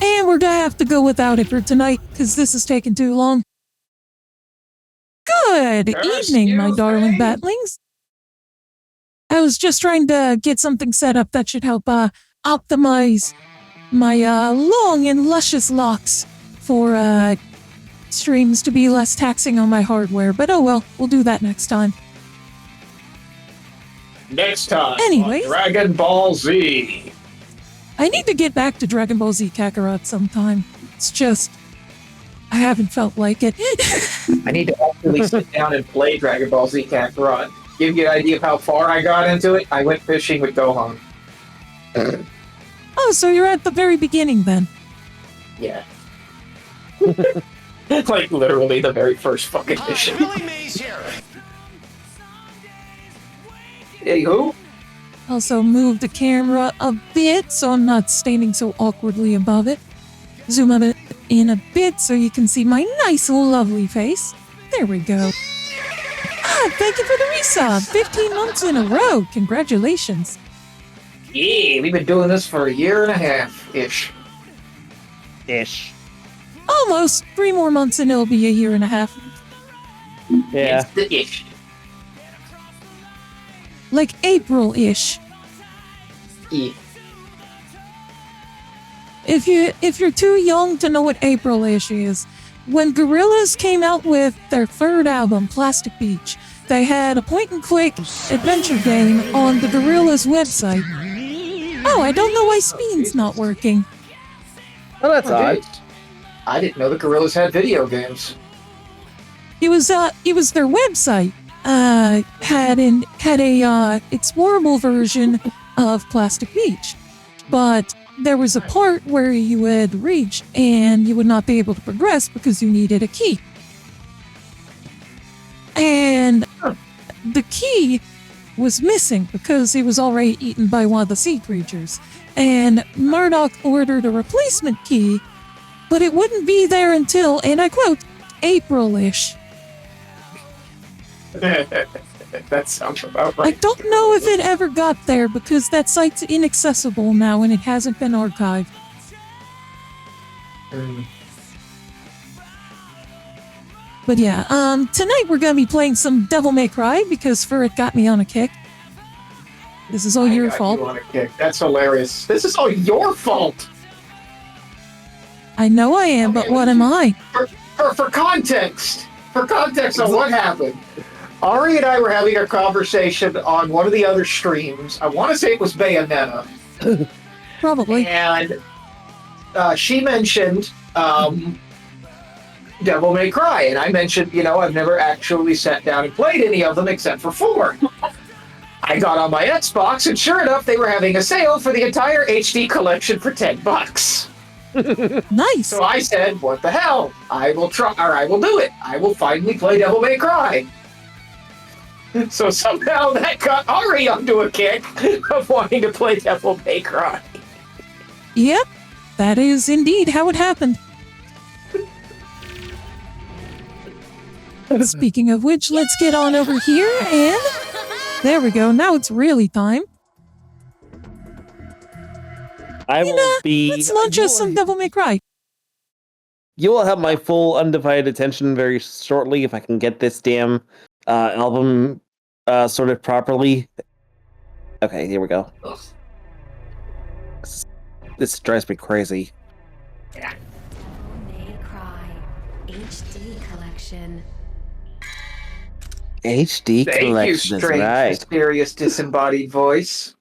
And we're gonna have to go without it for tonight, because this is taking too long. Good evening, my darling batlings. I was just trying to get something set up that should help optimize my long and luscious locks for streams to be less taxing on my hardware. But oh well, we'll do that next time. Next time. Anyways, on Dragon Ball Z. I need to get back to Dragon Ball Z Kakarot sometime. It's just, I haven't felt like it. I need to actually sit down and play Dragon Ball Z Kakarot. Give you an idea of how far I got into it, I went fishing with Gohan. Oh, so you're at the very beginning then? Yeah. Like literally the very first fucking mission. Hey, who? Also move the camera a bit so I'm not standing so awkwardly above it. Zoom up it in a bit so you can see my nice lovely face. There we go. Ah, thank you for the resub. 15 months in a row. Congratulations. Yeah, we've been doing this for a year and a half-ish. Ish. Almost. 3 more months and it'll be a year and a half. Yeah. It's the ish. Like April-ish. Yeah. If you're too young to know what April-ish is, when Gorillaz came out with their third album, Plastic Beach, they had a point-and-click adventure game on the Gorillaz website. Oh, I don't know why Speen's not working. Oh, that's odd. I didn't know the Gorillaz had video games. It was their website had a explorable version of Plastic Beach, but there was a part where you would reach and you would not be able to progress because you needed a key. And the key was missing because it was already eaten by one of the sea creatures. And Murdoch ordered a replacement key, but it wouldn't be there until, and I quote, April-ish. That sounds about I right. don't know if it ever got there because that site's inaccessible now and it hasn't been archived. But yeah, tonight we're gonna be playing some Devil May Cry because Furret got me on a kick. This is all your fault. You on a kick. That's hilarious. This is all your fault. I know I am, but what am I? For context on what happened, Ari and I were having a conversation on one of the other streams. I want to say it was Bayonetta. Probably. And she mentioned Devil May Cry, and I mentioned, I've never actually sat down and played any of them except for 4. I got on my Xbox, and sure enough, they were having a sale for the entire HD collection for $10. Nice. So I said, what the hell? I will try, or I will do it. I will finally play Devil May Cry. So somehow that got Ari onto a kick of wanting to play Devil May Cry. Yep, that is indeed how it happened. Speaking of which, let's get on over here and... There we go, now it's really time. Let's launch us some Devil May Cry. You will have my full undivided attention very shortly if I can get this damn album sorted properly. Okay, here we go. This drives me crazy. Devil May Cry HD collection. HD Thank collection you, is strange, right. mysterious, disembodied voice.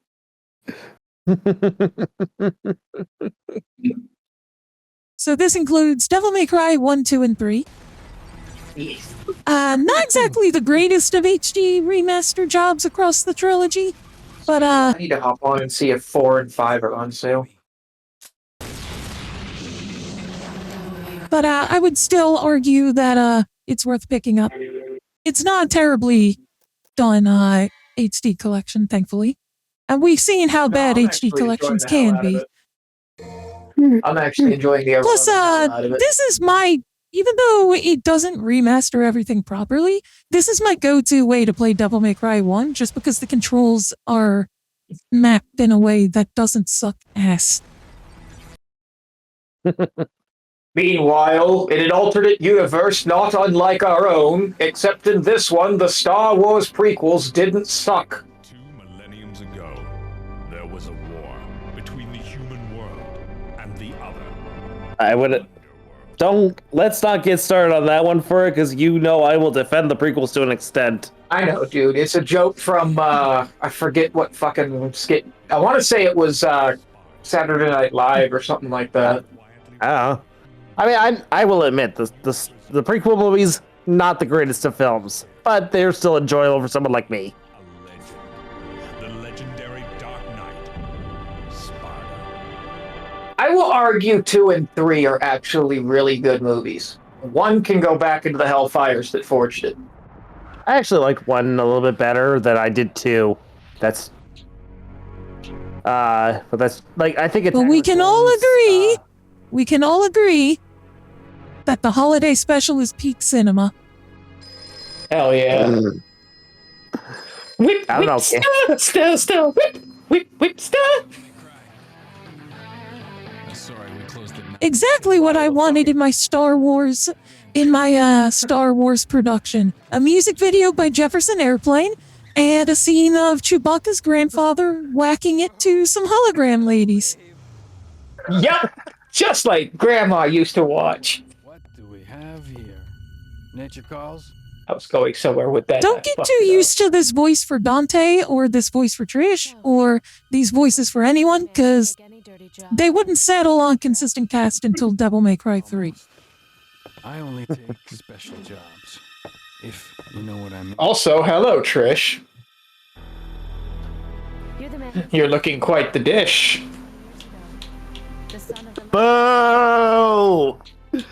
So this includes Devil May Cry 1, 2, and 3. Yes. Not exactly the greatest of HD remaster jobs across the trilogy, but I need to hop on and see if 4 and 5 are on sale. But I would still argue that it's worth picking up. It's not a terribly done HD collection, thankfully. And we've seen how bad I'm HD actually collections enjoying the can hell out be. of it. I'm actually enjoying the Plus, out of it. this is my... Even though it doesn't remaster everything properly, this is my go-to way to play Devil May Cry 1, just because the controls are mapped in a way that doesn't suck ass. Meanwhile, in an alternate universe not unlike our own, except in this one, the Star Wars prequels didn't suck. 2 millenniums ago, there was a war between the human world and the other. I would. Let's not get started on that one for it, because I will defend the prequels to an extent. I know, dude. It's a joke from, I forget what fucking skit. I want to say it was Saturday Night Live or something like that. I don't know. I mean, I will admit, the prequel movies, not the greatest of films, but they're still enjoyable for someone like me. A legend. The legendary Dark Knight, Sparta. I will argue 2 and 3 are actually really good movies. 1 can go back into the hellfires that forged it. I actually like 1 a little bit better than I did 2. But that's, like, I think it's... But we can all agree, that the holiday special is peak cinema. Hell yeah. Whip, I don't know. stir, whip, stir. Sorry, we closed it. Exactly what I wanted in my Star Wars production. A music video by Jefferson Airplane, and a scene of Chewbacca's grandfather whacking it to some hologram ladies. Yep, just like Grandma used to watch. What do we have here? Nature calls? I was going somewhere with that. Don't get too used to this voice for Dante, or this voice for Trish, or these voices for anyone, because they wouldn't settle on consistent cast until Devil May Cry 3. I only take special jobs, if you know what I mean. Also, hello, Trish. You're the man. You're looking quite the dish. The son of the Boo!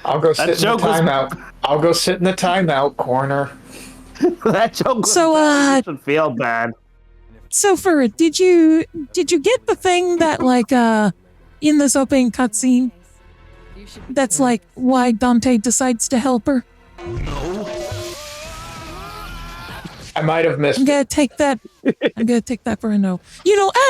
I'll go sit in the joke was- timeout. I'll go sit in the timeout corner. That joke was So, bad. You should feel bad. So, Furret, did you get the thing that, like, in this opening cutscene, that's like why Dante decides to help her? I might have missed I'm it. gonna take that. I'm gonna take that for a no.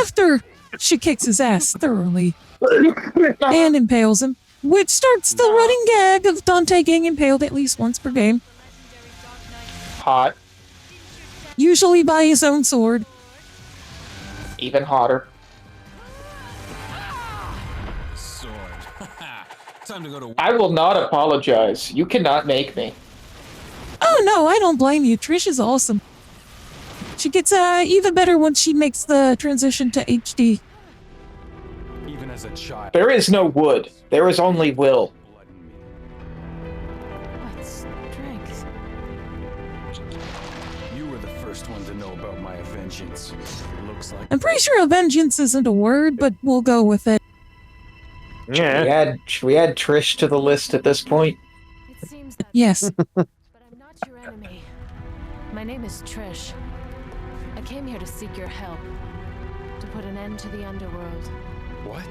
After she kicks his ass thoroughly and impales him, which starts the running gag of Dante getting impaled at least once per game, Hot. usually by his own sword. Even hotter. Sword. Time to go to. I will not apologize. You cannot make me. Oh no, I don't blame you. Trish is awesome. She gets even better once she makes the transition to HD. Even as a child. There is no wood. There is only will. Blood in me. What strength? You were the first one to know about my vengeance. Looks like I'm pretty sure a vengeance isn't a word, but we'll go with it. Yeah. Should we add Trish to the list at this point? It seems that. Yes. But I'm not your enemy. My name is Trish. I came here to seek your help. To put an end to the underworld. what?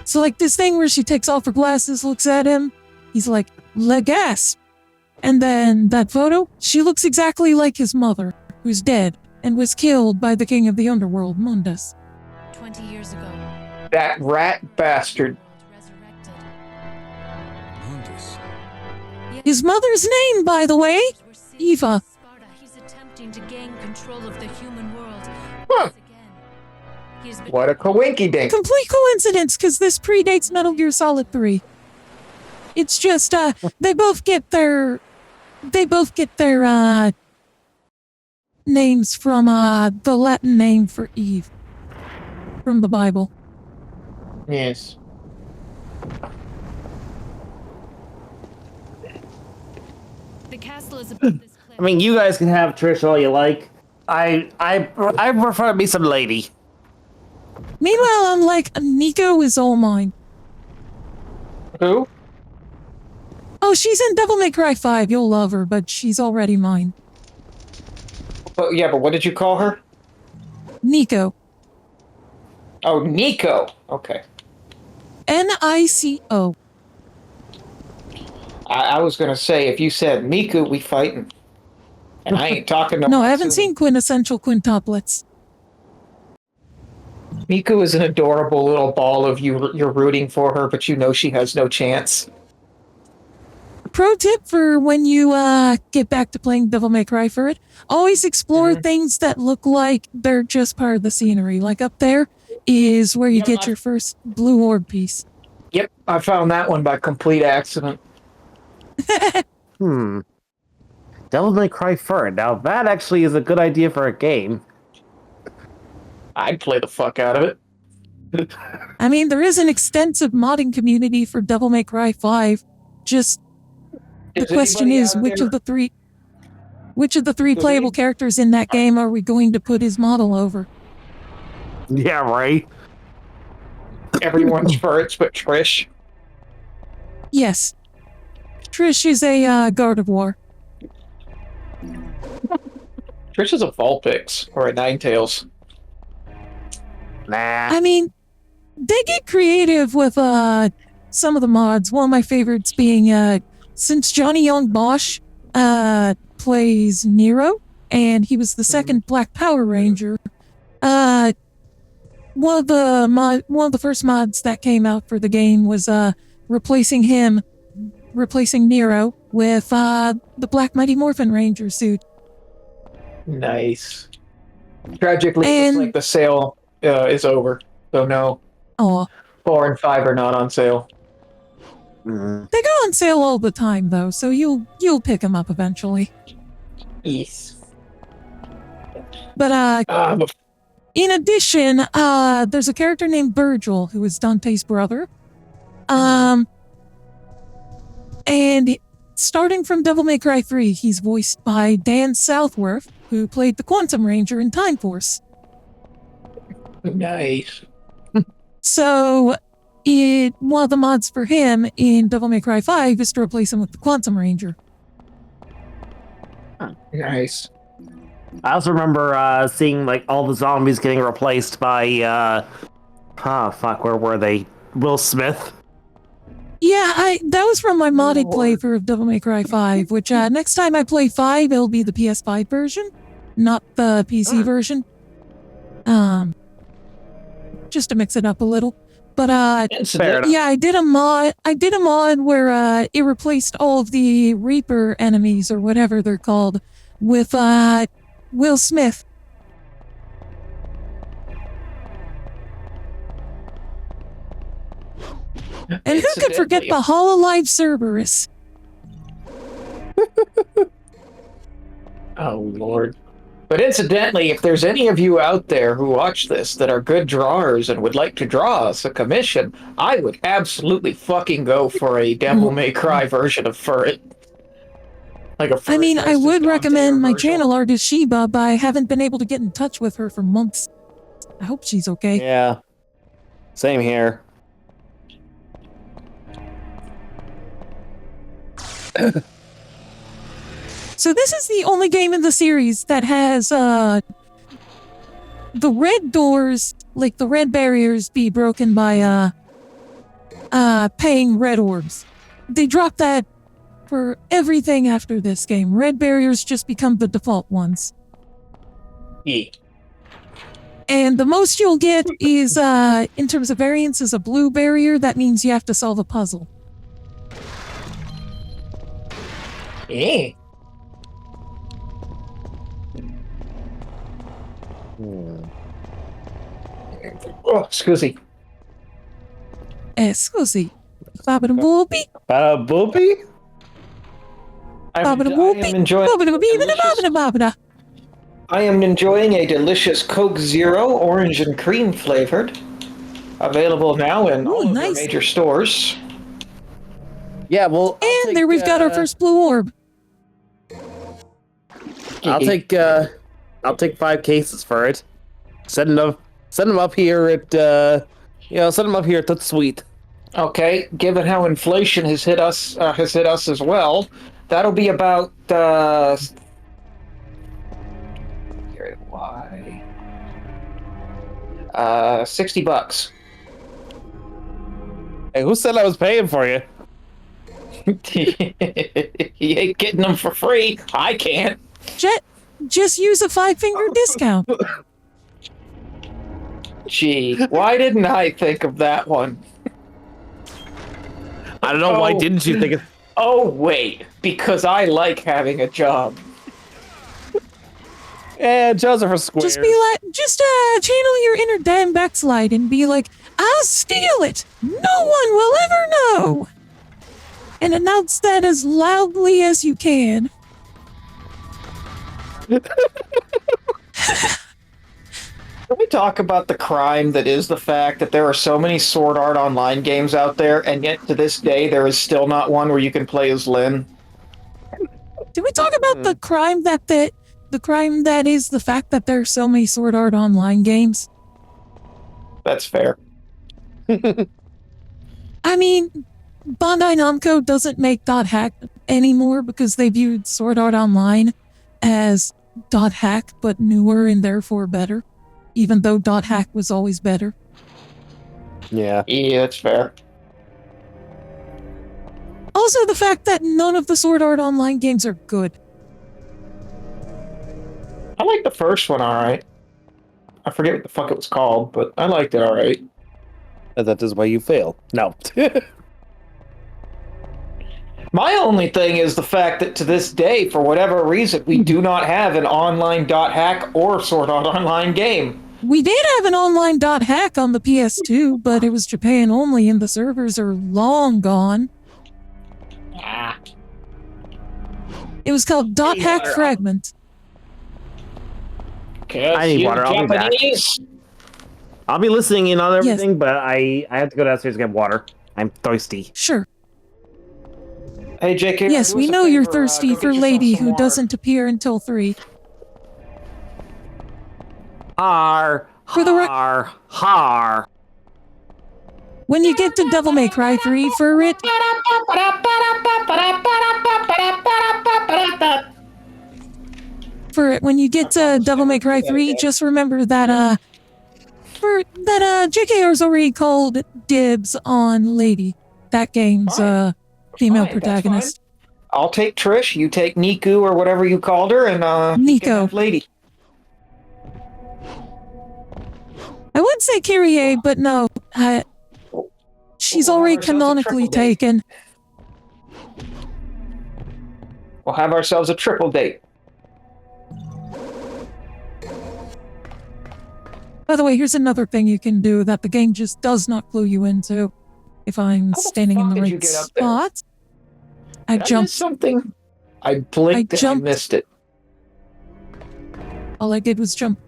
So, like, this thing where she takes off her glasses, looks at him, he's like, "Le gas." And then that photo, she looks exactly like his mother, who's dead and was killed by the king of the underworld, Mundus. 20 years ago. That rat bastard. Resurrected. Mundus. His mother's name, by the way, Eva. Sparta, he's attempting to gain control of the human world. Huh. Once again. He's been What a coinky dink. Complete coincidence, because this predates Metal Gear Solid 3. It's just, they both get their names from, the Latin name for Eve. From the Bible. Yes. The castle is above this cliff. I mean, you guys can have Trish all you like. I prefer to be some lady. Meanwhile, I'm like, Nico is all mine. Who? Oh, she's in Devil May Cry 5. You'll love her, but she's already mine. But yeah, but what did you call her? Nico. Oh, Nico. Okay. Nico. I was gonna say, if you said Miku, we fighting. And I ain't talking No, I haven't seen quintessential quintuplets. Miku is an adorable little ball of you're rooting for her, but you know she has no chance. Pro tip for when you get back to playing Devil May Cry for it, always explore things that look like they're just part of the scenery. Like up there is where you get your first blue orb piece. Yep, I found that one by complete accident. Devil May Cry Fur. Now that actually is a good idea for a game. I'd play the fuck out of it. I mean, there is an extensive modding community for Devil May Cry 5. Just the question is, which of the three playable characters in that game are we going to put his model over? Yeah, right. Everyone's first but Trish. Yes. Trish is a Gardevoir. Trish is a Vulpix or a Ninetales. Nah. I mean, they get creative with some of the mods. One of my favorites being since Johnny Young Bosch plays Nero, and he was the second Black Power Ranger. One of the first mods that came out for the game was replacing Nero with the Black Mighty Morphin Ranger suit. Nice. Tragically, it looks like the sale is over. So no. Oh, 4 and 5 are not on sale. they go on sale all the time though, so you'll pick them up eventually. Yes. But in addition, there's a character named Virgil who is Dante's brother. And starting from Devil May Cry 3, he's voiced by Dan Southworth, who played the Quantum Ranger in Time Force. Nice. So, one of the mods for him in Devil May Cry 5 is to replace him with the Quantum Ranger. Nice. I also remember seeing like all the zombies getting replaced by where were they? Will Smith. Yeah, that was from my modded playthrough of Devil May Cry 5, which next time I play 5, it'll be the PS5 version, not the PC version. Just to mix it up a little. But yeah, I did a mod where it replaced all of the Reaper enemies or whatever they're called with Will Smith. And who could forget the Hololive Cerberus? Oh, Lord. But incidentally, if there's any of you out there who watch this that are good drawers and would like to draw us a commission, I would absolutely fucking go for a Devil May Cry version of Furret. I mean, I would recommend my channel artist Sheba, but I haven't been able to get in touch with her for months. I hope she's okay. Yeah. Same here. So this is the only game in the series that has the red doors, like the red barriers, be broken by paying red orbs. They drop that for everything after this game. Red barriers just become the default ones. Yeah. And the most you'll get is, in terms of variance, is a blue barrier. That means you have to solve a puzzle. Yeah. Oh, scusi. Scusi. Babada-boopy. Boopy? I am enjoying a delicious Coke Zero, orange and cream flavored. Available now in all of our major stores. Yeah, well, And there we've got our first blue orb. I'll take 5 cases for it. Send them up here at send them up here at Toot Sweet. Okay, given how inflation has hit us as well, that'll be about $60. Hey, who said I was paying for you? You ain't getting them for free. I can't. Just use a 5-finger discount. Gee, why didn't I think of that one? I don't know, why Oh. didn't you think of... Oh, wait, because I like having a job. Joseph for squares. Just be like, channel your inner Dan backslide and be like, I'll steal it! No one will ever know! And announce that as loudly as you can. Can we talk about the crime that is the fact that there are so many Sword Art Online games out there, and yet to this day there is still not one where you can play as Lyn? Did we talk about the crime that is the fact that there are so many Sword Art Online games? That's fair. I mean, Bandai Namco doesn't make .hack anymore because they viewed Sword Art Online as .hack but newer and therefore better, even though .hack was always better. Yeah. Yeah, that's fair. Also, the fact that none of the Sword Art Online games are good. I like the first one alright. I forget what the fuck it was called, but I liked it alright. That is why you fail. No. My only thing is the fact that to this day, for whatever reason, we do not have an online .hack or Sword Art Online game. We did have an online .hack on the PS2, but it was Japan only and the servers are long gone. Ah. It was called .hack Fragment. I need water, I'll be back. I'll be listening in on everything, but I have to go downstairs to get water. I'm thirsty. Sure. Hey, JK. Yes, we know you're thirsty for Lady who doesn't appear until 3. Har. For the Har. Har. When you get to Devil May Cry 3 for it, when you get to Devil May Cry 3, just remember that JKR's already called dibs on Lady, that game's female protagonist. I'll take Trish, you take Niku or whatever you called her, and Nico. Lady. I would say Kyrie, but no, she's already canonically taken. We'll have ourselves a triple date. By the way, here's another thing you can do that the game just does not clue you into. If I'm standing in the right spot, I jumped. Something. I blinked and I missed it. All I did was jump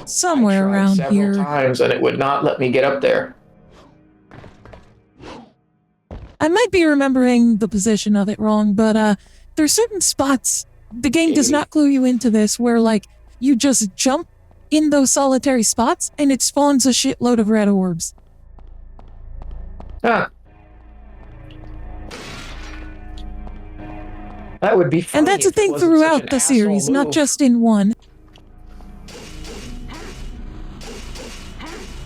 somewhere around here. Several times and it would not let me get up there. I might be remembering the position of it wrong, but there's certain spots the game does not clue you into this where like you just jump in those solitary spots and it spawns a shitload of red orbs. Ah. That would be funny. And that's a thing throughout the series, not just in one.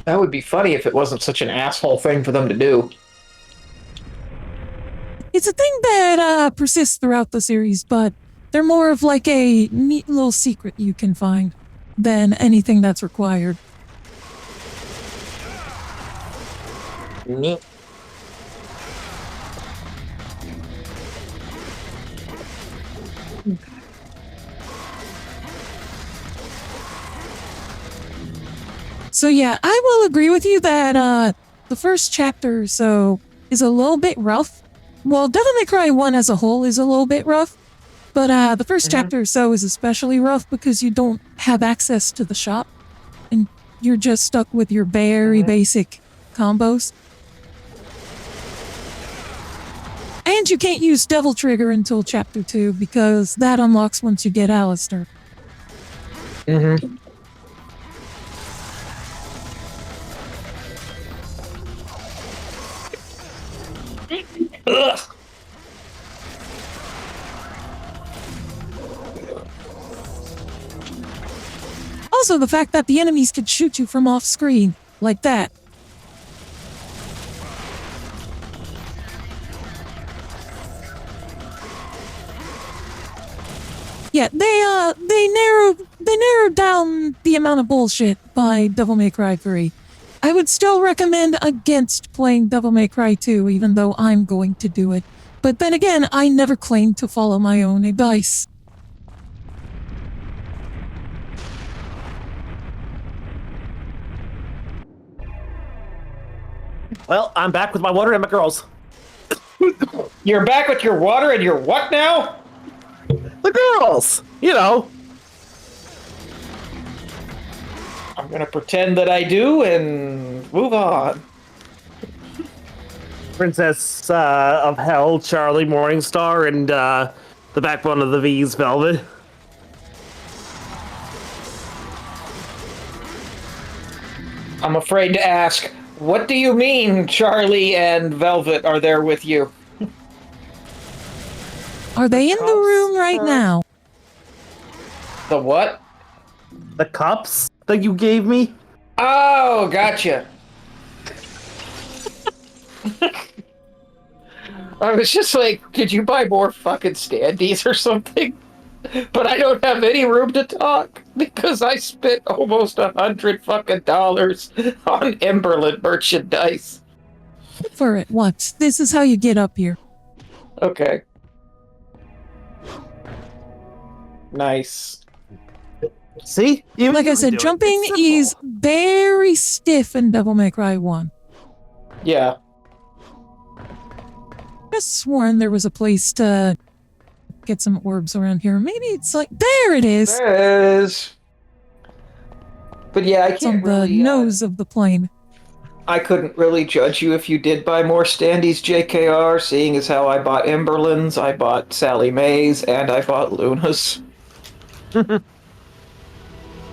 That would be funny if it wasn't such an asshole thing for them to do. It's a thing that persists throughout the series, but they're more of like a neat little secret you can find than anything that's required. Neat. So yeah, I will agree with you that the first chapter or so is a little bit rough. Well, Devil May Cry 1 as a whole is a little bit rough, but the first chapter or so is especially rough because you don't have access to the shop, and you're just stuck with your very basic combos. And you can't use Devil Trigger until chapter 2 because that unlocks once you get Alistair. Mm-hmm. Ugh. Also, the fact that the enemies could shoot you from off screen, like that. Yeah, they narrowed down the amount of bullshit by Devil May Cry 3. I would still recommend against playing Devil May Cry 2, even though I'm going to do it. But then again, I never claimed to follow my own advice. Well, I'm back with my water and my girls. You're back with your water and your what now? The girls! You know. I'm gonna pretend that I do and move on. Princess of Hell, Charlie Morningstar, and the backbone of the V's, Velvet. I'm afraid to ask, what do you mean Charlie and Velvet are there with you? Are they in the room right now? The what? The cups that you gave me? Oh, gotcha. I was just like, did you buy more fucking standees or something? But I don't have any room to talk because I spent almost $100 fucking dollars on Emberlin merchandise. For it once. This is how you get up here. Okay. Nice. See? Like I said, jumping is very stiff in Devil May Cry 1. Yeah. I just sworn there was a place to get some orbs around here. Maybe it's like, there it is! There it is. But yeah, I It's on can't the really, nose of the plane. I couldn't really judge you if you did buy more standees, JKR, seeing as how I bought Emberlins, I bought Sally Mae's, and I bought Luna's.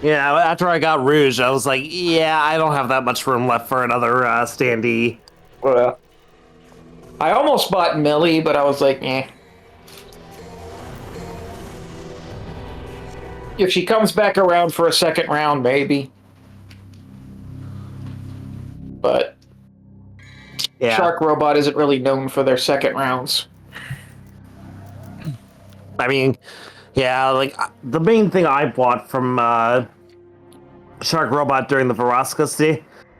Yeah, after I got Rouge, I was like, yeah, I don't have that much room left for another standee. Well, I almost bought Millie, but I was like, eh. If she comes back around for a second round, maybe. But Yeah. Shark Robot isn't really known for their second rounds. I mean, yeah, like, the main thing I bought from Shark Robot during the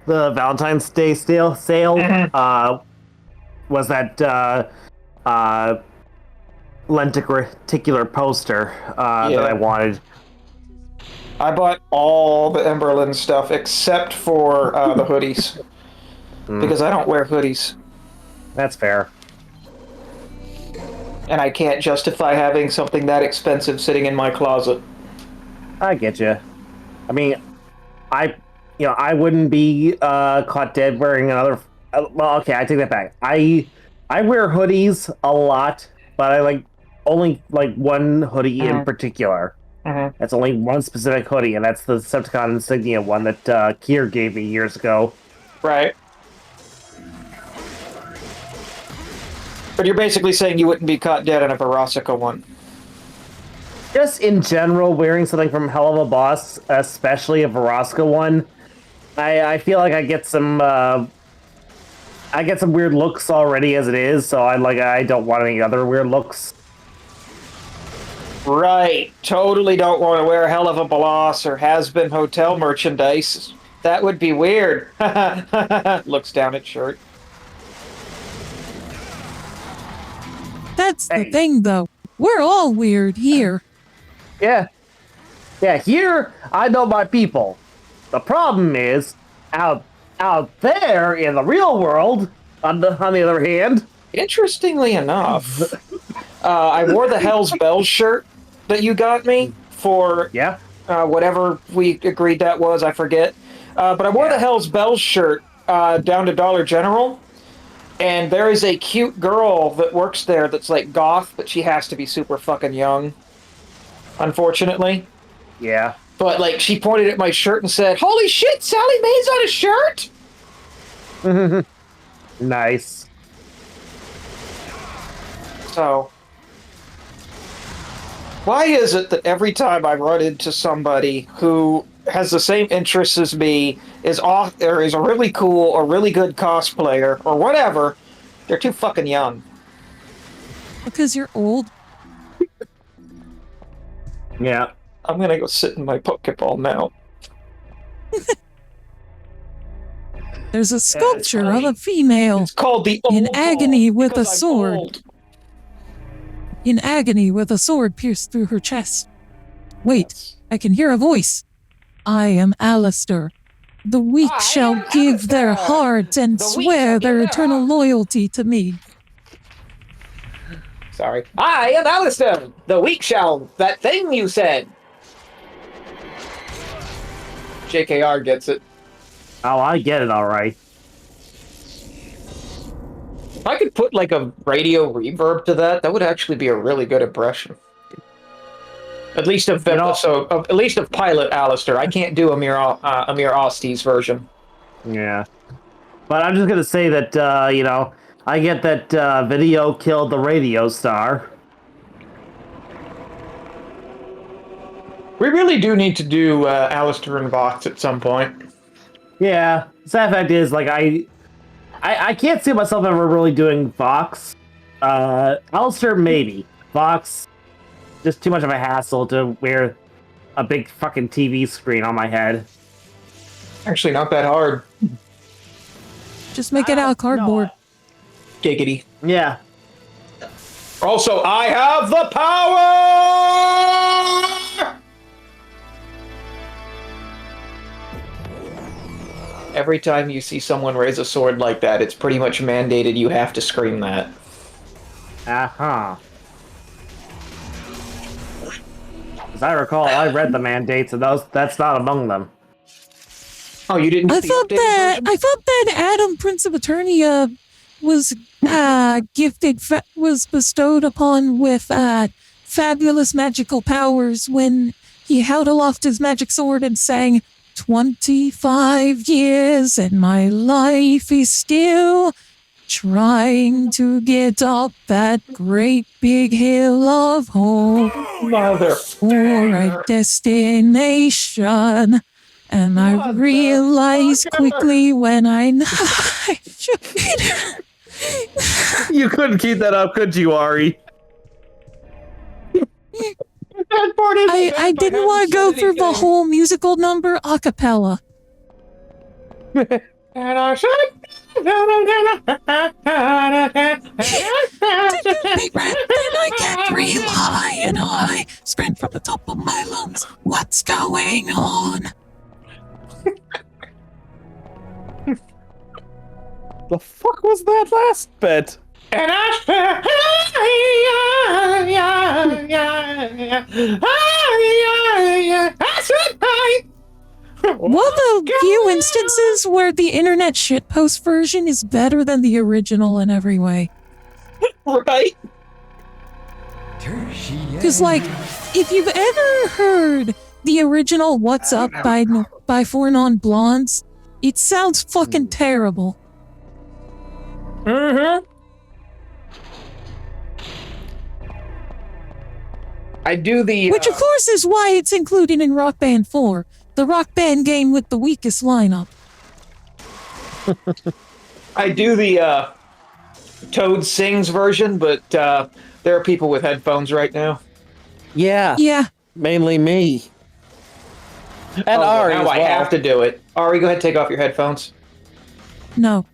the Valentine's Day sale, was that lenticular poster that I wanted. I bought all the Emberlin stuff except for the hoodies. Because I don't wear hoodies. That's fair. And I can't justify having something that expensive sitting in my closet. I get you. I mean, I wouldn't be caught dead wearing another. Well, okay, I take that back. I wear hoodies a lot, but I only one hoodie in particular. That's only one specific hoodie, and that's the Decepticon insignia one that Kier gave me years ago. Right. But you're basically saying you wouldn't be caught dead in a Verosica one. Just in general, wearing something from Hell of a Boss, especially a Verosca one, I feel like I get some weird looks already as it is, so I don't want any other weird looks. Right. Totally don't want to wear Hell of a Boss or Has-Been Hotel merchandise. That would be weird. Looks down at shirt. That's the thing, though. We're all weird here. Yeah. Yeah, here, I know my people. The problem is, out there in the real world, on the other hand... Interestingly enough, I wore the Hell's Bells shirt that you got me for whatever we agreed that was, I forget. But I wore the Hell's Bells shirt down to Dollar General, and there is a cute girl that works there that's like goth, but she has to be super fucking young, unfortunately. Yeah. But she pointed at my shirt and said, "Holy shit, Sally Mae's on a shirt?" Nice. So, why is it that every time I run into somebody who has the same interests as me, is a really cool or really good cosplayer or whatever, they're too fucking young? Because you're old. Yeah. I'm gonna go sit in my Pokeball now. There's a sculpture of a female It's called the old in agony ball, with a because I'm sword. old. In agony with a sword pierced through her chest. Wait, I can hear a voice. I am Alistair. The weak I shall am give their Alistair. hearts and The weak swear shall their give their eternal hearts. loyalty to me. Sorry. I am Alistair. The weak shall. That thing you said. JKR gets it. Oh, I get it all right. If I could put like a radio reverb to that, that would actually be a really good impression. At least of at least of Pilot Alistair. I can't do Amir Osti's version. Yeah. But I'm just gonna say that, I get that video killed the radio star. We really do need to do Alistair and Vox at some point. Yeah. Sad fact is, like, I can't see myself ever really doing Vox. Alistair, maybe. Vox, just too much of a hassle to wear a big fucking TV screen on my head. Actually, not that hard. Just make it out of cardboard. Giggity. Yeah. Also, I have the power! Every time you see someone raise a sword like that, it's pretty much mandated you have to scream that. Uh-huh. As I recall, I read the mandates, and that's not among them. Oh, you didn't? I thought that Adam, Prince of Eternia, was was bestowed upon with fabulous magical powers when he held aloft his magic sword and sang, 25 years and my life is still trying to get up that great big hill of hope for a destination. And I realized quickly when I You couldn't keep that up, could you, Ari? I didn't want to go through the whole musical number a cappella. And I should. Then I get real high and I scream from the top of my lungs, what's going on? The fuck was that last bit? And One of the few instances where the internet shitpost version is better than the original in every way. Right? Because, like, if you've ever heard the original What's Up by Four Non-Blondes, it sounds fucking terrible. Mm-hmm. I do the... Which, of course, is why it's included in Rock Band 4, the Rock Band game with the weakest lineup. I do the Toad Sings version, but there are people with headphones right now. Yeah. Yeah. Mainly me. And well, Ari now as I well. have to do it. Ari, go ahead, take off your headphones. No.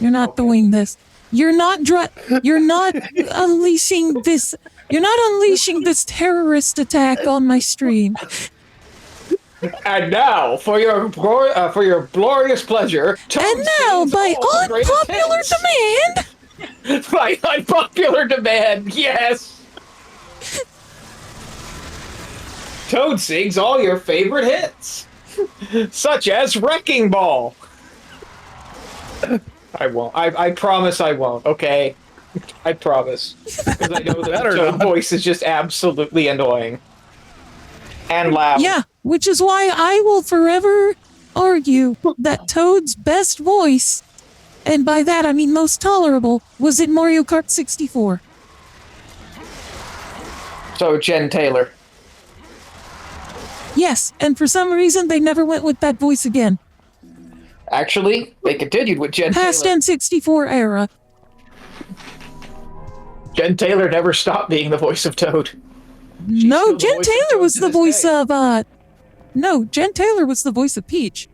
You're not doing this. You're not unleashing this. You're not unleashing this terrorist attack on my stream. And now, for your glorious pleasure... And now, by unpopular demand... By unpopular demand, yes! Toad sings all your favorite hits, such as Wrecking Ball. I won't. I promise I won't, okay? I promise. Because I know that the Toad voice is just absolutely annoying. And loud. Yeah, which is why I will forever argue that Toad's best voice, and by that I mean most tolerable, was in Mario Kart 64. So, Jen Taylor. Yes, and for some reason they never went with that voice again. Actually, they continued with Jen Past Taylor. N64 era. Jen Taylor never stopped being the voice of Toad. No, still the Jen voice of Taylor Toad was to the this voice day. of, no, Jen Taylor was the voice of Peach.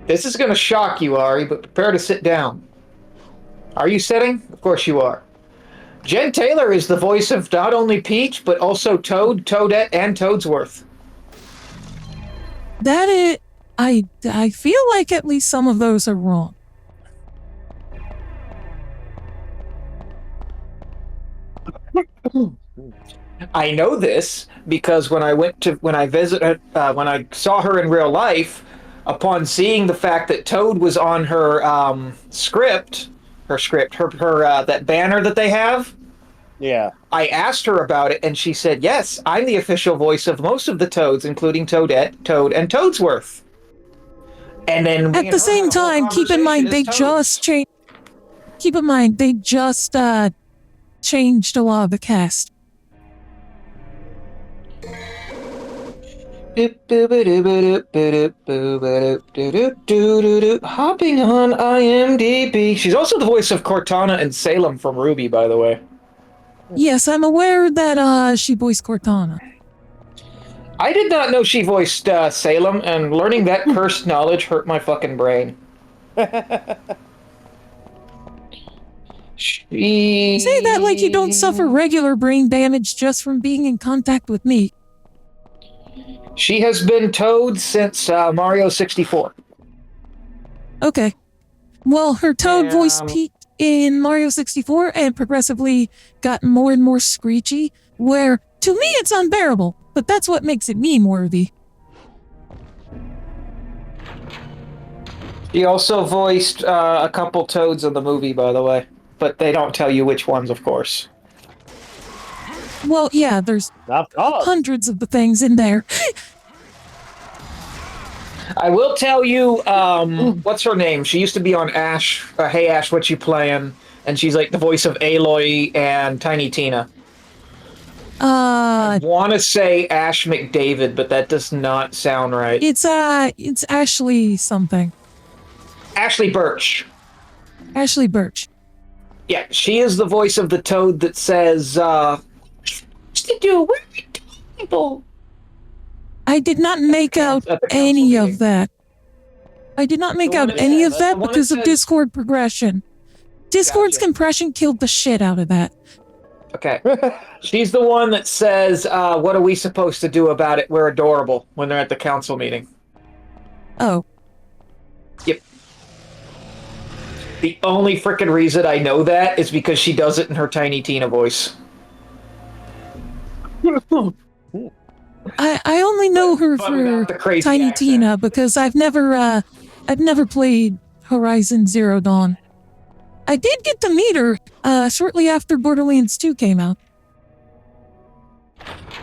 This is going to shock you, Ari, but prepare to sit down. Are you sitting? Of course you are. Jen Taylor is the voice of not only Peach, but also Toad, Toadette, and Toadsworth. That is, I feel like at least some of those are wrong. I know this because when I saw her in real life, upon seeing the fact that Toad was on her that banner that they have, Yeah. I asked her about it, and she said, "Yes, I'm the official voice of most of the Toads, including Toadette, Toad, and Toadsworth." And then At the same time, keep in mind they just changed. Keep in mind they just changed a lot of the cast. Hopping on IMDb. She's also the voice of Cortana and Salem from Ruby, by the way. Yes, I'm aware that she voiced Cortana. I did not know she voiced Salem, and learning that cursed knowledge hurt my fucking brain. You say that like you don't suffer regular brain damage just from being in contact with me. She has been Toad since Mario 64. Okay. Well, her Toad voice peaked in Mario 64 and progressively got more and more screechy, where, to me, it's unbearable, but that's what makes it meme-worthy. She also voiced a couple Toads in the movie, by the way, but they don't tell you which ones, of course. Well, yeah, there's hundreds of the things in there. I will tell you, what's her name? She used to be on Ash, Hey Ash, What You Playin'? And she's like the voice of Aloy and Tiny Tina. I want to say Ash McDavid, but that does not sound right. It's Ashley something. Ashley Birch. Ashley Birch. Yeah, she is the voice of the Toad that says, I did not make out any of that. I did not make out any of that because of Discord progression. Discord's compression killed the shit out of that. Okay. She's the one that says, what are we supposed to do about it? We're adorable, when they're at the council meeting. Oh. Yep. The only frickin' reason I know that is because she does it in her Tiny Tina voice. I only know her for Tiny Tina because I've never played Horizon Zero Dawn. I did get to meet her shortly after Borderlands 2 came out.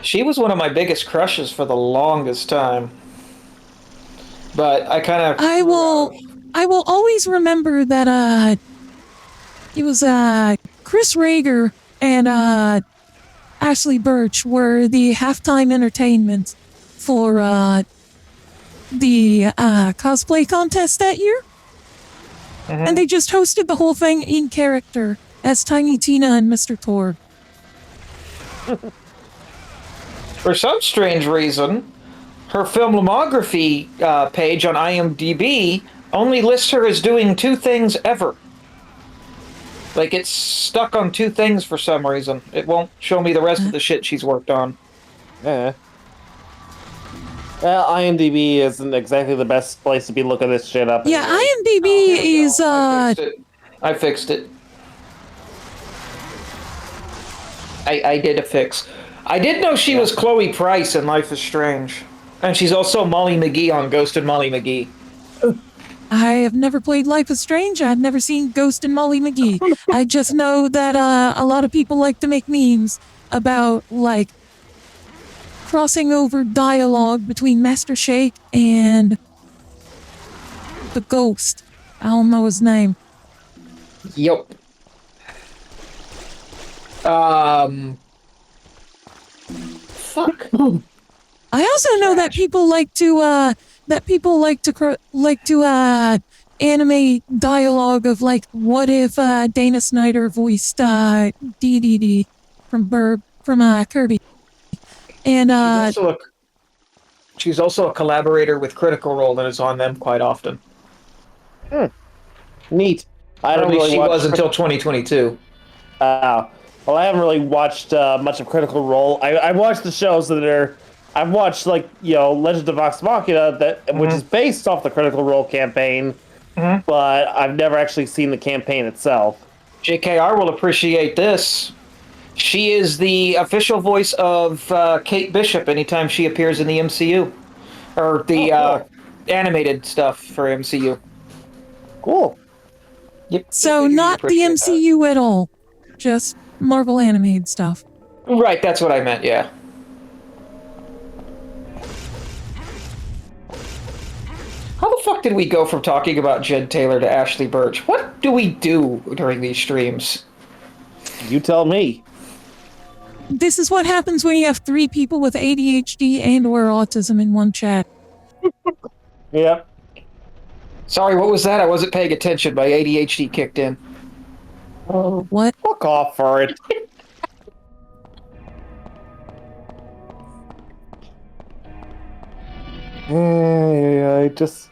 She was one of my biggest crushes for the longest time. But I kind of... I will always remember that it was Chris Rager and Ashley Birch were the halftime entertainment for the cosplay contest that year. And they just hosted the whole thing in character as Tiny Tina and Mr. Torg. For some strange reason, her filmography page on IMDb only lists her as doing 2 things ever. Like, it's stuck on 2 things for some reason. It won't show me the rest of the shit she's worked on. Yeah. Well, IMDb isn't exactly the best place to be looking this shit up. Yeah, IMDb is, I fixed it. I did a fix. I did know she was Chloe Price in Life is Strange. And she's also Molly McGee on Ghost and Molly McGee. I have never played Life is Strange. I've never seen Ghost and Molly McGee. I just know that a lot of people like to make memes about, like, crossing over dialogue between Master Shake and the ghost. I don't know his name. Yup. Fuck. I also know that people like to animate dialogue of, like, what if Dana Snyder voiced DDD from Kirby. And She's also a collaborator with Critical Role and is on them quite often. Neat. I Or don't at least really she watch was until 2022. well, I haven't really watched much of Critical Role. I watched the shows that are. I've watched Legend of Vox Machina, which is based off the Critical Role campaign, but I've never actually seen the campaign itself. JKR will appreciate this. She is the official voice of Kate Bishop anytime she appears in the MCU. Or the animated stuff for MCU. Cool. Yep. so not the MCU at all. Just Marvel animated stuff. Right, that's what I meant, yeah. How the fuck did we go from talking about Jed Taylor to Ashley Birch? What do we do during these streams? You tell me. This is what happens when you have 3 people with ADHD and or autism in one chat. Yep. Sorry, what was that? I wasn't paying attention. My ADHD kicked in. Oh, what? Fuck off for it. I just.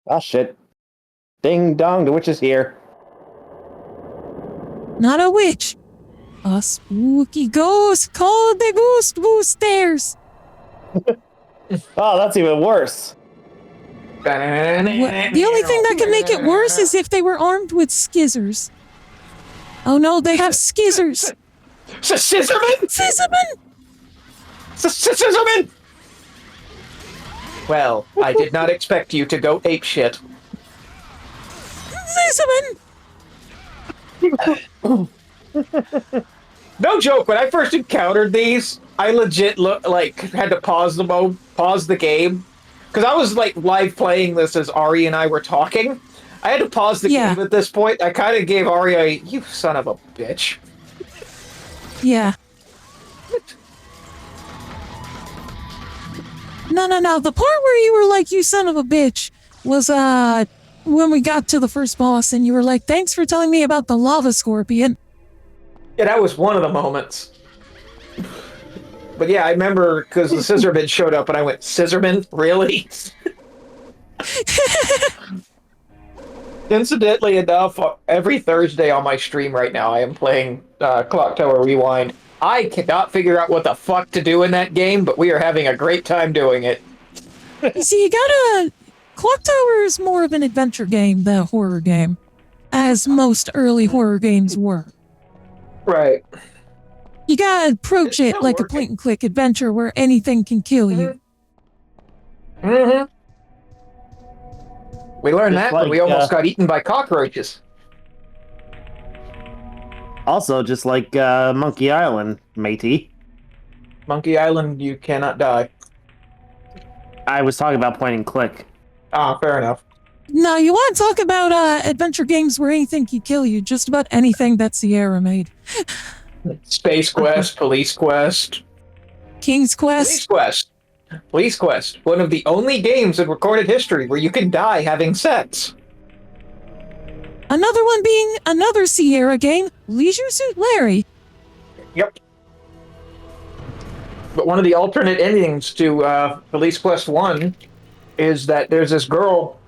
Ah, shit. Ding dong, the witch is here. Not a witch. A spooky ghost called the Ghost Boosters. Oh, that's even worse. The only thing that could make it worse is if they were armed with skizzers. Oh no, they have skizzers. Scissorman? Scissorman! Scissorman! Well, I did not expect you to go apeshit. Scissorman! No joke, when I first encountered these, I legit had to pause the game. Because I was live playing this as Ari and I were talking. I had to pause the game at this point. I kind of gave Ari a, you son of a bitch. Yeah. No. The part where you were like, you son of a bitch, was when we got to the first boss and you were like, thanks for telling me about the lava scorpion. Yeah, that was one of the moments. But yeah, I remember because the Scissorman showed up and I went, Scissorman? Really? Incidentally enough, every Thursday on my stream right now, I am playing Clock Tower Rewind. I cannot figure out what the fuck to do in that game, but we are having a great time doing it. You see, you gotta... Clock Tower is more of an adventure game than a horror game, as most early horror games were. Right. You gotta approach it like a point-and-click adventure where anything can kill you. Mm-hmm. We learned Just that when we almost got eaten by cockroaches. Also, just like Monkey Island, matey. Monkey Island, you cannot die. I was talking about point and click. Ah, fair enough. No, you want to talk about adventure games where anything can kill you. Just about anything that Sierra made. Space Quest, Police Quest. King's Quest. Police Quest. Police Quest. One of the only games in recorded history where you can die having sex. Another one being another Sierra game, Leisure Suit Larry. Yep. But one of the alternate endings to Police Quest 1 is that there's this girl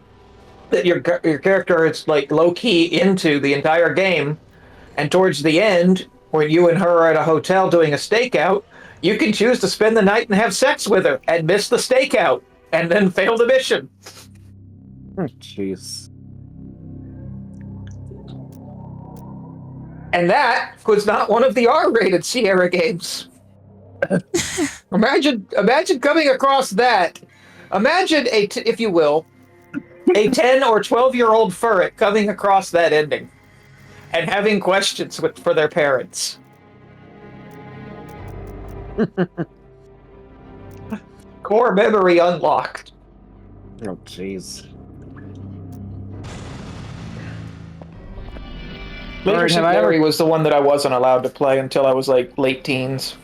that your character is low-key into the entire game, and towards the end, when you and her are at a hotel doing a stakeout, you can choose to spend the night and have sex with her and miss the stakeout and then fail the mission. Jeez. And that was not one of the R-rated Sierra games. Imagine coming across that. Imagine if you will, a 10 or 12-year-old furret coming across that ending and having questions for their parents. Core memory unlocked. Oh, jeez. Leisure Suit Larry was the one that I wasn't allowed to play until I was late teens.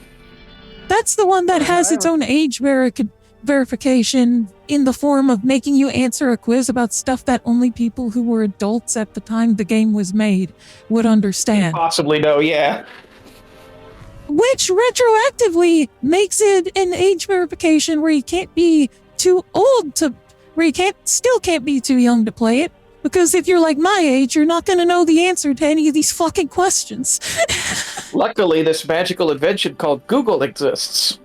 That's the one that has its own age verification in the form of making you answer a quiz about stuff that only people who were adults at the time the game was made would understand. Possibly no, yeah. which retroactively makes it an age verification where you can't be too old to, where you still can't be too young to play it. Because if you're like my age, you're not going to know the answer to any of these fucking questions. Luckily, this magical invention called Google exists.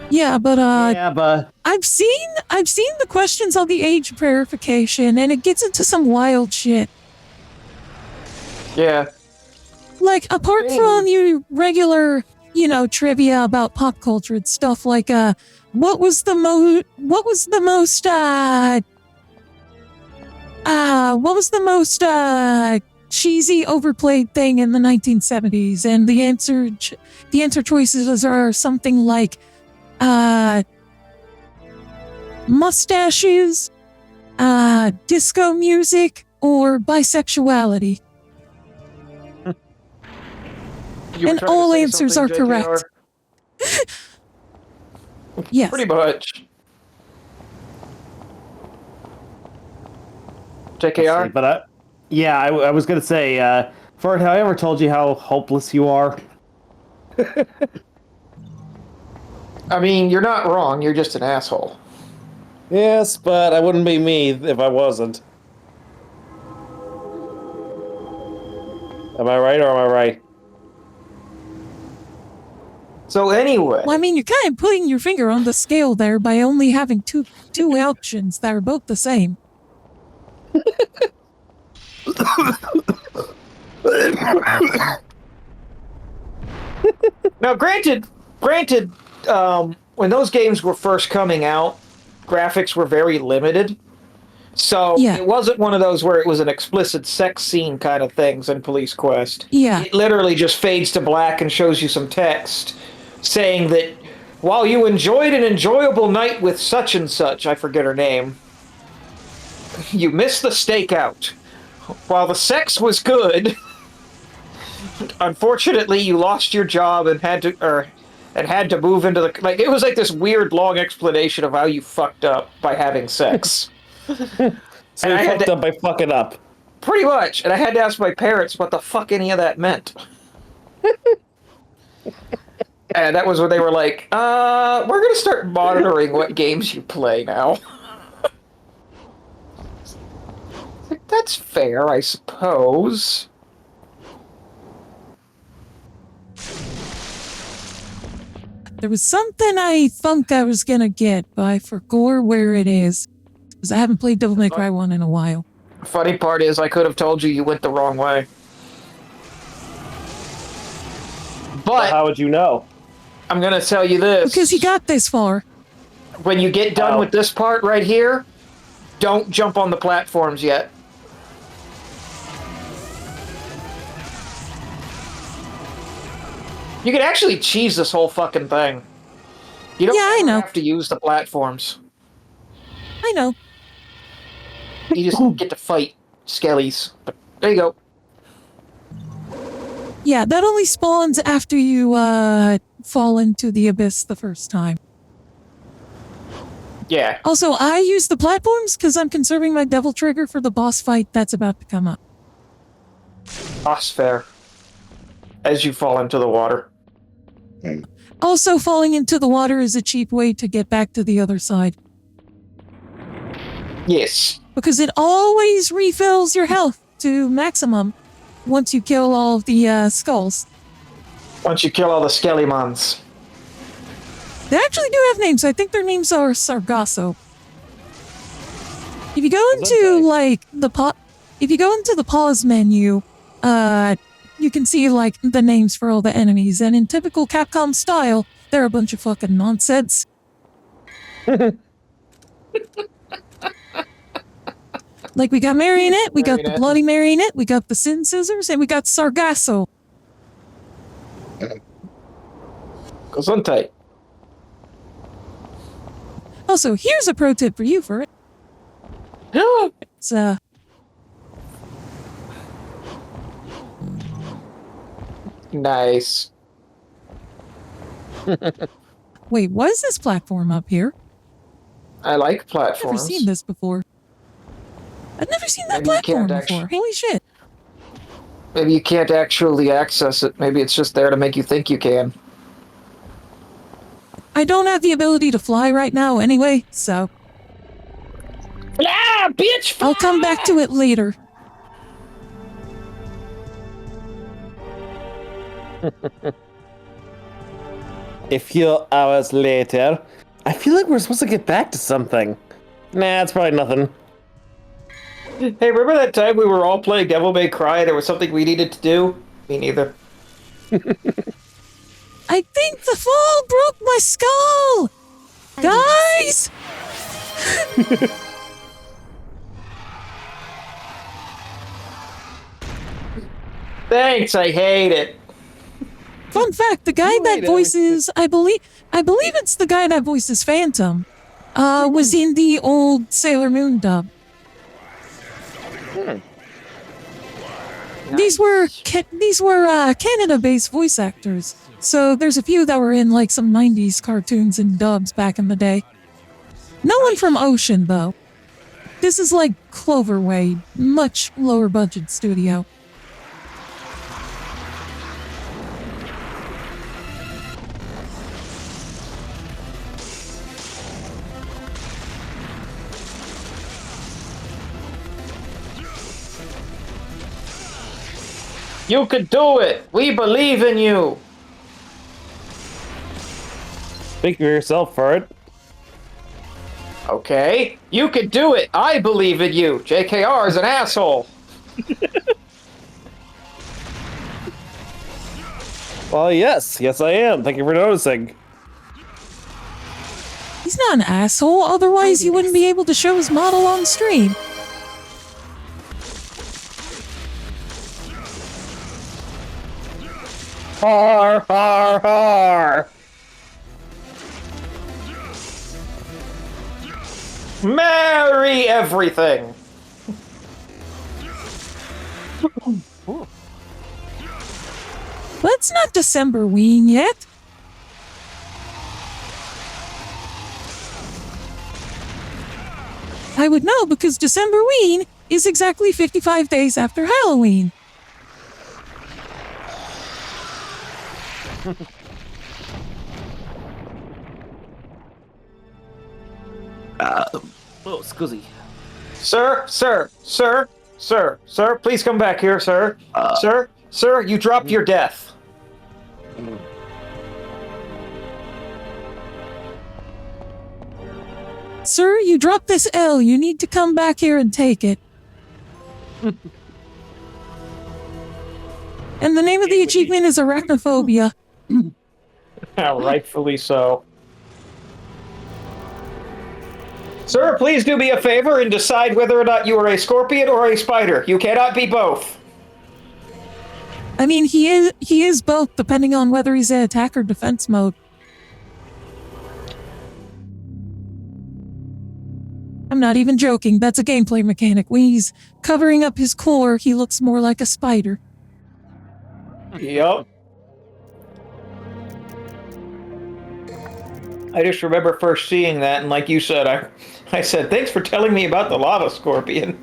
Yeah, but Yeah, but I've seen the questions on the age verification, and it gets into some wild shit. Yeah. Like, apart from your regular, trivia about pop culture and stuff, like, what was the most cheesy, overplayed thing in the 1970s? And the answer choices are something like, mustaches, disco music, or bisexuality. And all answers are correct. Yes. Pretty much. JKR? But I was gonna say, Ford, have I ever told you how hopeless you are? I mean, you're not wrong. You're just an asshole. Yes, but I wouldn't be me if I wasn't. Am I right or am I right? So anyway. Well, I mean, you're kind of putting your finger on the scale there by only having two options that are both the same. Now, granted, when those games were first coming out, graphics were very limited. So Yeah. it wasn't one of those where it was an explicit sex scene kind of things in Police Quest. Yeah. It literally just fades to black and shows you some text saying that while you enjoyed an enjoyable night with such and such, I forget her name, you missed the stakeout. While the sex was good, unfortunately you lost your job and had to move into the, like, it was like this weird long explanation of how you fucked up by having sex. So you fucked up by fucking up. Pretty much. And I had to ask my parents what the fuck any of that meant. And that was when they were like, we're going to start monitoring what games you play now. Like, that's fair, I suppose. There was something I thought I was gonna get, but I forgot where it is. Because I haven't played Devil May Cry 1 in a while. Funny part is, I could have told you went the wrong way. But How would you know? I'm gonna tell you this. Because he got this far. When you get done with this part right here, don't jump on the platforms yet. You can actually cheese this whole fucking thing. You don't have to use the platforms. I know. You just get to fight skellies. But there you go. Yeah, that only spawns after you fall into the abyss the first time. Yeah. Also, I use the platforms because I'm conserving my devil trigger for the boss fight that's about to come up. Boss fair. As you fall into the water. Also, falling into the water is a cheap way to get back to the other side. Yes. Because it always refills your health to maximum once you kill all of the skulls. Once you kill all the skellimons. They actually do have names. I think their names are Sargasso. If you go into if you go into the pause menu, you can see like the names for all the enemies, and in typical Capcom style, they're a bunch of fucking nonsense. Like, we got Marionette, we got the Bloody Marionette, we got the Sin Scissors, and we got Sargasso. Gesundheit. Also, here's a pro tip for you for it. It's, Nice. Wait, what is this platform up here? I like I've platforms. never seen this before. I've never seen that Maybe you platform can't before. Holy shit. Maybe you can't actually access it. Maybe it's just there to make you think you can. I don't have the ability to fly right now anyway, so Ah, bitch! I'll come back to it later. A few hours later, I feel like we're supposed to get back to something. Nah, it's probably nothing. Hey, remember that time we were all playing Devil May Cry and there was something we needed to do? Me neither. I think the fall broke my skull! Guys! Thanks, I hate it. Fun fact, the guy that voices, I believe it's the guy that voices Phantom, was in the old Sailor Moon dub. These were Canada-based voice actors, so there's a few that were in like some 90s cartoons and dubs back in the day. No one from Ocean, though. This is like Cloverway, much lower budget studio. You could do it! We believe in you! Speak for yourself for it. Okay, you could do it! I believe in you! JKR is an asshole! Well, yes I am. Thank you for noticing. He's not an asshole, otherwise he wouldn't be able to show his model on stream. Har, har, har! Marry everything! Let's not December ween yet. I would know because December ween is exactly 55 days after Halloween. Oh, scusi. Sir, please come back here, sir. Sir, you dropped your death. Sir, you dropped this L. You need to come back here and take it. And the name of the achievement is arachnophobia. Rightfully so. Sir, please do me a favor and decide whether or not you are a scorpion or a spider. You cannot be both. I mean, he is both, depending on whether he's in attack or defense mode. I'm not even joking, that's a gameplay mechanic. When he's covering up his core, he looks more like a spider. Yup. I just remember first seeing that, and like you said, I said, thanks for telling me about the lava scorpion.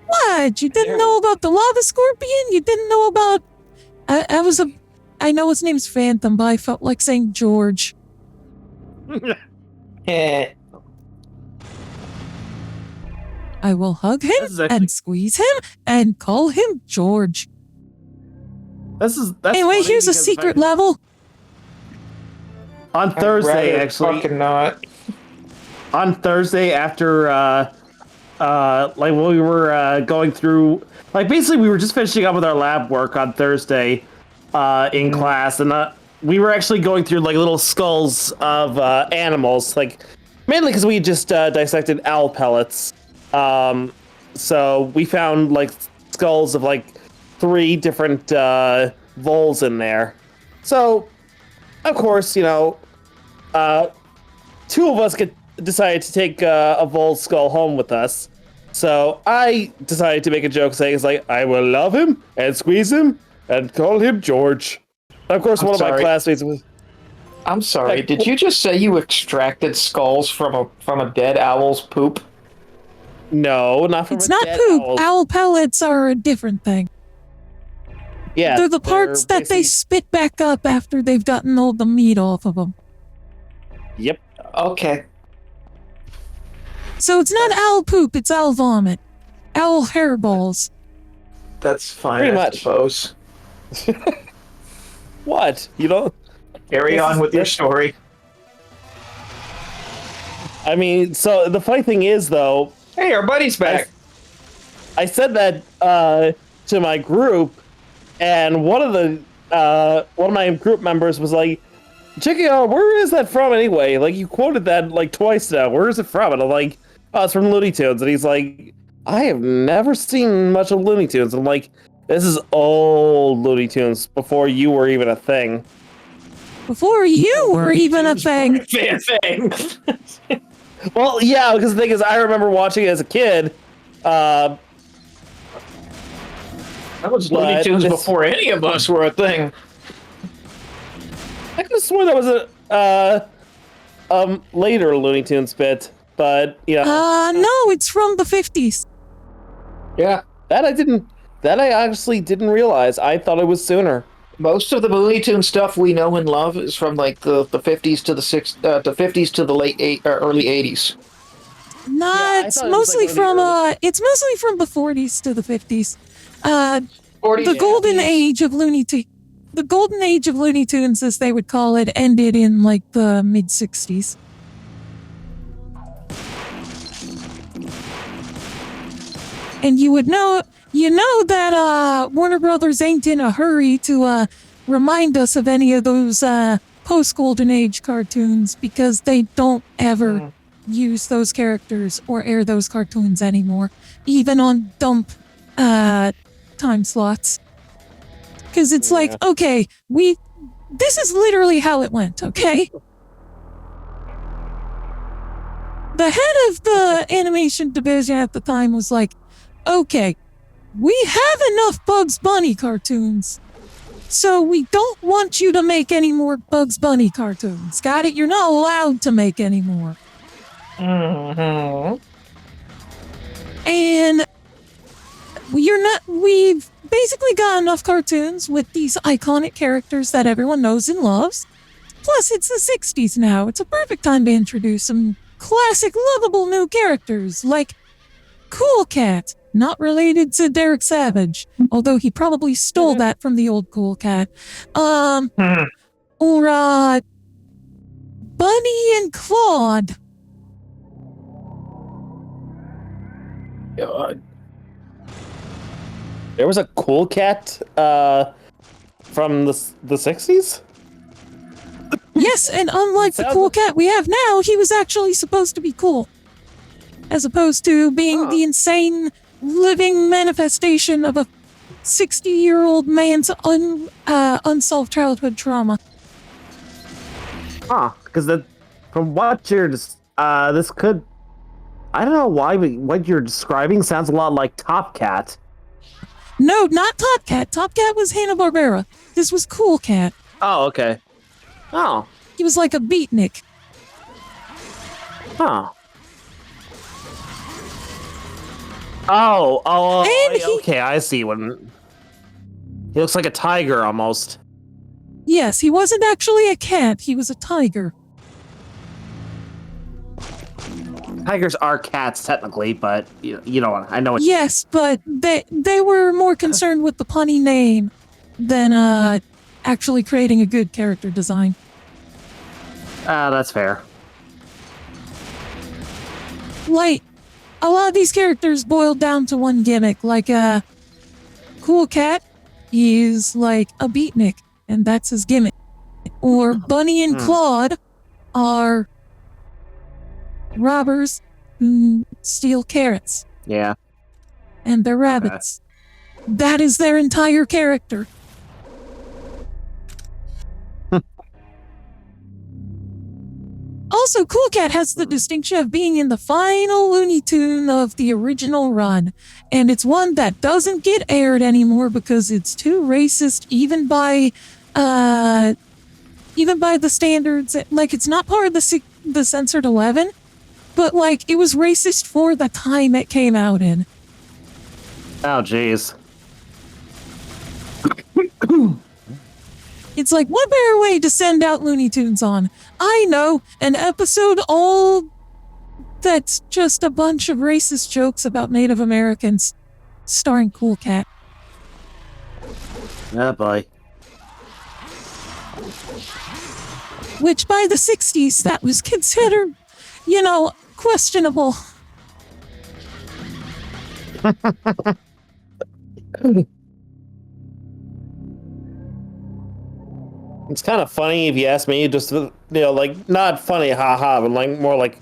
What? You didn't know about the lava scorpion? You didn't know about... I know his name's Phantom, but I felt like saying George. Eh. I will hug him and squeeze him and call him George. That's anyway, here's a secret level. On Thursday, actually. Fucking not. On Thursday, after like when we were going through, like basically we were just finishing up with our lab work on Thursday in class, and we were actually going through like little skulls of animals, like mainly because we just dissected owl pellets. So we found like skulls of like 3 different voles in there. So, of course, 2 of us decided to take a vole skull home with us. So I decided to make a joke saying, it's like, I will love him and squeeze him and call him George. Of course, one of my classmates was... I'm sorry, did you just say you extracted skulls from a dead owl's poop? No, not from It's a not dead poop. owl. Owl pellets are a different thing. Yeah, They're the parts that they spit back up after they've gotten all the meat off of them. Yep. Okay. So it's not owl poop, it's owl vomit. Owl hairballs. That's fine, Pretty I much. suppose. What? You don't? Carry on with your story. I mean, so the funny thing is, though, Hey, our buddy's back. I said that to my group, and one of my group members was like, "Check out, where is that from anyway? Like, you quoted that like twice now. Where is it from?" And I'm like, "Oh, it's from Looney Tunes." And he's like, "I have never seen much of Looney Tunes." I'm like, "This is old Looney Tunes before you were even a thing." Before you were even a thing. Thing. Well, yeah, because the thing is, I remember watching it as a kid. That was Looney But Tunes this- before any of us were a thing. I could have sworn that was a later Looney Tunes bit, but yeah, No, it's from the 50s. Yeah. that I actually didn't realize. I thought it was sooner. Most of the Looney Tunes stuff we know and love is from like the 50s to the 50s to the early 80s. Nah, I it's thought it was, mostly like, from early- it's mostly from the 40s to the 50s. 40s, The golden age of the golden age of Looney Tunes, as they would call it, ended in like the mid 60s. And you know that Warner Brothers ain't in a hurry to remind us of any of those post golden age cartoons, because they don't ever use those characters or air those cartoons anymore, even on dump time slots. Because it's like, okay, this is literally how it went, okay? The head of the animation division at the time was like, okay, we have enough Bugs Bunny cartoons, so we don't want you to make any more Bugs Bunny cartoons. Got it? You're not allowed to make any more. Mm-hmm. And we've basically got enough cartoons with these iconic characters that everyone knows and loves. Plus, it's the 60s now. It's a perfect time to introduce some classic, lovable new characters like Cool Cat, not related to Derek Savage, although he probably stole that from the old Cool Cat. Or Bunny and Claude. God. There was a Cool Cat from the 60s? Yes, and unlike the Cool Cat we have now, he was actually supposed to be cool. As opposed to being the insane living manifestation of a 60-year-old man's unsolved childhood trauma. Because from what you're this could, I don't know why, but what you're describing sounds a lot like Top Cat. No, not Top Cat. Top Cat was Hanna-Barbera. This was Cool Cat. Oh, okay. Oh, He was like a beatnik. huh. Oh, okay, I see. When he looks like a tiger almost. Yes, he wasn't actually a cat. He was a tiger. Tigers are cats technically, but you know what? I know what. Yes, but they were more concerned with the punny name than actually creating a good character design. That's fair. Like, a lot of these characters boiled down to one gimmick. Like, Cool Cat is like a beatnik, and that's his gimmick. Or Bunny and Claude are robbers who steal carrots, Yeah. and they're rabbits. That is their entire character. Also, Cool Cat has the distinction of being in the final Looney Tune of the original run, and it's one that doesn't get aired anymore because it's too racist, even by the standards. Like, it's not part of the censored 11, but like it was racist for the time it came out in. Oh, jeez. It's like, what better way to send out Looney Tunes on? I know, an episode all that's just a bunch of racist jokes about Native Americans, starring Cool Cat. Oh, boy. Which by the 60s, that was considered, questionable. It's kind of funny if you ask me, just, like, not funny, haha, but like more like,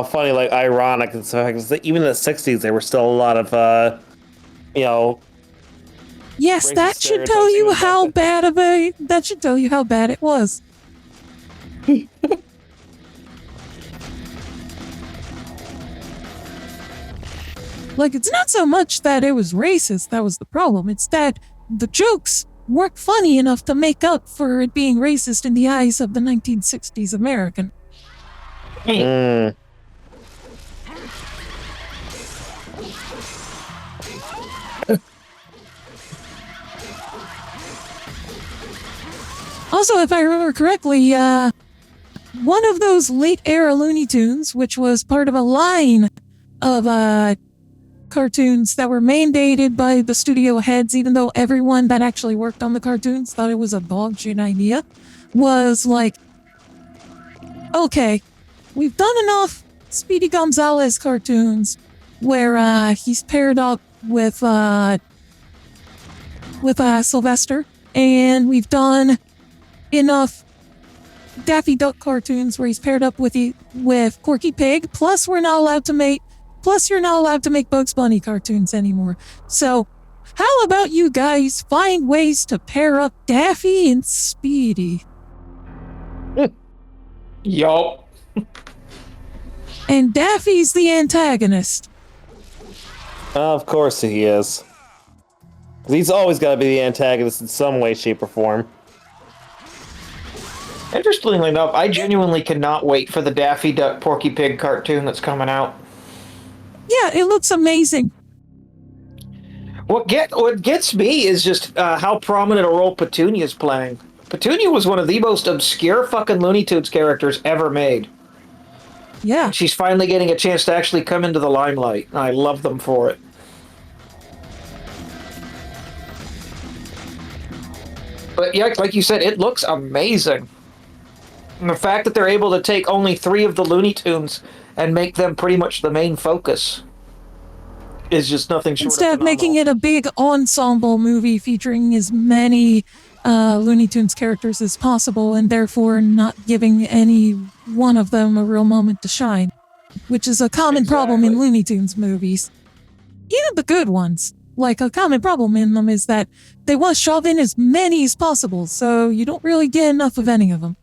funny, like ironic and stuff. Because even in the 60s, there were still a lot of, Yes, racist that should tell you stereotypes how even back bad that should tell you how bad it was. Like, it's not so much that it was racist that was the problem. It's that the jokes weren't funny enough to make up for it being racist in the eyes of the 1960s American. Mm. Also, if I remember correctly, one of those late-era Looney Tunes, which was part of a line of cartoons that were mandated by the studio heads, even though everyone that actually worked on the cartoons thought it was a dog shit idea, was like, okay, we've done enough Speedy Gonzales cartoons where he's paired up with Sylvester, and we've done enough Daffy Duck cartoons where he's paired up with Porky Pig, plus you're not allowed to make Bugs Bunny cartoons anymore. So, how about you guys find ways to pair up Daffy and Speedy? Yup. And Daffy's the antagonist. Of course he is. He's always got to be the antagonist in some way, shape, or form. Interestingly enough, I genuinely cannot wait for the Daffy Duck Porky Pig cartoon that's coming out. Yeah, it looks amazing. What gets me is just how prominent a role Petunia's playing. Petunia was one of the most obscure fucking Looney Tunes characters ever made. Yeah. She's finally getting a chance to actually come into the limelight, and I love them for it. But yeah, like you said, it looks amazing. And the fact that they're able to take only 3 of the Looney Tunes and make them pretty much the main focus is just nothing short Instead of of making it a big ensemble movie featuring as many Looney Tunes characters as possible, and therefore not giving any one of them a real moment to shine, which is a common problem in Looney Tunes movies. Even the good ones. Like, a common problem in them is that they want to shove in as many as possible, so you don't really get enough of any of them.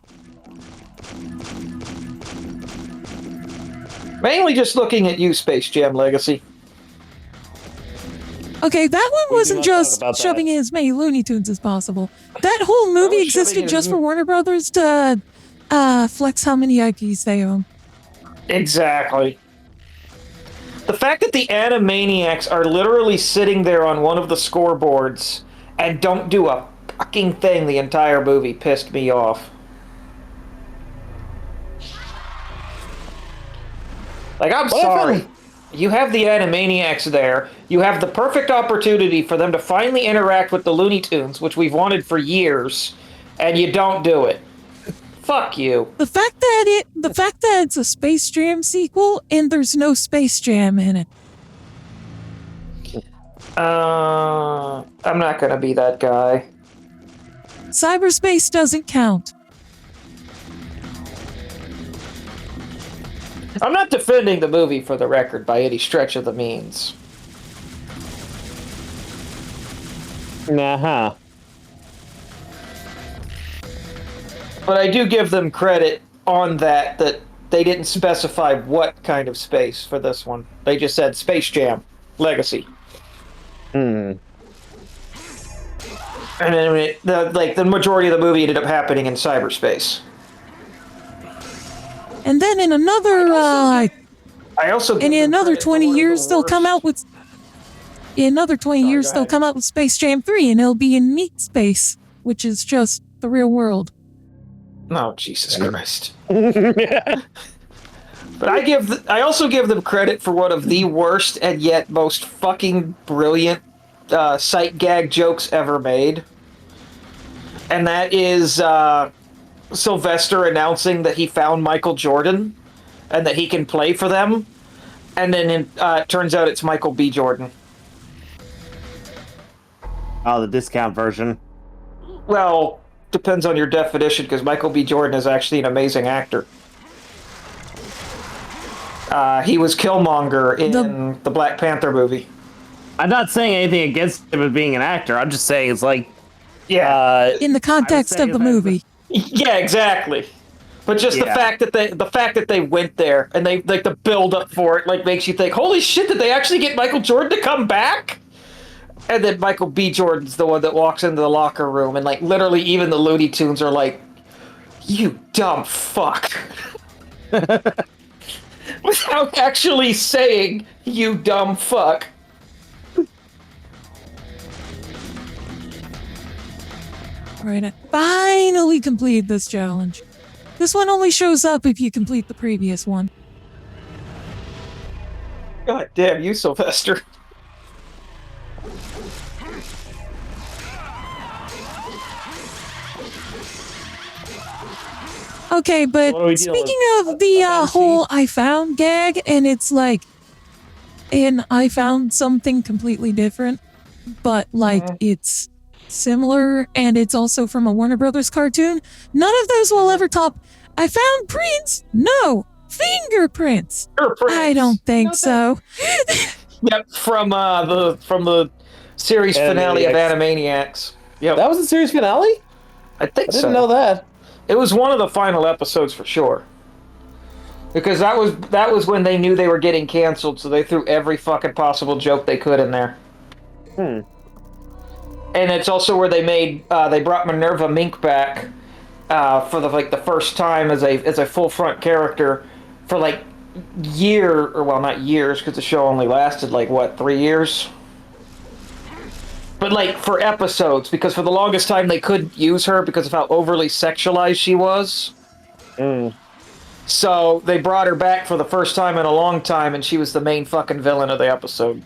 Mainly just looking at you, Space Jam Legacy. Okay, that one wasn't just shoving in as many Looney Tunes as possible. That whole movie existed just for Warner Brothers to flex how many IPs they own. Exactly. The fact that the Animaniacs are literally sitting there on one of the scoreboards and don't do a fucking thing the entire movie pissed me off. Like, I'm sorry. You have the Animaniacs there. You have the perfect opportunity for them to finally interact with the Looney Tunes, which we've wanted for years, and you don't do it. Fuck you. The fact that it's a Space Jam sequel and there's no Space Jam in it. I'm not gonna be that guy. Cyberspace doesn't count. I'm not defending the movie, for the record, by any stretch of the means. Nah. But I do give them credit on that they didn't specify what kind of space for this one. They just said Space Jam Legacy. Hmm. And then the majority of the movie ended up happening in cyberspace. And then in another I also And in another 20 years, they'll come out with. In another 20 years, go they'll ahead. come out with Space Jam 3, and it'll be in meat space, which is just the real world. Oh, Jesus Christ. But I also give them credit for one of the worst and yet most fucking brilliant sight gag jokes ever made. And that is Sylvester announcing that he found Michael Jordan and that he can play for them. And then it turns out it's Michael B. Jordan. Oh, the discount version. Well, depends on your definition, because Michael B. Jordan is actually an amazing actor. He was Killmonger in the Black Panther movie. I'm not saying anything against him as being an actor. I'm just saying it's like, In the context of the movie. Yeah, exactly. But just the fact that they went there and they like the build up for it like makes you think, holy shit, did they actually get Michael Jordan to come back? And then Michael B. Jordan's the one that walks into the locker room, and like literally even the Looney Tunes are like, "You dumb fuck," without actually saying "you dumb fuck." Alright, I finally completed this challenge. This one only shows up if you complete the previous one. God damn you, Sylvester. Okay, but What are we dealing speaking of the whole I found gag, and it's like, and I found something completely different, but like it's similar, and it's also from a Warner Brothers cartoon. None of those will ever top I found prints. No, fingerprints. I don't think so. Yep, from the series finale of Animaniacs. Yep, That was the series finale? I think I didn't know that. It was one of the final episodes for sure. Because that was when they knew they were getting canceled, so they threw every fucking possible joke they could in there. And it's also where they brought Minerva Mink back for the first time as a full front character for like not years, because the show only lasted 3 years. But for episodes, because for the longest time they couldn't use her because of how overly sexualized she was. So they brought her back for the first time in a long time, and she was the main fucking villain of the episode.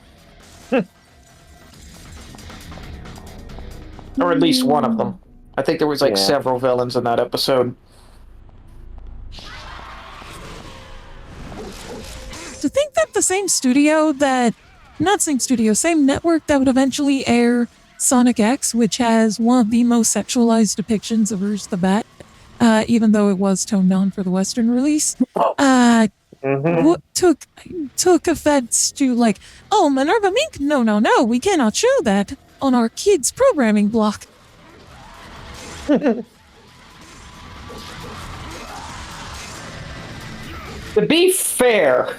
Or at least one of them. I think there was several villains in that episode. To think that the same same network that would eventually air Sonic X, which has one of the most sexualized depictions of Rouge the Bat, even though it was toned down for the Western release, took offense to oh, Minerva Mink, no, we cannot show that on our kids' programming block. To be fair,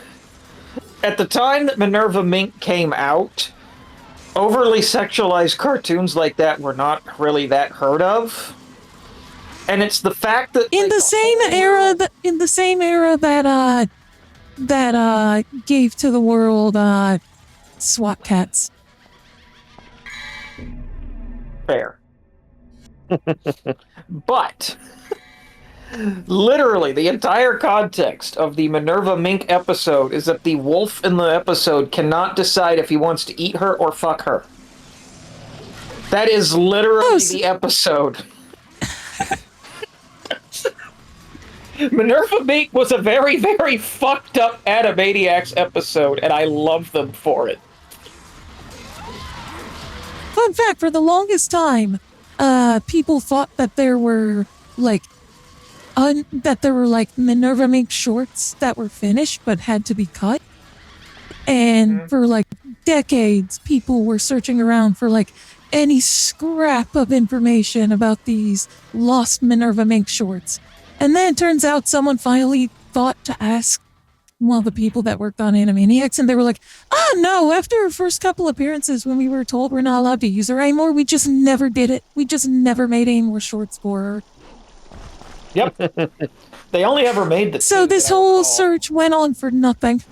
at the time that Minerva Mink came out, overly sexualized cartoons like that were not really that heard of. And it's the fact that in the same era that gave to the world SWAT cats. Fair. But literally the entire context of the Minerva Mink episode is that the wolf in the episode cannot decide if he wants to eat her or fuck her. That is literally the episode. Minerva Mink was a very, very fucked up Animaniacs episode, and I love them for it. Fun fact, for the longest time, people thought that there were Minerva Mink shorts that were finished but had to be cut. And for decades, people were searching around for any scrap of information about these lost Minerva Mink shorts. And then it turns out someone finally thought to ask one of the people that worked on Animaniacs, and they were like, no, after her first couple appearances when we were told we're not allowed to use her anymore, we just never did it. We just never made any more shorts for her. Yep. They only ever made the So two this that I whole recall. search went on for nothing.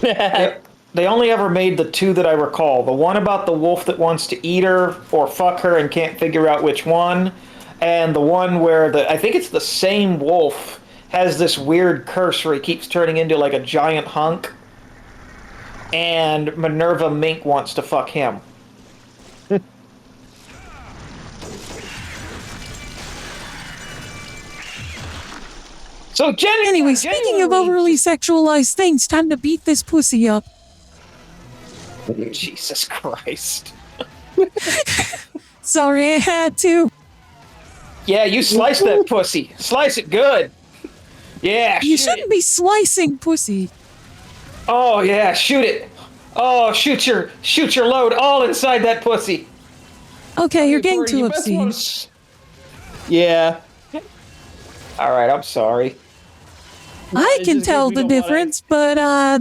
They only ever made the two that I recall. The one about the wolf that wants to eat her or fuck her and can't figure out which one, and the one where I think it's the same wolf has this weird curse where he keeps turning into like a giant hunk, and Minerva Mink wants to fuck him. So Anyway, speaking of overly sexualized things, time to beat this pussy up. Jesus Christ. Sorry, I had to. Yeah, you slice that pussy. Slice it good. Yeah, You shouldn't be slicing pussy. Oh yeah, shoot it. Oh, shoot your load all inside that pussy. Okay, you're getting too You best obscene. wanna Yeah. All right, I'm sorry. I can tell the difference, but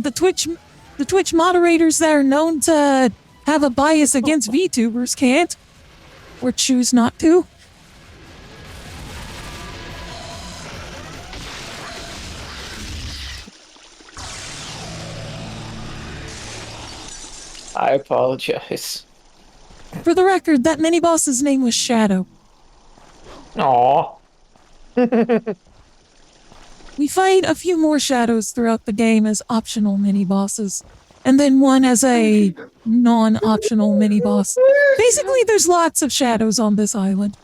the Twitch moderators that are known to have a bias against VTubers can't, or choose not to. I apologize. For the record, that mini-boss's name was Shadow. Aw. We fight a few more shadows throughout the game as optional mini-bosses, and then one as a non-optional mini-boss. Basically, there's lots of shadows on this island.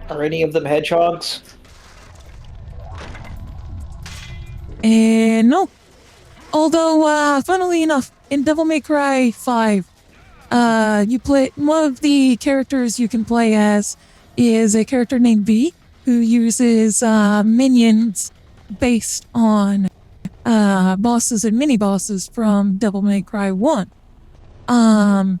Are any of them hedgehogs? And no. Although, funnily enough, in Devil May Cry 5, you play one of the characters you can play as is a character named V, who uses minions based on bosses and mini-bosses from Devil May Cry 1. One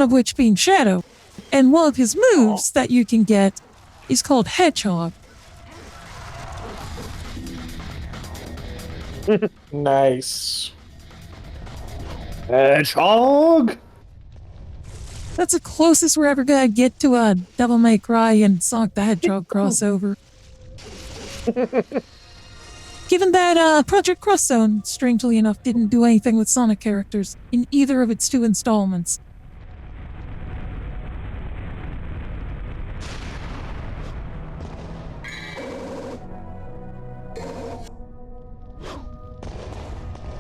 of which being Shadow. And one of his moves that you can get is called Hedgehog. Nice. Hedgehog? That's the closest we're ever gonna get to a Devil May Cry and Sonic the Hedgehog crossover. Given that Project Cross Zone, strangely enough, didn't do anything with Sonic characters in either of its two installments.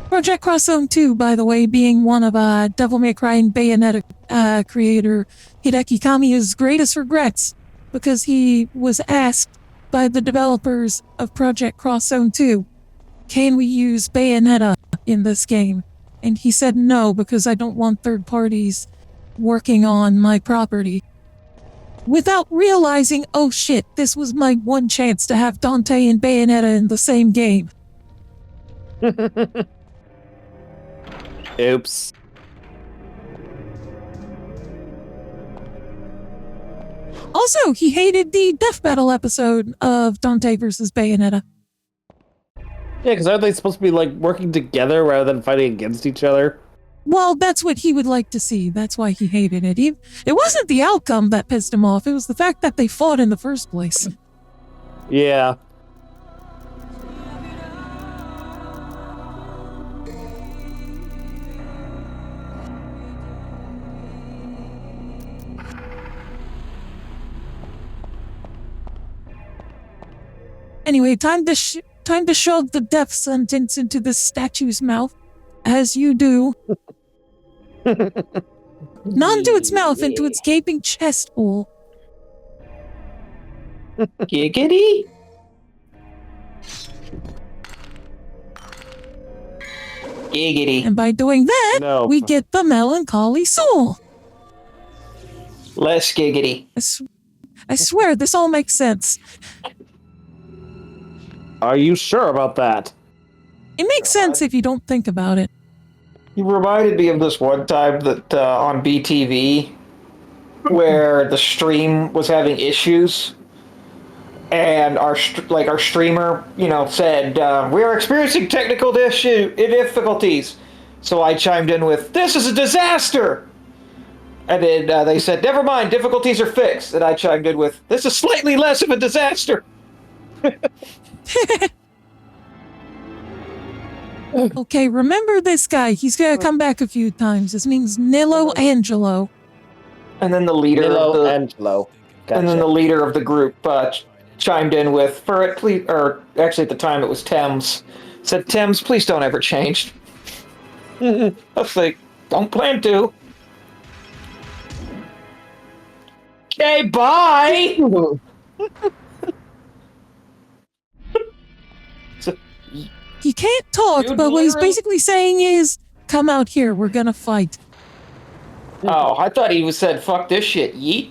Project Cross Zone 2, by the way, being one of Devil May Cry and Bayonetta creator Hideki Kamiya's greatest regrets, because he was asked by the developers of Project Cross Zone 2, can we use Bayonetta in this game? And he said no, because I don't want third parties working on my property. Without realizing, oh shit, this was my one chance to have Dante and Bayonetta in the same game. Oops. Also, he hated the death battle episode of Dante versus Bayonetta. Yeah, because aren't they supposed to be like working together rather than fighting against each other? Well, that's what he would like to see. That's why he hated it. It wasn't the outcome that pissed him off. It was the fact that they fought in the first place. Yeah. Anyway, time to shove the death sentence into the statue's mouth, as you do. Not into its mouth, into its gaping chest hole. Giggity? Giggity. And by doing that, we get the melancholy soul. Less giggity. I swear, this all makes sense. Are you sure about that? It makes sense if you don't think about it. You reminded me of this one time that on BTV, where the stream was having issues, and our streamer, said we are experiencing technical difficulties. So I chimed in with, "This is a disaster!" And then they said, "Never mind, difficulties are fixed." And I chimed in with, "This is slightly less of a disaster." Okay, remember this guy. He's gonna come back a few times. His name's Nilo Angelo. And then the leader Milo of the Angelo. Gotcha. and then the leader of the group chimed in with, or actually at the time it was Thames, said, "Thames, please don't ever change." I was like, "Don't plan to." Okay, bye. He can't talk, Dude, but what he's literally- basically saying is, "Come out here. We're gonna fight." Oh, I thought he said, "Fuck this shit, yeet."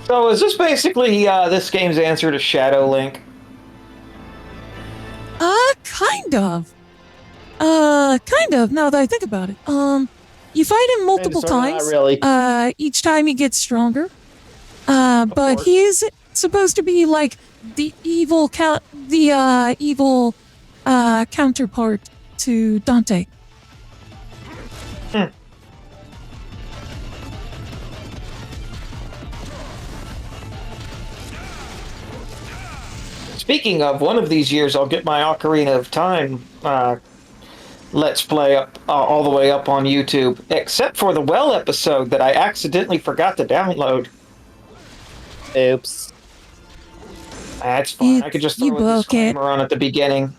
So is this basically this game's answer to Shadow Link? Kind of. Kind of, now that I think about it. You fight him multiple Sorta, not times. really. Each time he gets stronger. But course. he is supposed to be like the evil counterpart to Dante. Speaking of, one of these years I'll get my Ocarina of Time Let's Play up all the way up on YouTube, except for the well episode that I accidentally forgot to download. Oops. That's fine. I could just throw a disclaimer on at the beginning.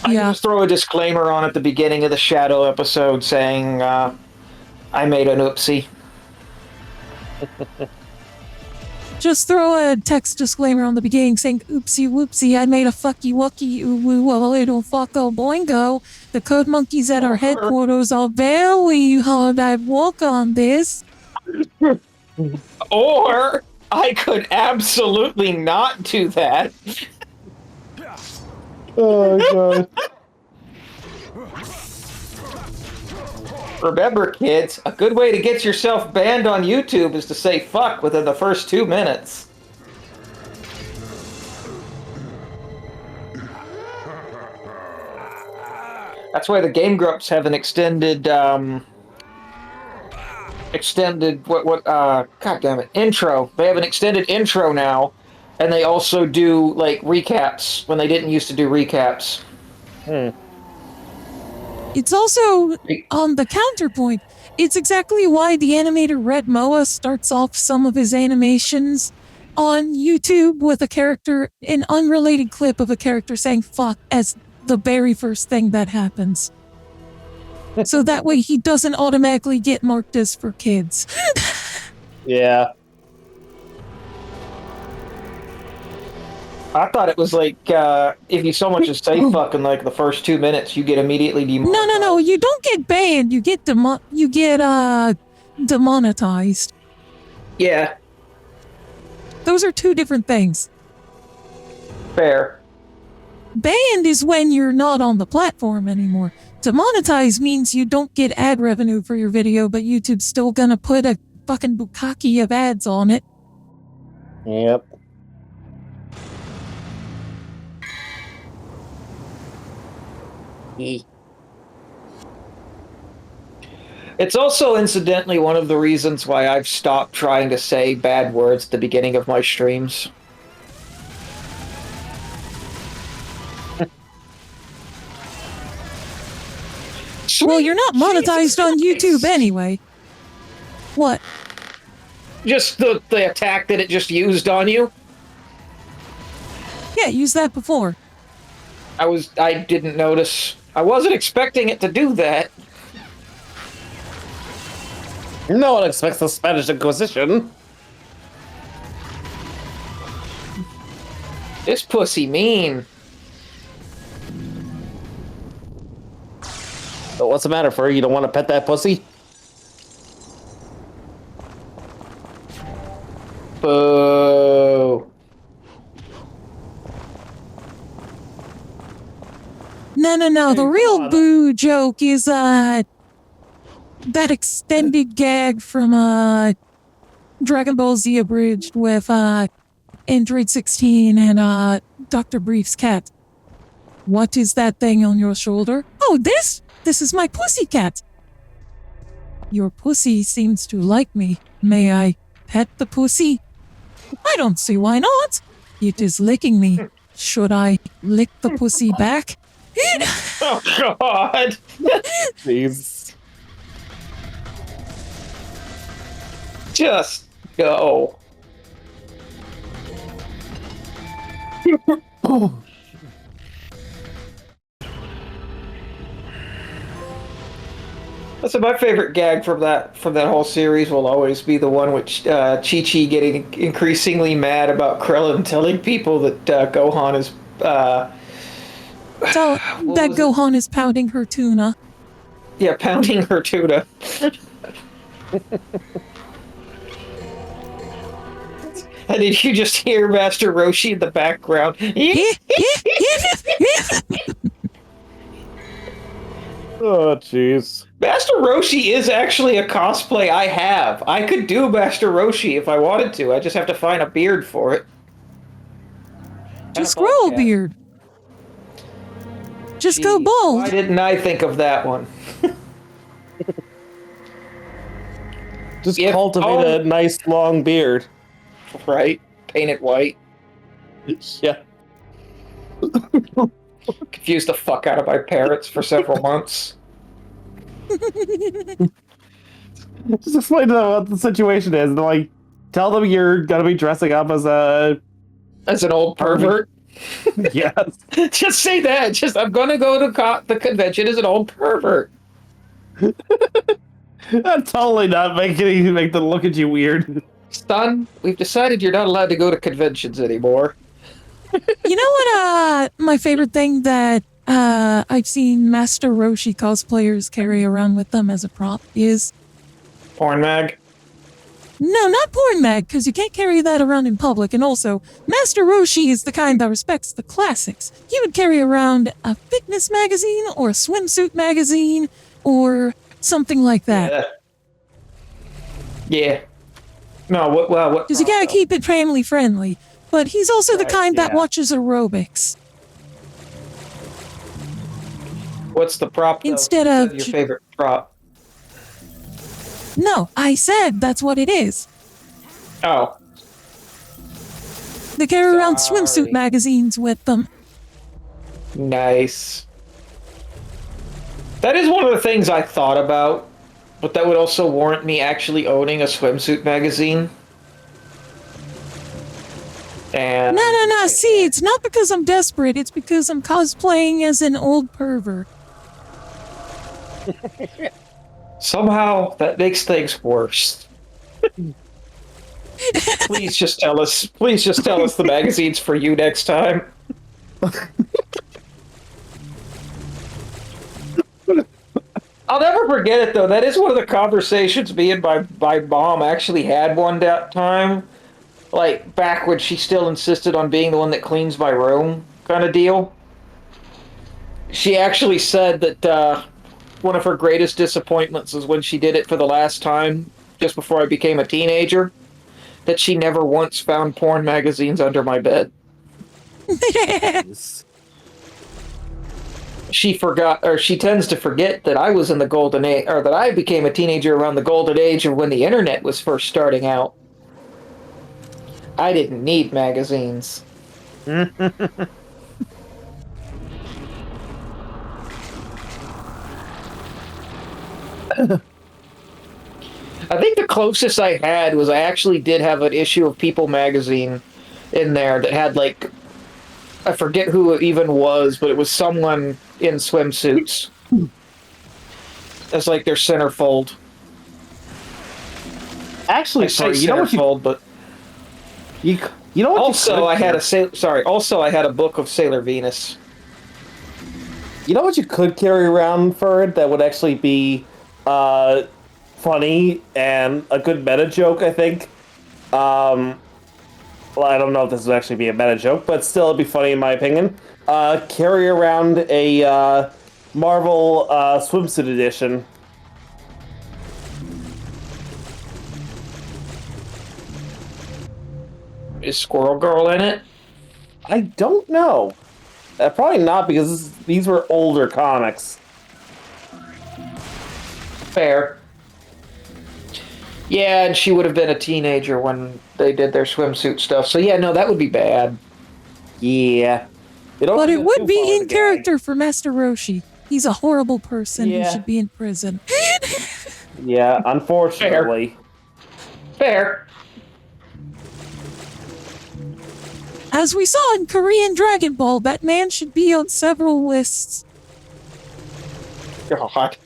I can just throw a disclaimer on at the beginning of the Shadow episode saying I made an oopsie. Just throw a text disclaimer on the beginning saying, "Oopsie whoopsie, I made a fucky wucky ooh woo a little fucko boingo. The code monkeys at our headquarters are very hard at work on this." Or I could absolutely not do that. Oh, God. Remember, kids, a good way to get yourself banned on YouTube is to say fuck within the first 2 minutes. That's why the Game Grumps have an extended, God damn it, intro. They have an extended intro now, and they also do, like, recaps when they didn't used to do recaps. It's also, on the counterpoint, it's exactly why the animator Red Moa starts off some of his animations on YouTube with an unrelated clip of a character saying fuck as the very first thing that happens. So that way he doesn't automatically get marked as for kids. Yeah. I thought it was like, if you so much as say fuck in like the first 2 minutes, you get immediately demonetized. No, you don't get banned, you get demonetized. Yeah, Those are two different things. fair. Banned is when you're not on the platform anymore. Demonetized means you don't get ad revenue for your video, but YouTube's still gonna put a fucking bukkake of ads on it. Yep. It's also incidentally one of the reasons why I've stopped trying to say bad words at the beginning of my streams. Well, you're not monetized on YouTube anyway. What? Just the attack that it just used on you. Yeah, use that before. I didn't notice. I wasn't expecting it to do that. No one expects the Spanish Inquisition. This pussy mean. But what's the matter, Fur? You don't want to pet that pussy? Boo. No. The real boo joke is, that extended gag from, Dragon Ball Z abridged with Android 16 and Dr. Brief's cat. What is that thing on your shoulder? Oh, this? This is my pussy cat. Your pussy seems to like me. May I pet the pussy? I don't see why not. It is licking me. Should I lick the pussy back? Oh, God. Please. Just go. So my favorite gag from that whole series will always be the one with Chi-Chi getting increasingly mad about Krillin telling people that Gohan is So that Gohan is pounding her tuna. yeah, pounding her tuna. And then you just hear Master Roshi in the background. Oh, jeez. Master Roshi is actually a cosplay I have. I could do Master Roshi if I wanted to. I just have to find a beard for it. Just grow a beard. Just go bald. Why didn't I think of that one? Just cultivate a nice long beard. Right? Paint it white. Yeah. Confused the fuck out of my parents for several months. Just explain to them what the situation is. And, like, tell them you're gonna be dressing up as an old pervert. Yes. Just say that. Just I'm gonna go to the convention as an old pervert. I'm totally not make them look at you weird. Son, we've decided you're not allowed to go to conventions anymore. You know what, my favorite thing that I've seen Master Roshi cosplayers carry around with them as a prop is... Porn mag? No, not porn mag, because you can't carry that around in public. And also, Master Roshi is the kind that respects the classics. He would carry around a fitness magazine or a swimsuit magazine or something like that. Yeah. No, what? Because you gotta keep it family friendly. But he's also the kind that watches aerobics. What's the prop, though? Instead of... your favorite prop? No, I said that's what it is. Oh. They carry around swimsuit magazines with them. Nice. That is one of the things I thought about, but that would also warrant me actually owning a swimsuit magazine. And No. See, it's not because I'm desperate. It's because I'm cosplaying as an old pervert. Somehow that makes things worse. Please just tell us the magazine's for you next time. I'll never forget it, though. That is one of the conversations me and my mom actually had one time. Like, back when she still insisted on being the one that cleans my room kind of deal. She actually said that one of her greatest disappointments was when she did it for the last time, just before I became a teenager, that she never once found porn magazines under my bed. She forgot, or she tends to forget that I was in the golden age, or that I became a teenager around the golden age of when the internet was first starting out. I didn't need magazines. I think the closest I had was I actually did have an issue of People magazine in there that had, like, I forget who it even was, but it was someone in swimsuits. As like their centerfold. Actually, I say you know what centerfold, but you know what? Also, I had a book of Sailor Venus. You know what you could carry around for it that would actually be funny and a good meta joke, I think. Well, I don't know if this would actually be a meta joke, but still it'd be funny in my opinion. Carry around a Marvel swimsuit edition. Is Squirrel Girl in it? I don't know. Probably not, because these were older comics. Fair. Yeah, and she would have been a teenager when they did their swimsuit stuff. So yeah, no, that would be bad. Yeah. But it would be in character for Master Roshi. He's a horrible person who should be in prison. Yeah, unfortunately. Fair. As we saw in Korean Dragon Ball, Batman should be on several lists. God.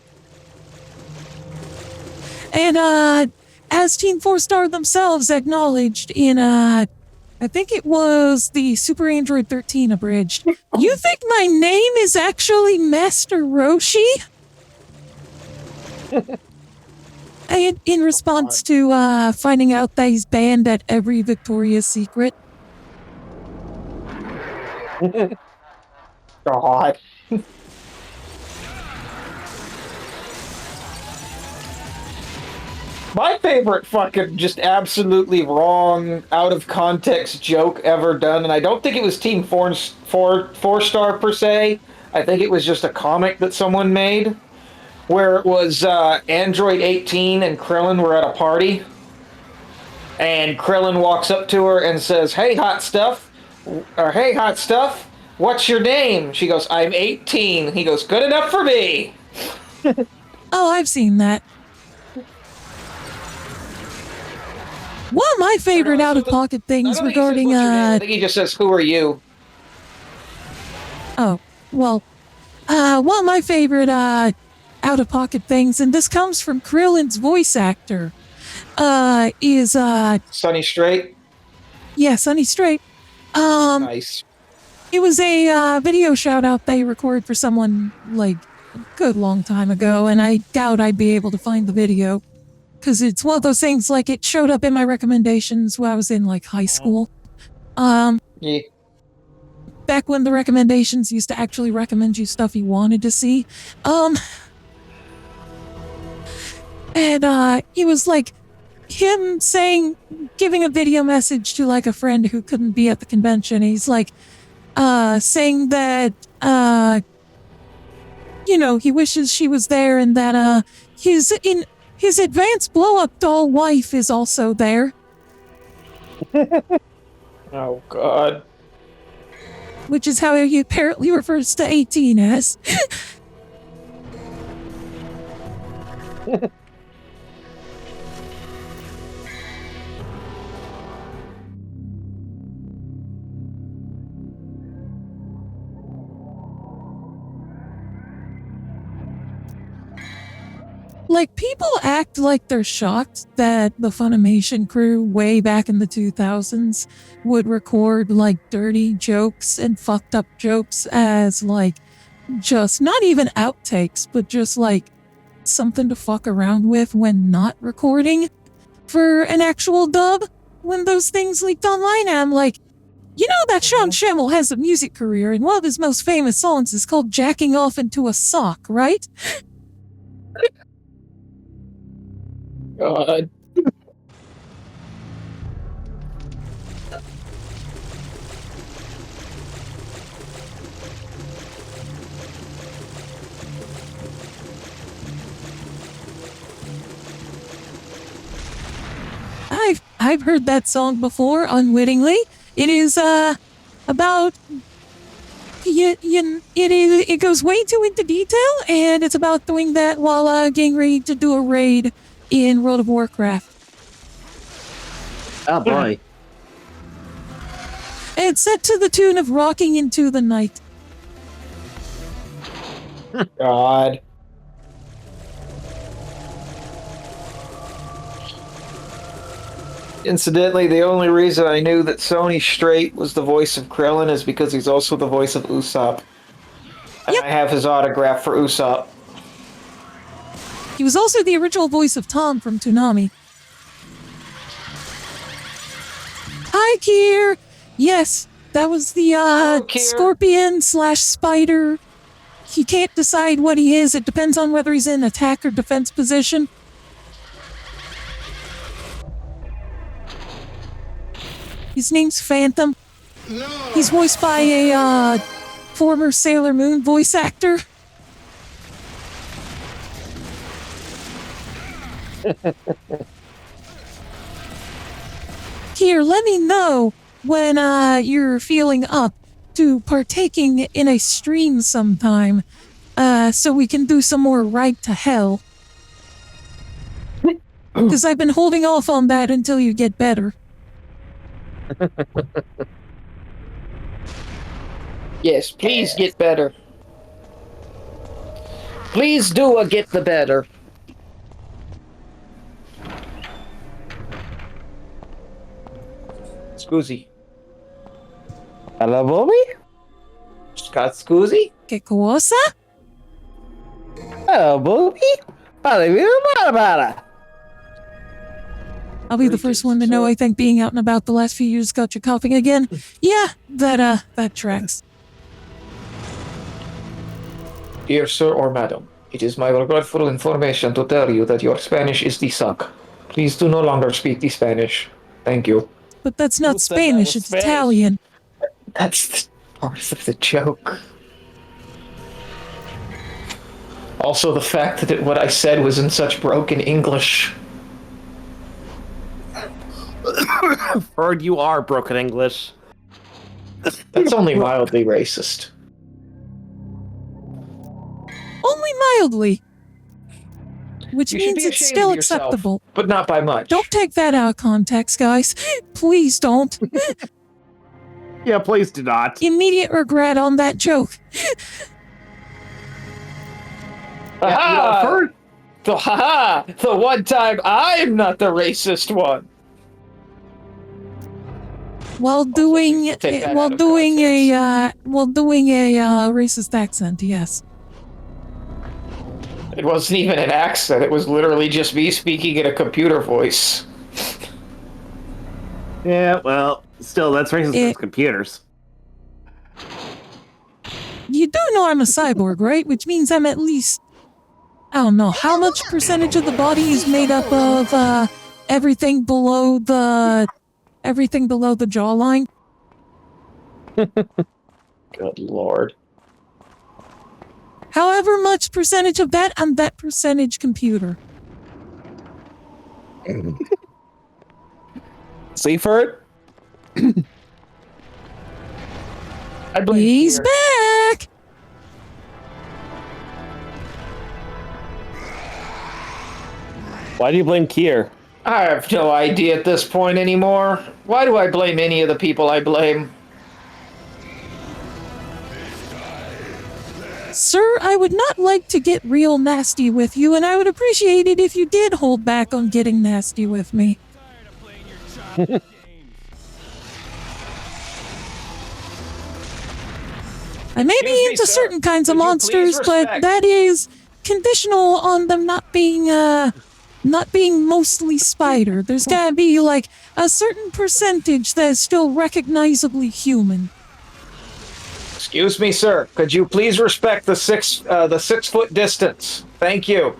And, as Team 4-Star themselves acknowledged in, I think it was the Super Android 13 abridged. You think my name is actually Master Roshi? And in response to, finding out that he's banned at every Victoria's Secret. God. My favorite fucking just absolutely wrong, out of context joke ever done, and I don't think it was Team 4-Star per se. I think it was just a comic that someone made, where it was Android 18 and Krillin were at a party, and Krillin walks up to her and says, "Hey, hot stuff," or "Hey, hot stuff, what's your name?" She goes, "I'm 18. He goes, "Good enough for me." Oh, I've seen that. One of my favorite out-of-pocket things regarding, I think he just says, "Who are you?" Oh, well, one of my favorite, out-of-pocket things, and this comes from Krillin's voice actor, is, Sunny Straight? Yeah, Sunny Straight. Nice. It was a, video shout-out they recorded for someone, like, a good long time ago, and I doubt I'd be able to find the video. Because it's one of those things, like, it showed up in my recommendations when I was in, like, high school. Yeah. Back when the recommendations used to actually recommend you stuff you wanted to see. And, it was, like, him giving a video message to, like, a friend who couldn't be at the convention. He's, like, saying that, you know, he wishes she was there and that, his advanced blow-up doll wife is also there. Oh, God. Which is how he apparently refers to 18 as. Like, people act like they're shocked that the Funimation crew way back in the 2000s would record, like, dirty jokes and fucked up jokes as, like, just not even outtakes, but just, like, something to fuck around with when not recording for an actual dub when those things leaked online. And I'm like, you know that Sean Schemmel has a music career, and one of his most famous songs is called Jacking Off Into a Sock, right? God. I've heard that song before, unwittingly. It is, about... It goes way too into detail, and it's about doing that while, getting ready to do a raid in World of Warcraft. Oh boy. And it's set to the tune of Rocking Into the Night. God. Incidentally, the only reason I knew that Sony Straight was the voice of Krillin is because he's also the voice of Usopp. And Yep. I have his autograph for Usopp. He was also the original voice of Tom from Toonami. Hi, Kier! Yes, that was the, Kier. scorpion/spider. He can't decide what he is. It depends on whether he's in attack or defense position. His name's Phantom. He's voiced by a former Sailor Moon voice actor. Here, let me know when you're feeling up to partaking in a stream sometime, so we can do some more Right to Hell. Because I've been holding off on that until you get better. Yes, please get better. Please do a get the better. Scusi. Hello, Bobby? Scott Scusi? Che cosa? Hello, Bobby? I'll be the first one to know. I think being out and about the last few years got you coughing again. Yeah, that tracks. Dear sir or madam, it is my regretful information to tell you that your Spanish is the suck. Please do no longer speak the Spanish. Thank you. But that's not Who said Spanish, that was it's Spanish? Italian. That's part of the joke. Also, the fact that what I said was in such broken English. Heard you are broken English. That's only mildly racist. Only mildly. Which You should means be it's ashamed still of yourself, acceptable. but not by much. Don't take that out of context, guys. Please don't. Yeah, please do not. Immediate regret on that joke. Haha! The one time I'm not the racist one. While doing take that out while of doing a racist accent, yes. It wasn't even an accent. It was literally just me speaking in a computer voice. Yeah, well, still, that's racist against computers. You do know I'm a cyborg, right? Which means I'm at least, I don't know, how much percentage of the body is made up of everything below the jawline? Good lord. However much percentage of that, I'm that percentage computer. Seaford? I blame He's fear. back! Why do you blame Kier? I have no idea at this point anymore. Why do I blame any of the people I blame? Sir, I would not like to get real nasty with you, and I would appreciate it if you did hold back on getting nasty with me. I may be Excuse me, into sir. certain kinds of Would you monsters, please but respect- that is conditional on them not being mostly spider. There's gotta be like a certain percentage that is still recognizably human. Excuse me, sir. Could you please respect the 6 foot distance? Thank you.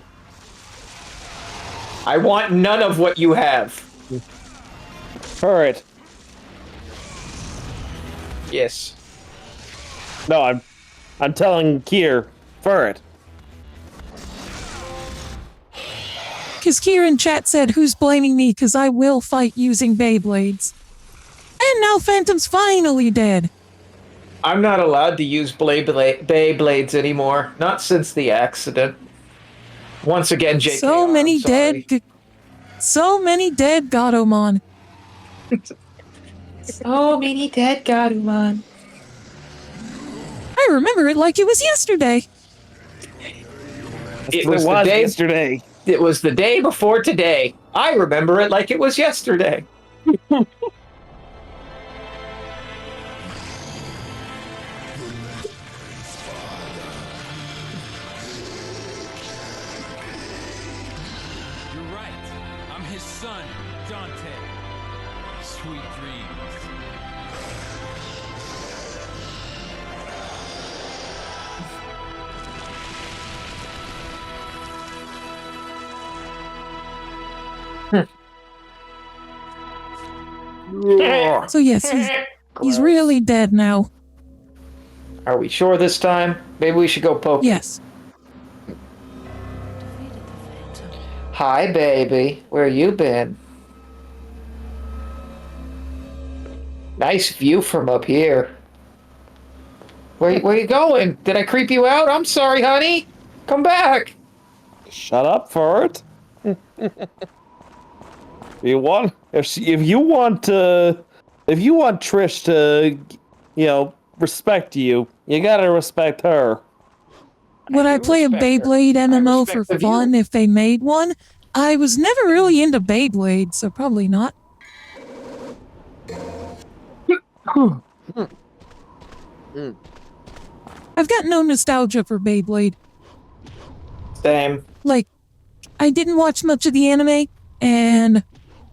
I want none of what you have. Alright. Yes. No, I'm telling Kier. Furret. Because Kieran chat said, who's blaming me because I will fight using Beyblades. And now Phantom's finally dead. I'm not allowed to use Beyblades anymore. Not since the accident. Once again, JK. So many dead Gatomon. So many dead Gatomon. I remember it like it was yesterday. It was the day yesterday. It was the day before today. I remember it like it was yesterday. You're right. I'm his son, Dante. Sweet dreams. So yes, he's really dead now. Are we sure this time? Maybe we should go poke. Yes. Hi, baby. Where you been? Nice view from up here. Where you going? Did I creep you out? I'm sorry, honey. Come back. Shut up, Ford. If you want Trish to, respect you, you gotta respect her. Would I play a Beyblade MMO for fun if they made one? I was never really into Beyblade, so probably not. I've got no nostalgia for Beyblade. Same. Like, I didn't watch much of the anime, and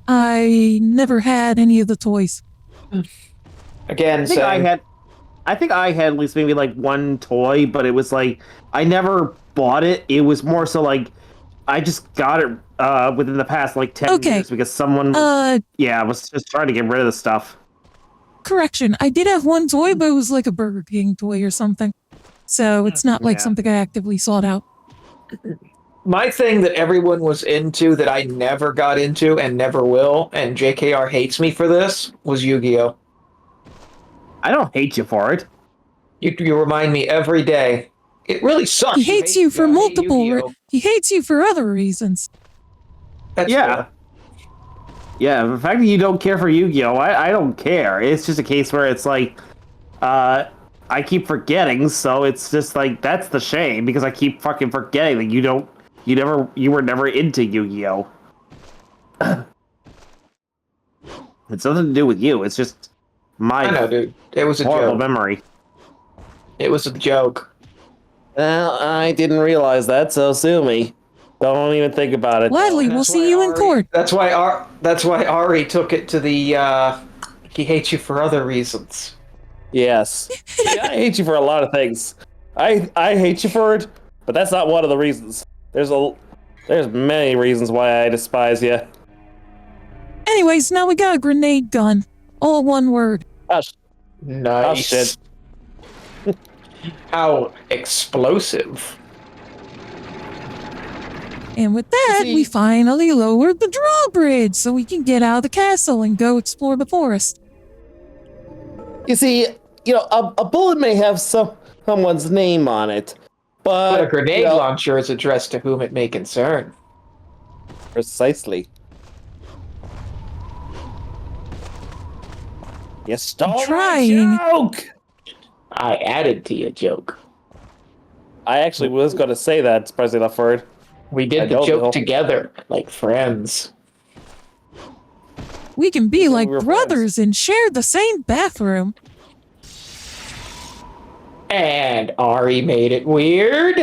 I never had any of the toys. Again, I think I had at least maybe like one toy, but it was like I never bought it. It was more so like I just got it within the past like 10 years because someone was just trying to get rid of the stuff. Correction, I did have one toy, but it was like a Burger King toy or something. So it's not like something I actively sought out. My thing that everyone was into that I never got into and never will, and JKR hates me for this, was Yu-Gi-Oh! I don't hate you for it. You remind me every day. It really sucks. He hates you for multiple. He hates you for other reasons. That's Yeah, the fact that you don't care for Yu-Gi-Oh! I don't care. It's just a case where it's like, I keep forgetting, so it's just like that's the shame because I keep fucking forgetting that you were never into Yu-Gi-Oh! It's nothing to do with you. It's just my I know, dude. It was a horrible joke. memory. It was a joke. Well, I didn't realize that, so sue me. Don't even think about it. Gladly, we'll see you in court. That's why Ari took it to the he hates you for other reasons. Yes. Yeah, I hate you for a lot of things. I hate you for it, but that's not one of the reasons. There's many reasons why I despise you. Anyways, now we got a grenade gun. All one word. Nice. Oh, shit. How explosive. And with that, we finally lowered the drawbridge so we can get out of the castle and go explore the forest. You see, a bullet may have someone's name on it, but a grenade launcher is addressed to whom it may concern. Precisely. You stole my joke! I added to your joke. I actually was going to say that, surprisingly enough, for it. We did the joke together, like friends. We can be like brothers and share the same bathroom. And Ari made it weird.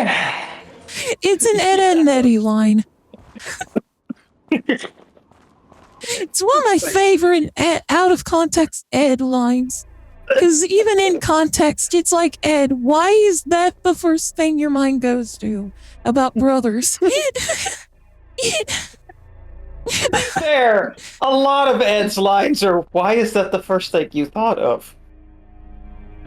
It's an Ed and Eddie line. It's one of my favorite out of context Ed lines. Because even in context, it's like, Ed, why is that the first thing your mind goes to about brothers? There, a lot of Ed's lines are, why is that the first thing you thought of?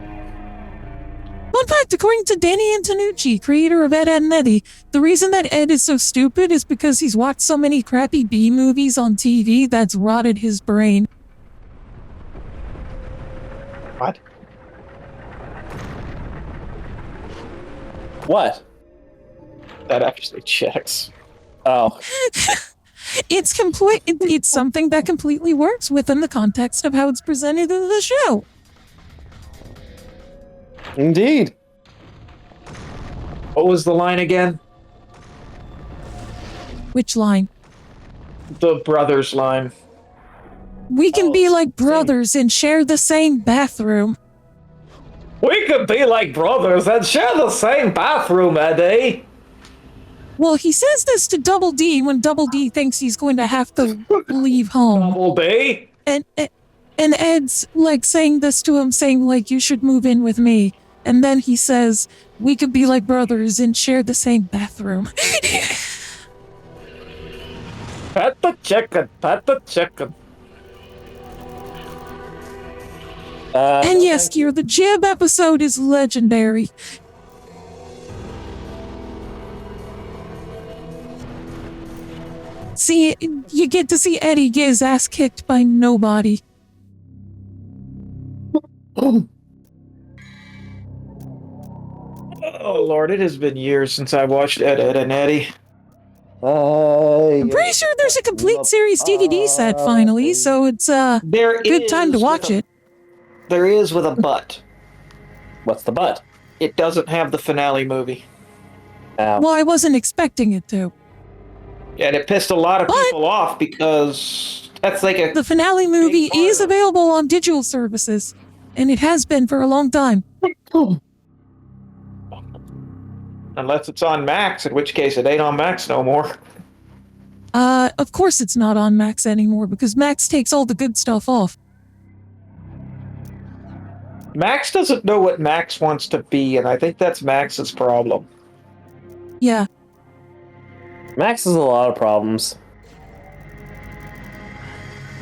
Fun fact, according to Danny Antonucci, creator of Ed, Edd and Eddy, the reason that Ed is so stupid is because he's watched so many crappy B movies on TV that's rotted his brain. What? What? That actually checks. Oh. It's something that completely works within the context of how it's presented in the show. Indeed. What was the line again? Which line? The brothers line. We can be like brothers and share the same bathroom. We could be like brothers and share the same bathroom, Eddie. Well, he says this to Double D when Double D thinks he's going to have to leave home. Double D? And Ed's like saying this to him, saying like, you should move in with me. And then he says, we could be like brothers and share the same bathroom. Pet the chicken, pet the chicken. And yes, Kier, the Jib episode is legendary. See, you get to see Eddie get his ass kicked by nobody. Oh Lord, it has been years since I watched Ed, Ed, and Eddie. I'm pretty sure there's a complete series DVD set finally, so it's a good time to watch it. There is with a but. What's the but? It doesn't have the finale movie. Well, I wasn't expecting it to. And it pissed a lot of people off because that's like a... The finale movie is available on digital services, and it has been for a long time. Unless it's on Max, in which case it ain't on Max no more. Of course it's not on Max anymore, because Max takes all the good stuff off. Max doesn't know what Max wants to be, and I think that's Max's problem. Yeah. Max has a lot of problems.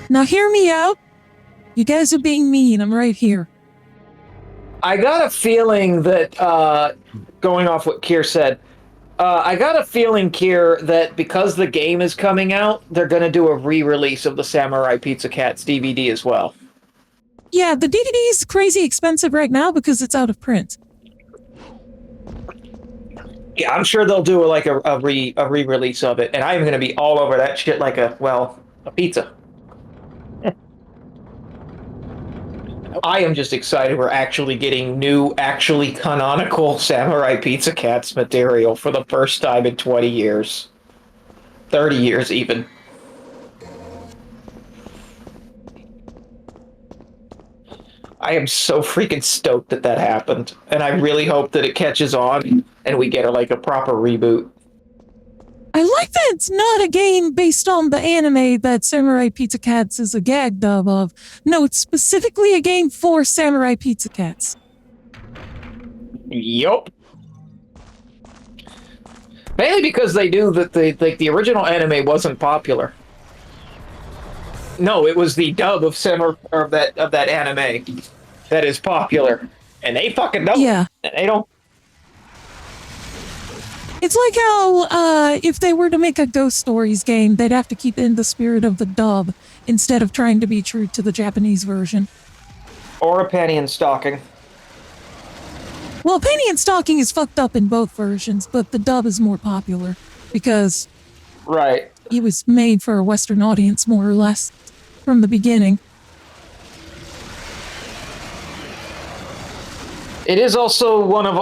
Now hear me out. You guys are being mean. I'm right here. I got a feeling that, going off what Kier said, I got a feeling, Kier, that because the game is coming out, they're going to do a re-release of the Samurai Pizza Cats DVD as well. Yeah, the DVD is crazy expensive right now because it's out of print. Yeah, I'm sure they'll do like a re-release of it, and I'm going to be all over that shit like a pizza. I am just excited we're actually getting new, actually canonical Samurai Pizza Cats material for the first time in 20 years. 30 years, even. I am so freaking stoked that that happened, and I really hope that it catches on and we get a proper reboot. I like that it's not a game based on the anime that Samurai Pizza Cats is a gag dub of. No, it's specifically a game for Samurai Pizza Cats. Yup. Mainly because they knew that the original anime wasn't popular. No, it was the dub of that anime that is popular, and they fucking know. Yeah. And they don't. It's like how, if they were to make a Ghost Stories game, they'd have to keep in the spirit of the dub instead of trying to be true to the Japanese version. Or a penny in stocking. Well, Penny and Stocking is fucked up in both versions, but the dub is more popular because Right. it was made for a Western audience, more or less, from the beginning. It is also one of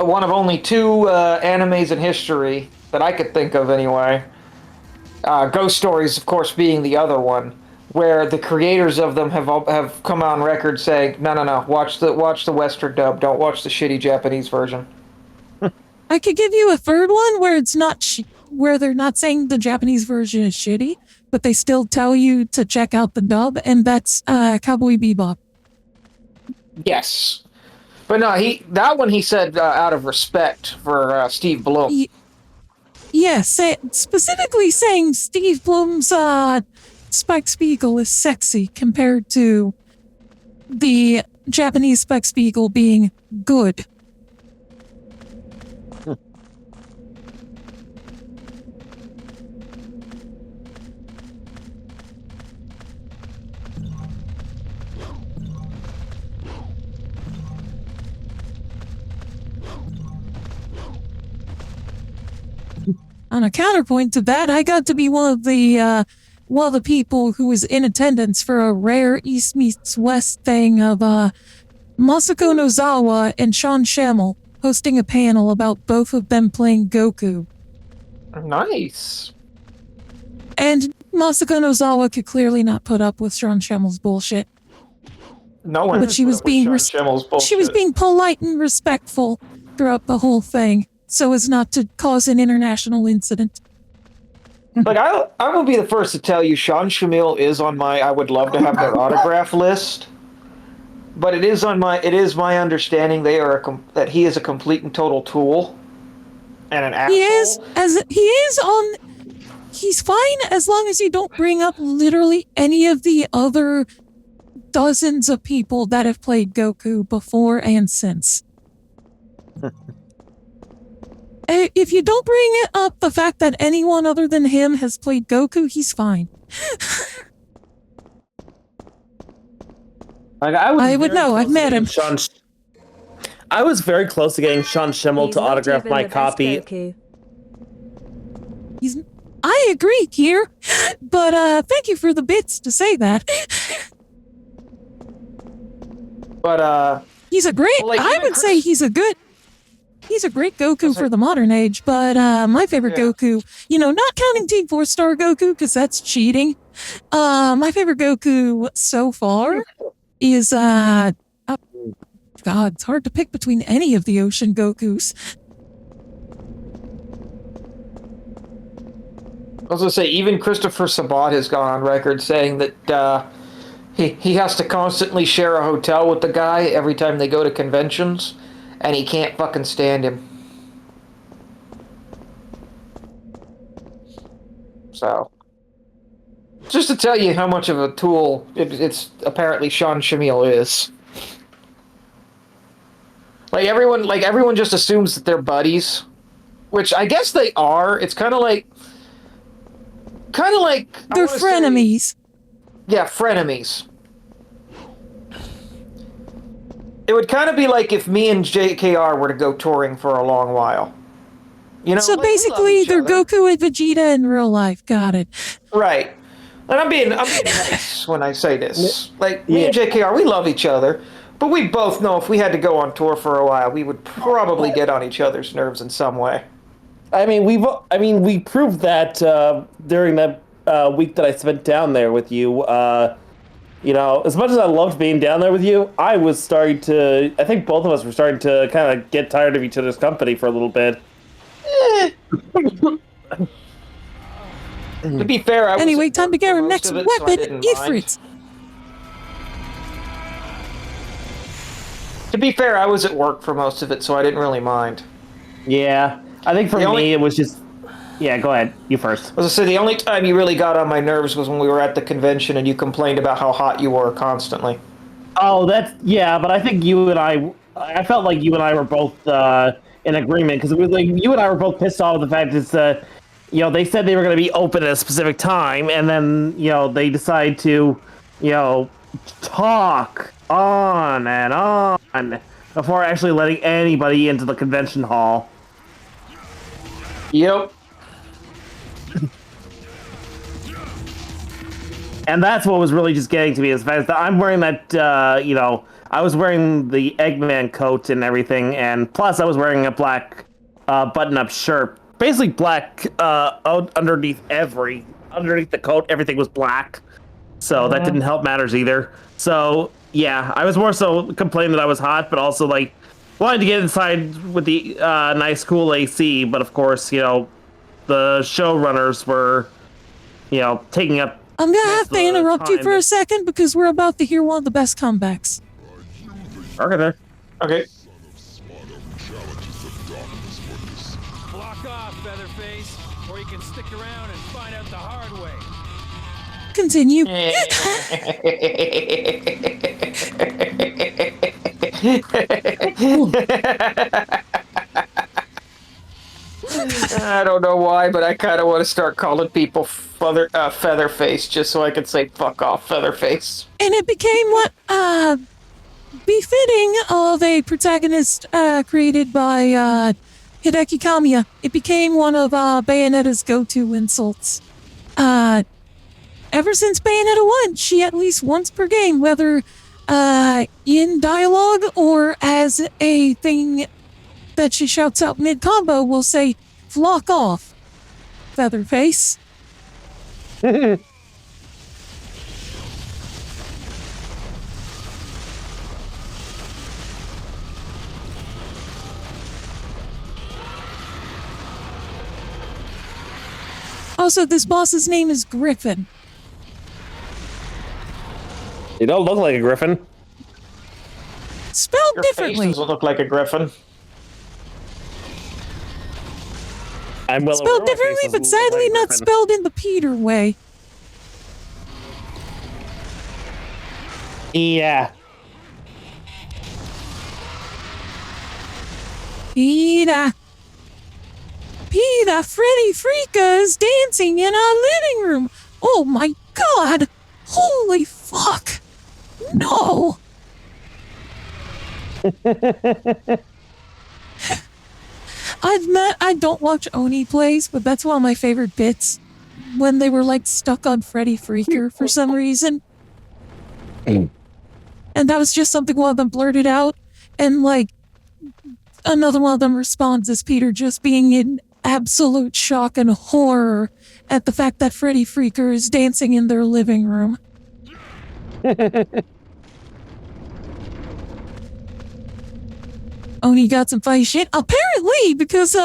only two animes in history that I could think of anyway. Ghost Stories, of course, being the other one, where the creators of them have come on record saying, no, watch the Western dub, don't watch the shitty Japanese version. I could give you a third one where it's not where they're not saying the Japanese version is shitty, but they still tell you to check out the dub, and that's Cowboy Bebop. Yes. But no, that one he said out of respect for Steve Blum. Yes, specifically saying Steve Blum's Spike Spiegel is sexy compared to the Japanese Spike Spiegel being good. On a counterpoint to that, I got to be one of the people who was in attendance for a rare East meets West thing of Masako Nozawa and Sean Schammel hosting a panel about both of them playing Goku. Nice. And Masako Nozawa could clearly not put up with Sean Shammel's bullshit. No one. But she was being polite and respectful throughout the whole thing, so as not to cause an international incident. Like, I will be the first to tell you, Sean Shamil is on my I would love to have their autograph list. But it is my understanding that he is a complete and total tool and an asshole. He's fine as long as you don't bring up literally any of the other dozens of people that have played Goku before and since. If you don't bring up the fact that anyone other than him has played Goku, he's fine. Like, I would know. I've met him. I was very close to getting Sean Schimmel to autograph my copy. I agree, Kier, but thank you for the bits to say that. But he's a great. well, like, I would say he's a great Goku for the modern age. But my favorite Goku, not counting Team 4-Star Goku because that's cheating. My favorite Goku so far is God. It's hard to pick between any of the Ocean Gokus. I was gonna say, even Christopher Sabat has gone on record saying that he has to constantly share a hotel with the guy every time they go to conventions, and he can't fucking stand him. So, just to tell you how much of a tool it's apparently Sean Schimmel is. Like everyone just assumes that they're buddies, which I guess they are. It's kind of like they're frenemies. Yeah, frenemies. It would kind of be like if me and JKR were to go touring for a long while. So basically, they're Goku and Vegeta in real life. Got it. Right. And I'm being nice when I say this. Like, me and JKR, we love each other, but we both know if we had to go on tour for a while, we would probably get on each other's nerves in some way. I mean, we proved that during that week that I spent down there with you. As much as I loved being down there with you, I think both of us were starting to kind of get tired of each other's company for a little bit. To be fair, anyway, time to get our next weapon, Ifrit. To be fair, I was at work for most of it, so I didn't really mind. Yeah, I think for me it was just... Yeah, go ahead. You first. I was gonna say, the only time you really got on my nerves was when we were at the convention and you complained about how hot you were constantly. Oh, but I think you and I felt like you and I were both in agreement, because it was like you and I were both pissed off with the fact that they said they were going to be open at a specific time, and then they decide to talk on and on before actually letting anybody into the convention hall. Yep. And that's what was really just getting to me, is the fact that I'm wearing that, I was wearing the Eggman coat and everything, and plus I was wearing a black button-up shirt. Basically black underneath the coat, everything was black. So that didn't help matters either. So, yeah, I was more so complaining that I was hot, but also, wanted to get inside with the nice, cool AC, but of course, the showrunners were, taking up... I'm gonna have to interrupt you for a second because we're about to hear one of the best comebacks. Okay, there. Okay. Block off, Featherface, or you can stick around and find out the hard way. Continue. I don't know why, but I kind of want to start calling people Featherface just so I can say fuck off, Featherface. And it became what befitting of a protagonist created by Hideki Kamiya. It became one of Bayonetta's go-to insults. Ever since Bayonetta 1, she at least once per game, whether in dialogue or as a thing that she shouts out mid-combo, will say, "Flock off, Featherface." Also, this boss's name is Griffin. You don't look like a griffin. Spelled Your differently. face doesn't look like a griffin. Spelled differently, but sadly not spelled in the Peter way. Yeah. Peter, Freddy Freaka is dancing in our living room. Oh my god! Holy fuck! No! I don't watch Oni plays, but that's one of my favorite bits. When they were like stuck on Freddy Freaker for some reason. And that was just something one of them blurted out. And like, another one of them responds as Peter just being in absolute shock and horror at the fact that Freddy Freaker is dancing in their living room. Oni got some funny shit. Apparently, because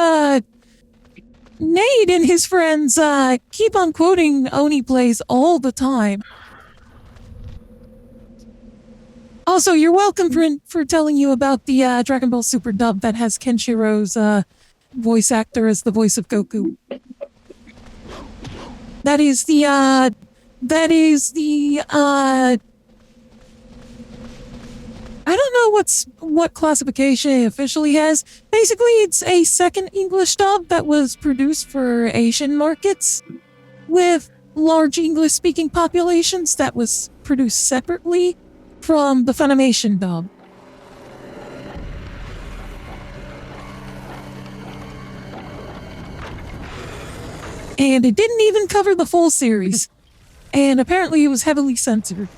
Nate and his friends keep on quoting Oni plays all the time. Also, you're welcome for telling you about the Dragon Ball Super dub that has Kenshiro's voice actor as the voice of Goku. That is the I don't know what classification it officially has. Basically, it's a second English dub that was produced for Asian markets with large English-speaking populations that was produced separately from the Funimation dub. And it didn't even cover the full series. And apparently it was heavily censored.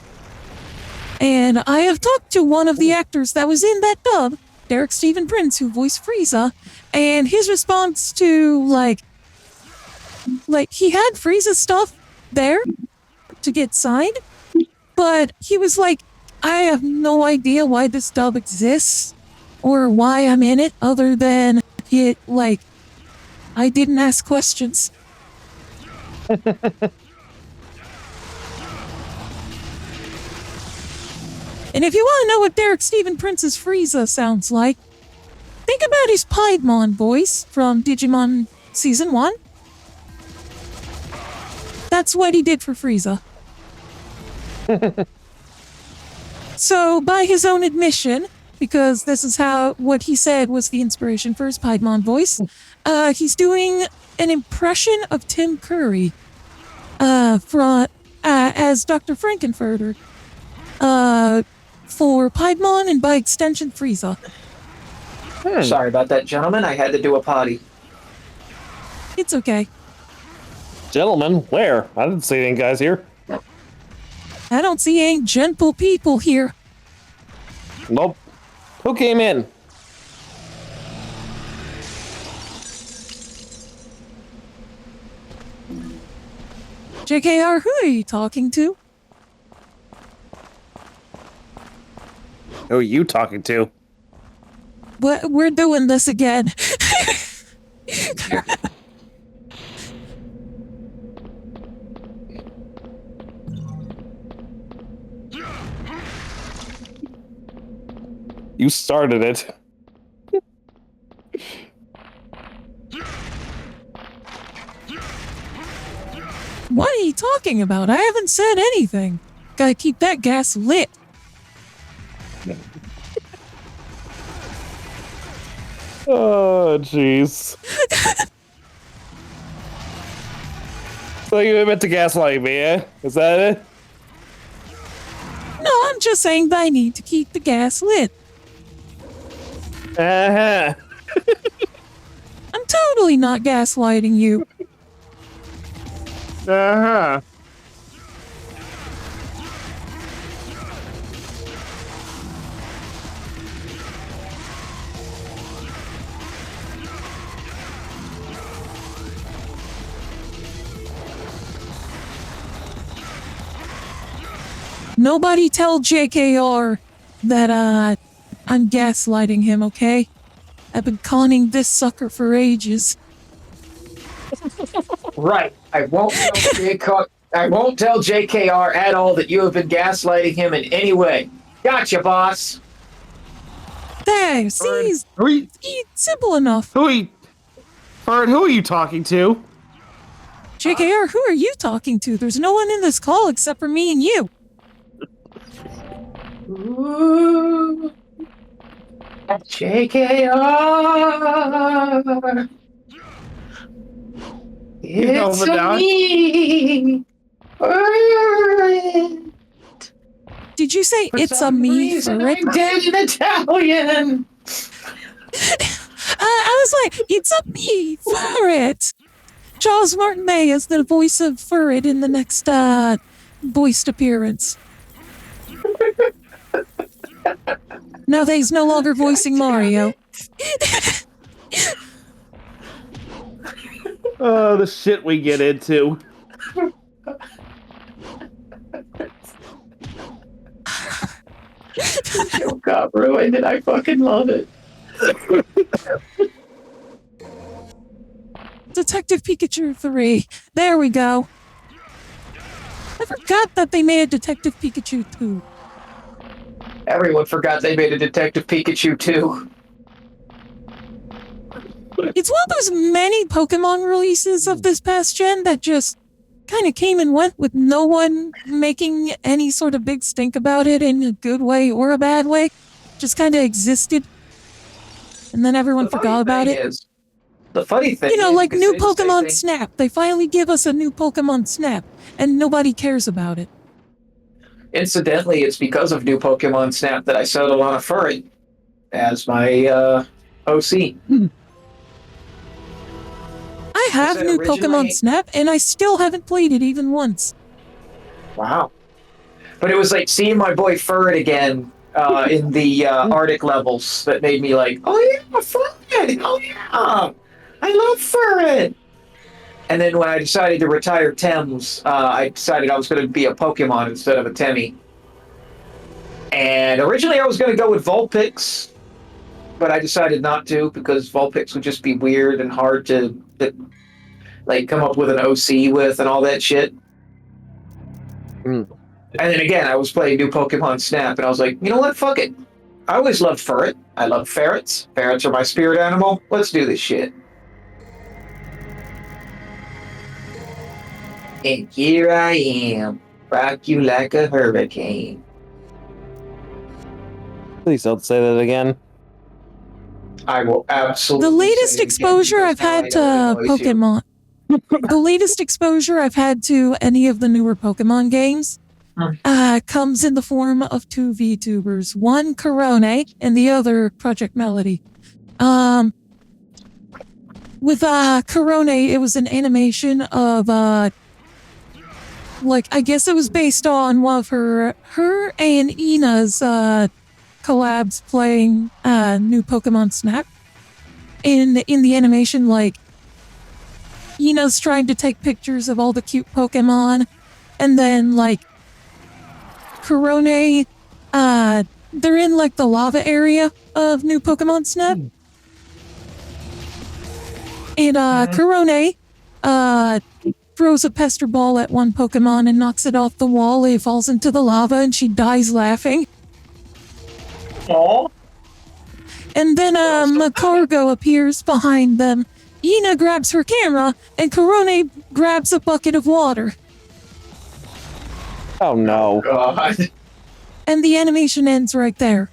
And I have talked to one of the actors that was in that dub, Derek Stephen Prince, who voiced Frieza, and his response to, like he had Frieza's stuff there to get signed, but he was like, I have no idea why this dub exists, or why I'm in it, other than it, like, I didn't ask questions. And if you want to know what Derek Stephen Prince's Frieza sounds like, think about his Piedmon voice from Digimon Season 1. That's what he did for Frieza. So, by his own admission, because this is what he said was the inspiration for his Piedmon voice, he's doing an impression of Tim Curry as Dr. Frankenfurter. For Piedmon and by extension Frieza. Sorry about that, gentlemen. I had to do a potty. It's okay. Gentlemen, where? I didn't see any guys here. I don't see any gentle people here. Nope. Who came in? JKR, who are you talking to? Who are you talking to? We're doing this again. You started it. What are you talking about? I haven't said anything. Gotta keep that gas lit. Oh, jeez. So you meant to gaslight me, eh? Is that it? No, I'm just saying that I need to keep the gas lit. Uh-huh. I'm totally not gaslighting you. Uh-huh. Nobody tell JKR that I'm gaslighting him, okay? I've been conning this sucker for ages. Right. I won't tell JKR at all that you have been gaslighting him in any way. Gotcha, boss. There, see, simple enough. Bird, who are you talking to? JKR, who are you talking to? There's no one in this call except for me and you. Ooh, JKR. It's but a now- me. Did you say it's a me for it? I'm dead in Italian. I was like, it's a me for it. Charles Martinet is the voice of Furret in the next voiced appearance. Now that he's no longer voicing Mario. Oh, the shit we get into. Joke got ruined and I fucking love it. Detective Pikachu 3. There we go. I forgot that they made a Detective Pikachu 2. Everyone forgot they made a Detective Pikachu too. It's one of those many Pokemon releases of this past gen that just kind of came and went with no one making any sort of big stink about it in a good way or a bad way. Just kind of existed. And then everyone forgot about it. The funny thing You know, is, like because new they just say Pokemon things- Snap. They finally give us a new Pokemon Snap, and nobody cares about it. Incidentally, it's because of new Pokemon Snap that I settled on a furry as my OC. I have said new originally- Pokemon Snap, and I still haven't played it even once. Wow. But it was like seeing my boy Furret again in the Arctic levels that made me like, oh yeah, Furret! Oh yeah! I love Furret! And then when I decided to retire Thames, I decided I was going to be a Pokemon instead of a Temmie. And originally I was going to go with Vulpix, but I decided not to because Vulpix would just be weird and hard to like come up with an OC with and all that shit. Mm. And then again, I was playing new Pokemon Snap, and I was like, you know what? Fuck it. I always loved Furret. I love ferrets. Ferrets are my spirit animal. Let's do this shit. And here I am, rock you like a hurricane. Please don't say that again. I will absolutely. The say latest it again exposure because I've now I had know to it annoys you. Pokemon. The latest exposure I've had to any of the newer Pokemon games comes in the form of two VTubers. One Corone and the other Project Melody. With Corone, it was an animation of like I guess it was based on one of her and Ina's collabs playing new Pokemon Snap. In the animation, like Ina's trying to take pictures of all the cute Pokemon, and then like Corone, they're in like the lava area of new Pokemon Snap. And Corone throws a pester ball at one Pokemon and knocks it off the wall. It falls into the lava and she dies laughing. Aw. And then Macargo appears behind them. Ina grabs her camera and Corone grabs a bucket of water. Oh no. God. And the animation ends right there.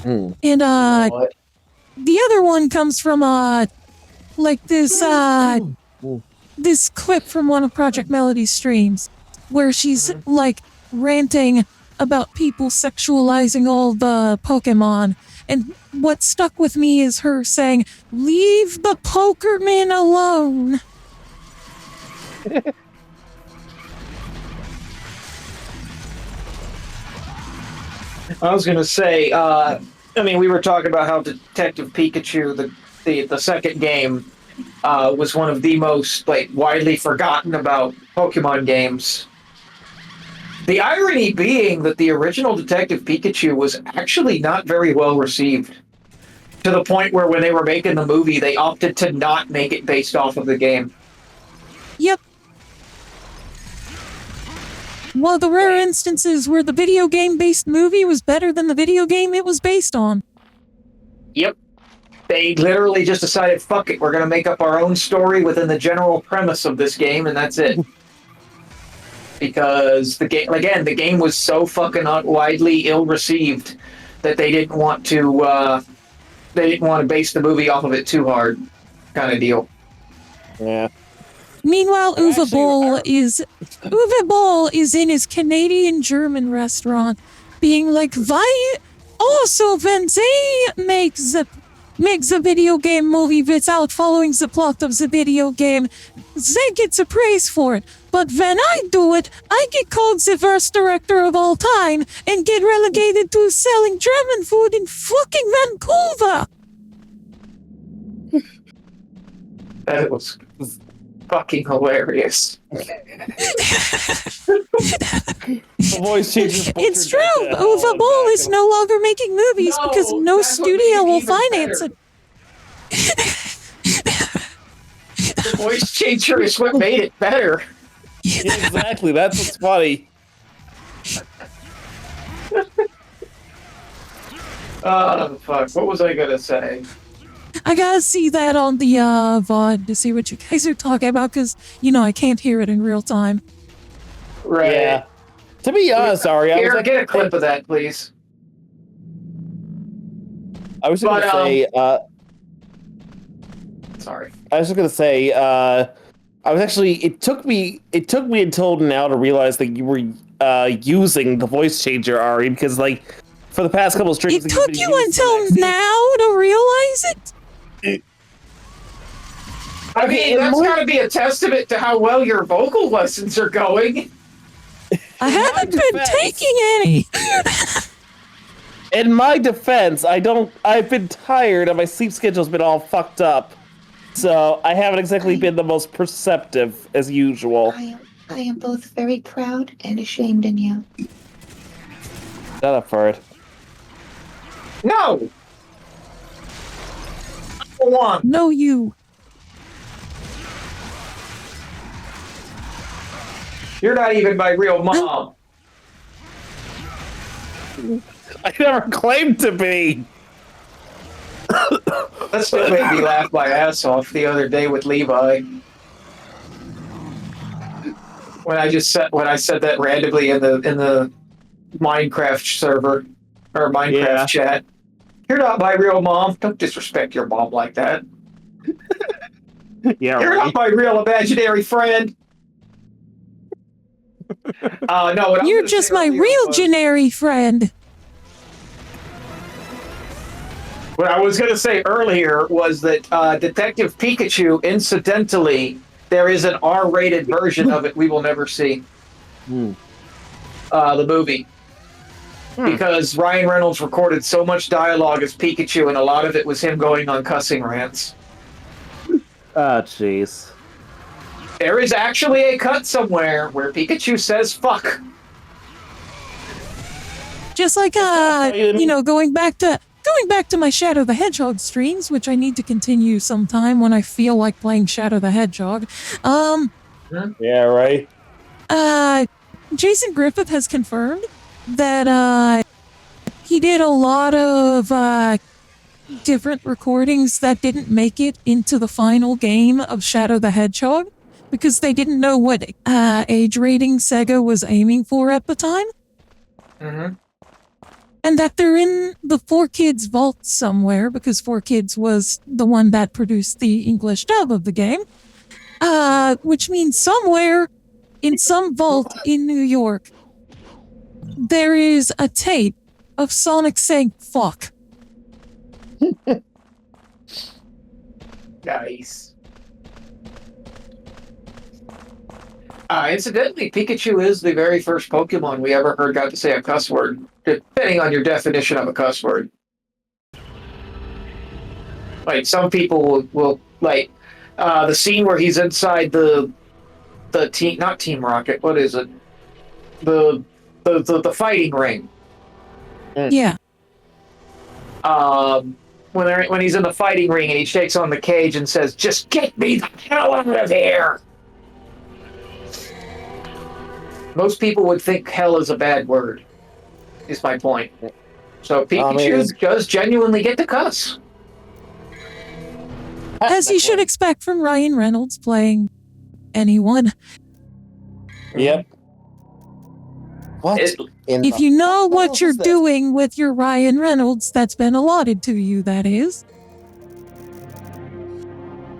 Mm. And What? the other one comes from like this this clip from one of Project Melody's streams where she's like ranting about people sexualizing all the Pokemon. And what stuck with me is her saying, "Leave the Pokerman alone." I was gonna say, I mean, we were talking about how Detective Pikachu, the second game, was one of the most like widely forgotten about Pokemon games. The irony being that the original Detective Pikachu was actually not very well received, to the point where when they were making the movie, they opted to not make it based off of the game. Yep. One of the rare instances where the video game based movie was better than the video game it was based on. Yep. They literally just decided, fuck it, we're going to make up our own story within the general premise of this game, and that's it. Because the game was so fucking widely ill-received that they didn't want to base the movie off of it too hard, kind of deal. Yeah. Meanwhile, Uwe Boll is in his Canadian-German restaurant being like, why also when they make the video game movie without following the plot of the video game, they get the praise for it. But when I do it, I get called the worst director of all time and get relegated to selling German food in fucking Vancouver. That was fucking hilarious. The voice changer. It's true. Uwe Boll is no longer making movies because no studio will finance it. The voice changer is what made it better. Yeah, exactly. That's what's funny. Oh, fuck. What was I gonna say? I gotta see that on the VOD to see what you guys are talking about because, I can't hear it in real time. Right. Yeah. To be honest, Ari, Here, get a clip of that, please. I was going to say... sorry. I was just going to say... I was actually... It took me until now to realize that you were using the voice changer, Ari, because, for the past couple of streams... It took you until now to realize it? I mean, that's got to be a testament to how well your vocal lessons are going. I haven't been taking any. In my defense, I've been tired and my sleep schedule's been all fucked up. So I haven't exactly been the most perceptive as usual. I am both very proud and ashamed in you. Shut up for it. No! Go on. No, you. You're not even my real mom. I never claimed to be. That still made me laugh my ass off the other day with Levi. When I said that randomly in the Minecraft server or Minecraft chat. You're not my real mom. Don't disrespect your mom like that. Yeah, You're not my real imaginary friend. No, you're just my real generic friend. What I was going to say earlier was that Detective Pikachu, incidentally, there is an R-rated version of it we will never see. The movie. Because Ryan Reynolds recorded so much dialogue as Pikachu, and a lot of it was him going on cussing rants. Oh, jeez. There is actually a cut somewhere where Pikachu says fuck. Just like going back to my Shadow the Hedgehog streams, which I need to continue sometime when I feel like playing Shadow the Hedgehog. Yeah, right. Jason Griffith has confirmed that he did a lot of different recordings that didn't make it into the final game of Shadow the Hedgehog because they didn't know what age rating Sega was aiming for at the time. Mm-hmm. And that they're in the 4Kids vault somewhere because 4Kids was the one that produced the English dub of the game. Which means somewhere in some vault in New York, there is a tape of Sonic saying fuck. Nice. Incidentally, Pikachu is the very first Pokemon we ever heard got to say a cuss word, depending on your definition of a cuss word. Like, some people will like, the scene where he's inside the team, not Team Rocket, what is it? The fighting ring. Yeah. When he's in the fighting ring and he shakes on the cage and says, "Just get me the hell out of here!" Most people would think hell is a bad word, is my point. So Pikachu does genuinely get to cuss. As you should expect from Ryan Reynolds playing anyone. Yep. What? If you know what you're doing with your Ryan Reynolds, that's been allotted to you, that is.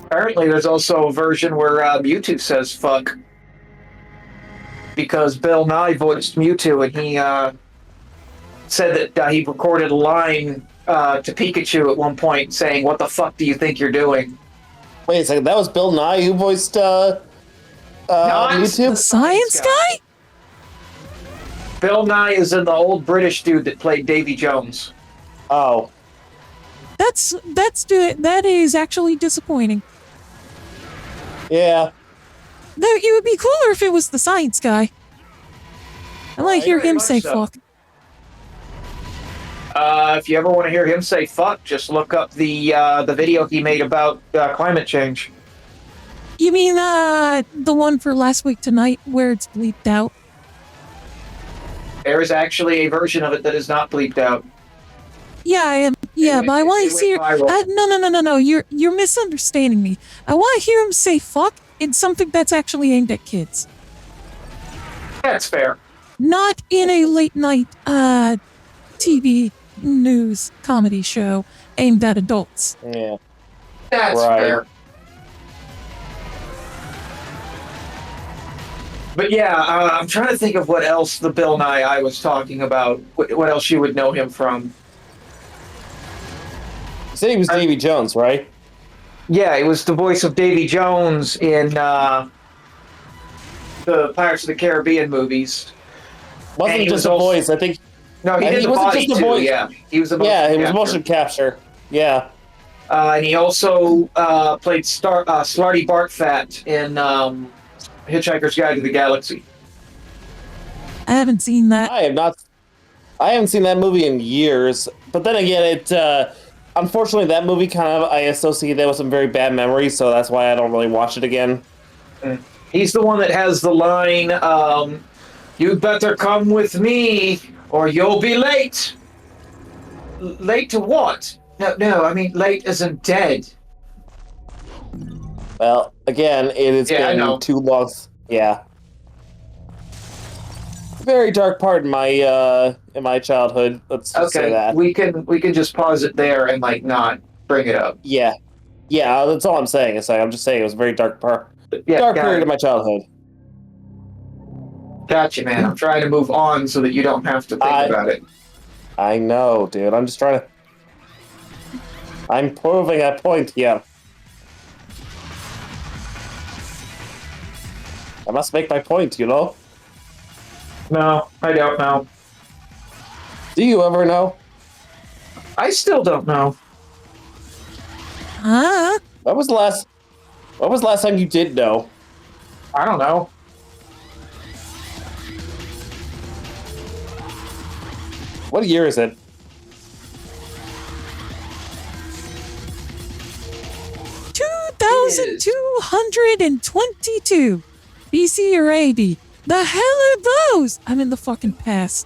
Apparently, there's also a version where Mewtwo says fuck. Because Bill Nye voiced Mewtwo, and he said that he recorded a line to Pikachu at one point saying, "What the fuck do you think you're doing?" Wait a second, that was Bill Nye who voiced No, Mewtwo? The science guy? Bill Nye is in the old British dude that played Davy Jones. Oh. That is actually disappointing. Yeah. It would be cooler if it was the science guy. I want to hear him say fuck. If you ever want to hear him say fuck, just look up the video he made about climate change. You mean the one for Last Week Tonight where it's bleeped out? There is actually a version of it that is not bleeped out. Yeah, but I want to hear. No. You're misunderstanding me. I want to hear him say fuck in something that's actually aimed at kids. That's fair. Not in a late night TV news comedy show aimed at adults. Yeah. That's fair. But yeah, I'm trying to think of what else the Bill Nye I was talking about. What else you would know him from? You said he was Davy Jones, right? Yeah, he was the voice of Davy Jones in the Pirates of the Caribbean movies. Wasn't just a voice, I think. No, he did the body too, voice. yeah. He was a motion Yeah, he was capture. motion capture. Yeah. And he also played Slarty Bartfat in Hitchhiker's Guide to the Galaxy. I haven't seen that. I haven't seen that movie in years. But then again, unfortunately, that movie I associate that with some very bad memories, so that's why I don't really watch it again. He's the one that has the line, "You better come with me, or you'll be late." Late to what? No, I mean late as in dead. Well, again, it has been too long. Yeah. Very dark part in my childhood. Let's just say that. We can just pause it there and not bring it up. Yeah, that's all I'm saying. I'm just saying it was a very dark period of my childhood. Gotcha, man. I'm trying to move on so that you don't have to think about it. I know, dude. I'm just trying to. I'm proving a point here. I must make my point, you know? No, I don't know. Do you ever know? I still don't know. Huh? When was the last time you did know? I don't know. What year is it? It is. 2222 BC or AD. The hell are those? I'm in the fucking past.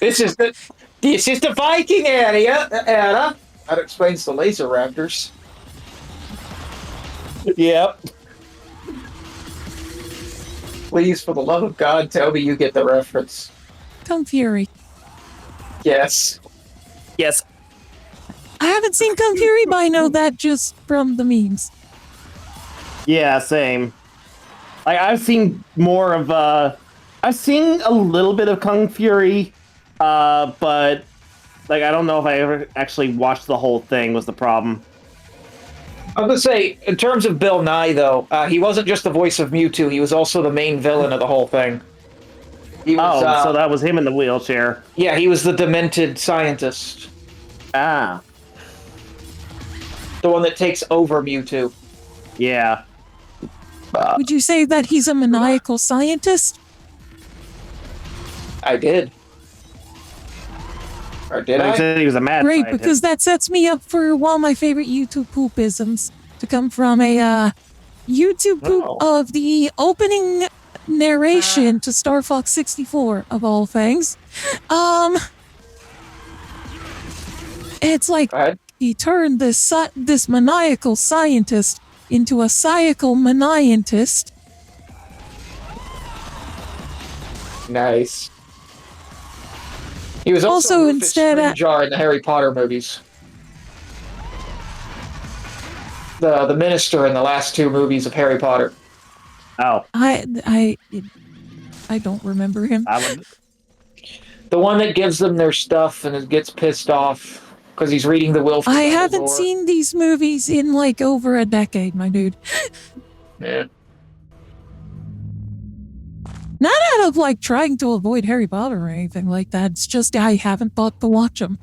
This is the Viking area, Anna. That explains the laser raptors. Yep. Please, for the love of God, tell me you get the reference. Kung Fury. Yes. Yes. I haven't seen Kung Fury, but I know that just from the memes. Yeah, same. I've seen more of I've seen a little bit of Kung Fury, but I don't know if I ever actually watched the whole thing was the problem. I was gonna say, in terms of Bill Nye, though, he wasn't just the voice of Mewtwo; he was also the main villain of the whole thing. He was, so that was him in the wheelchair. Yeah, he was the demented scientist. Ah. The one that takes over Mewtwo. Yeah. Would you say that he's a maniacal scientist? I did. Or did I? Said he was a mad Great, scientist. because that sets me up for one of my favorite YouTube poopisms to come from a YouTube poop of the opening narration to Star Fox 64, of all things. It's like he turned this maniacal scientist into a psychical manientist. Nice. He was also Rufus instead Scrimgeour in the Harry Potter movies. The minister in the last 2 movies of Harry Potter. Oh. I don't remember him. The one that gives them their stuff and gets pissed off because he's reading the will. I haven't seen these movies in like over a decade, my dude. Yeah. Not out of like trying to avoid Harry Potter or anything like that. It's just I haven't thought to watch them.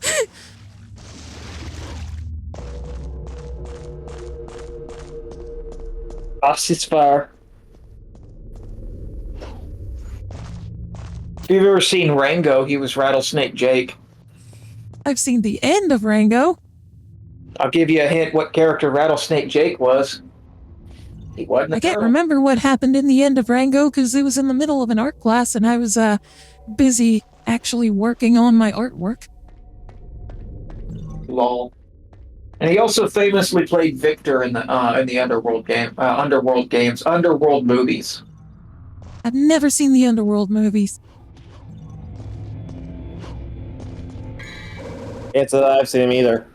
It's fire. If you've ever seen Rango, he was Rattlesnake Jake. I've seen the end of Rango. I'll give you a hint what character Rattlesnake Jake was. He wasn't I can't remember what happened in the end of Rango because it was in the middle of an art class and I was busy actually working on my artwork. Lol. And he also famously played Victor in the Underworld movies. I've never seen the Underworld movies. It's I've seen him either.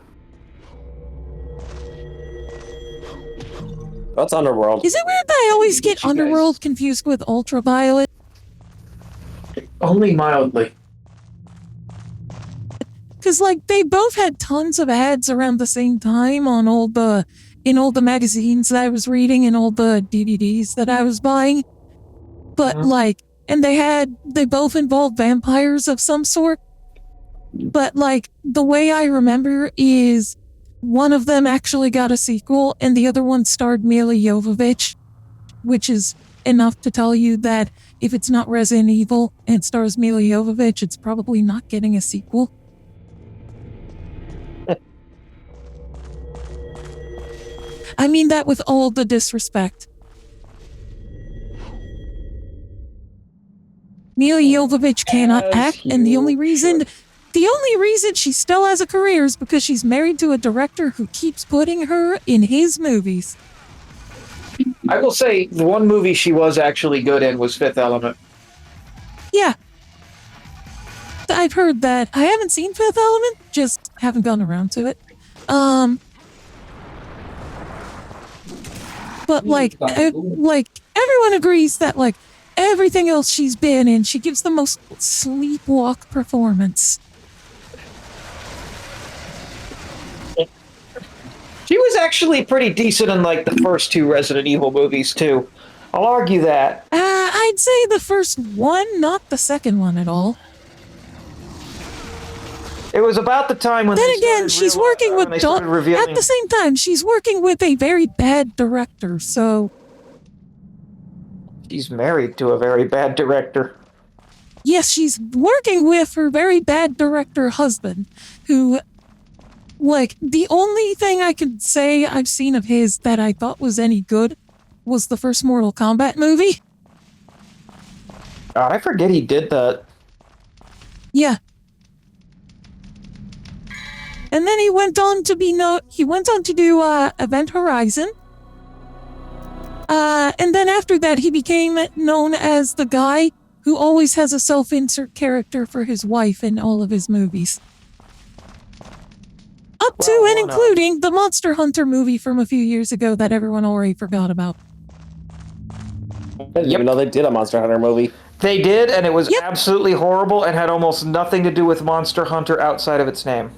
What's Underworld? Is it weird that I always get Underworld confused with Ultraviolet? Only mildly. Because, like, they both had tons of ads around the same time on all the magazines that I was reading and all the DVDs that I was buying. But, like, and they both involved vampires of some sort. But, like, the way I remember is one of them actually got a sequel and the other one starred Mila Jovovich, which is enough to tell you that if it's not Resident Evil and stars Mila Jovovich, it's probably not getting a sequel. I mean that with all the disrespect. Mila Jovovich cannot act, and the only reason she still has a career is because she's married to a director who keeps putting her in his movies. I will say the one movie she was actually good in was Fifth Element. Yeah. I've heard that. I haven't seen Fifth Element, just haven't gone around to it. But like everyone agrees that like everything else she's been in, she gives the most sleepwalk performance. She was actually pretty decent in like the first 2 Resident Evil movies too. I'll argue that. I'd say the first one, not the second one at all. It was about the time when then again, she's working with at the same time, she's working with a very bad director, so she's married to a very bad director. Yes, she's working with her very bad director husband, who, like, the only thing I could say I've seen of his that I thought was any good was the first Mortal Kombat movie. I forget he did that. Yeah. And then he went on to do Event Horizon. And then after that, he became known as the guy who always has a self-insert character for his wife in all of his movies. Up to and including the Monster Hunter movie from a few years ago that everyone already forgot about. I didn't even know they did a Monster Hunter movie. They did, and it was absolutely horrible and had almost nothing to do with Monster Hunter outside of its name.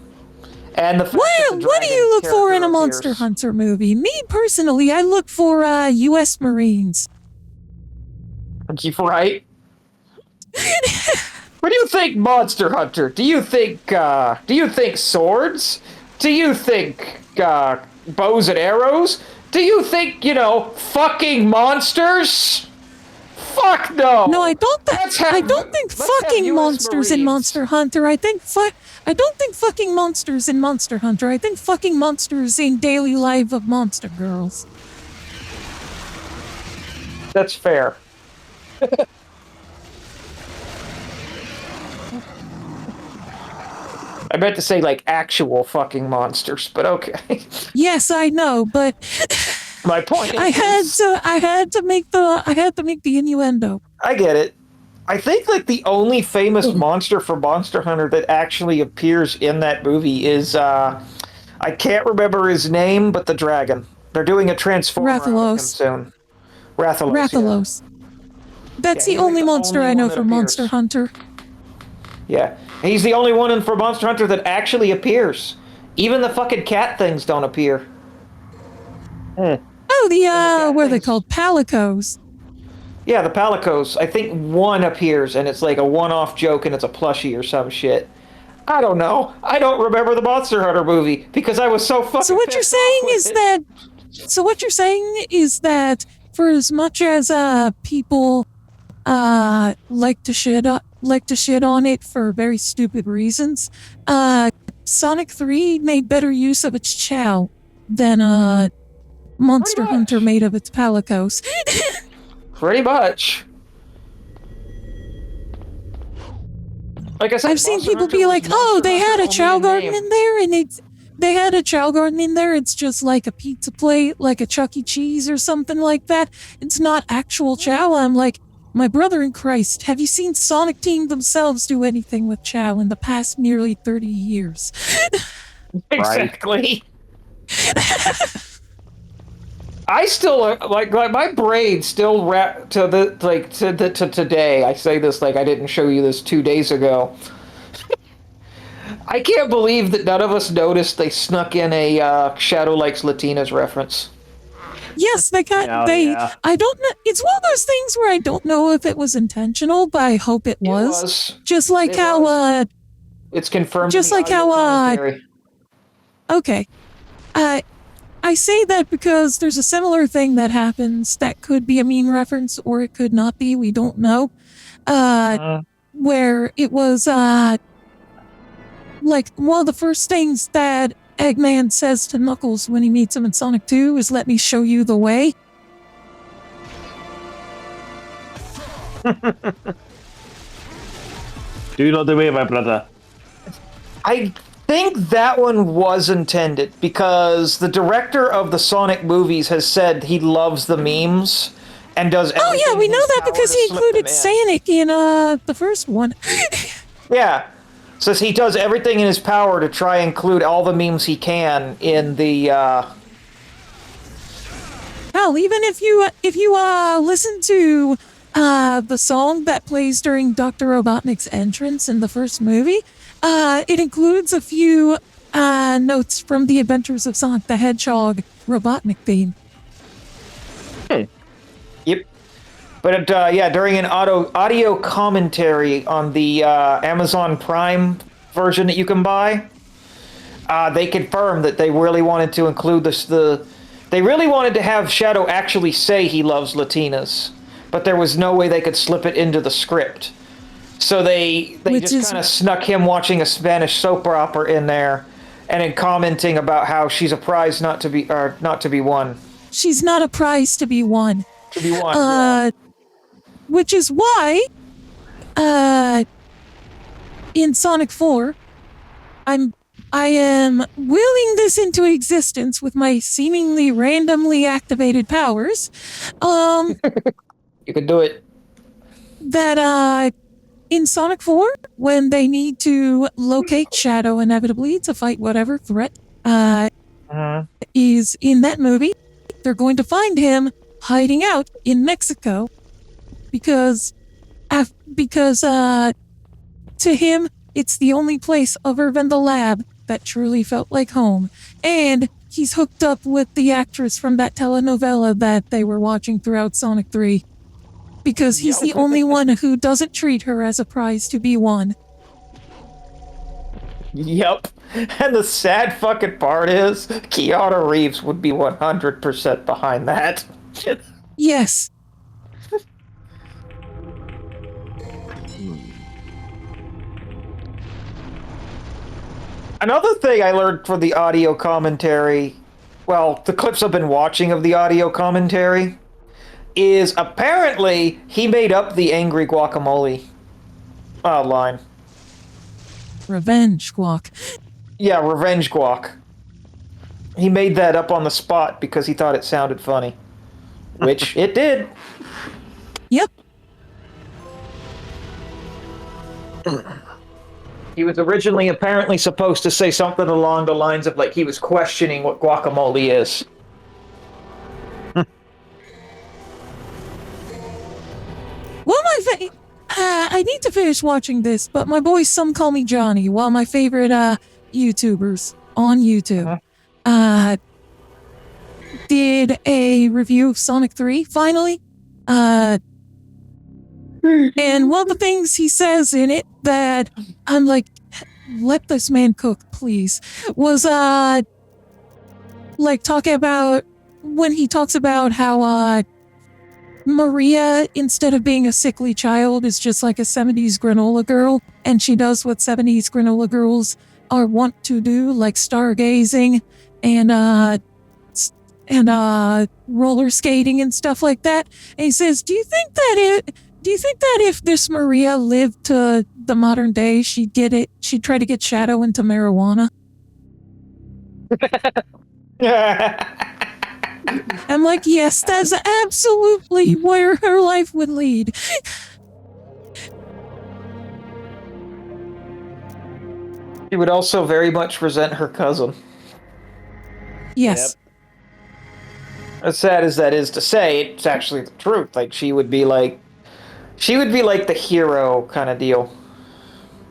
And the what do you look for in a Monster Hunter movie? Me personally, I look for U.S. Marines. Right? What do you think, Monster Hunter? Do you think swords? Do you think bows and arrows? Do you think, fucking monsters? Fuck no. No, I don't think fucking monsters in Monster Hunter. I don't think fucking monsters in Monster Hunter. I think fucking monsters in Daily Life of Monster Girls. That's fair. I meant to say like actual fucking monsters, but okay. Yes, I know, but My point I had to make the innuendo. I get it. I think like the only famous monster for Monster Hunter that actually appears in that movie is I can't remember his name, but the dragon. They're doing a transformer out of him Rathalos. soon. Rathalos. Rathalos. That's Yeah, the only monster I know from Monster Hunter. Yeah. He's the only one for Monster Hunter that actually appears. Even the fucking cat things don't appear. Oh, what are they called? Palicos. Yeah, the Palicos. I think one appears, and it's like a one-off joke, and it's a plushie or some shit. I don't know. I don't remember the Monster Hunter movie because I was so fucking. So what you're saying is that for as much as people like to shit on it for very stupid reasons, Sonic 3 made better use of its chow than Monster Hunter made of its Palicos. Pretty much. Like I said, I've seen people be like, "Oh, they had a chow garden in there, and it's just like a pizza plate, like a Chuck E. Cheese or something like that. It's not actual chow." I'm like, my brother in Christ, have you seen Sonic Team themselves do anything with chow in the past nearly 30 years? Exactly. I still like my brain still wrapped to today. I say this like I didn't show you this 2 days ago. I can't believe that none of us noticed they snuck in a Shadow Likes Latinas reference. Yes, they got Yeah. I don't know. It's one of those things where I don't know if it was intentional, but I hope it was. Just like It how was. It's confirmed. Just like how okay. I say that because there's a similar thing that happens that could be a meme reference or it could not be, we don't know. Where it was like one of the first things that Eggman says to Knuckles when he meets him in Sonic 2 is, "Let me show you the way." Do you know the way, my brother? I think that one was intended because the director of the Sonic movies has said he loves the memes and does everything. Oh yeah, we in know his that power because to he slip included them in. Sonic in the first one. Yeah. Says he does everything in his power to try and include all the memes he can in the Hell, even if you listen to the song that plays during Dr. Robotnik's entrance in the first movie, it includes a few notes from the Adventures of Sonic the Hedgehog Robotnik theme. Yep. But yeah, during an audio commentary on the Amazon Prime version that you can buy, they confirmed that they really wanted to include they really wanted to have Shadow actually say he loves Latinas, but there was no way they could slip it into the script. So they just kind of snuck him watching a Spanish soap opera in there, and then commenting about how she's a prize not to be won. She's not a prize to be won. To be won. Yeah. Which is why, in Sonic 4, I am willing this into existence with my seemingly randomly activated powers. You can do it. That, in Sonic 4, when they need to locate Shadow inevitably to fight whatever threat is in that movie, they're going to find him hiding out in Mexico because to him, it's the only place other than the lab that truly felt like home. And he's hooked up with the actress from that telenovela that they were watching throughout Sonic 3. Because he's the only one who doesn't treat her as a prize to be won. Yep. And the sad fucking part is, Keanu Reeves would be 100% behind that. Yes. Another thing I learned from the audio commentary, well, the clips I've been watching of the audio commentary, is apparently he made up the angry guacamole line. Revenge Guac. Yeah, Revenge Guac. He made that up on the spot because he thought it sounded funny. Which it did. Yep. He was originally apparently supposed to say something along the lines of, like, he was questioning what guacamole is. Well, I need to finish watching this, but my boys, some call me Johnny, one of my favorite YouTubers on YouTube, did a review of Sonic 3, finally. And one of the things he says in it that I'm like, let this man cook, please, was like talking about when he talks about how Maria, instead of being a sickly child, is just like a 70s granola girl, and she does what 70s granola girls are wont to do, like stargazing and roller skating and stuff like that. And he says, do you think that if this Maria lived to the modern day, she'd try to get Shadow into marijuana? I'm like, yes, that's absolutely where her life would lead. She would also very much resent her cousin. Yes. Yep. As sad as that is to say, it's actually the truth. Like, she would be like the hero kind of deal.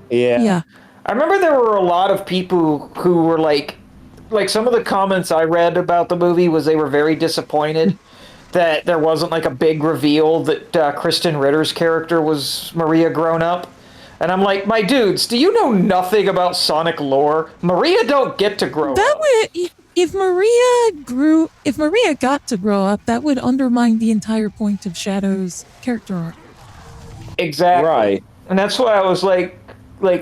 Yeah. I remember there were a lot of people who were like some of the comments I read about the movie was they were very disappointed that there wasn't like a big reveal that Kristen Ritter's character was Maria grown up. And I'm like, my dudes, do you know nothing about Sonic lore? Maria don't get to grow up. If Maria got to grow up, that would undermine the entire point of Shadow's character arc. Exactly. Right. And that's why I was like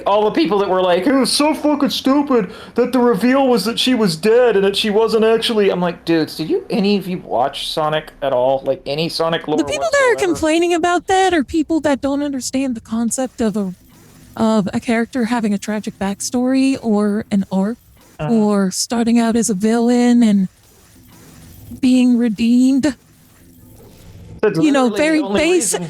all the people that were like, it was so fucking stupid that the reveal was that she was dead and that she wasn't actually. I'm like, dudes, did any of you watch Sonic at all? Like any Sonic lore? The people that are complaining about that are people that don't understand the concept of a character having a tragic backstory or an arc, or starting out as a villain and being redeemed. You know, very basic.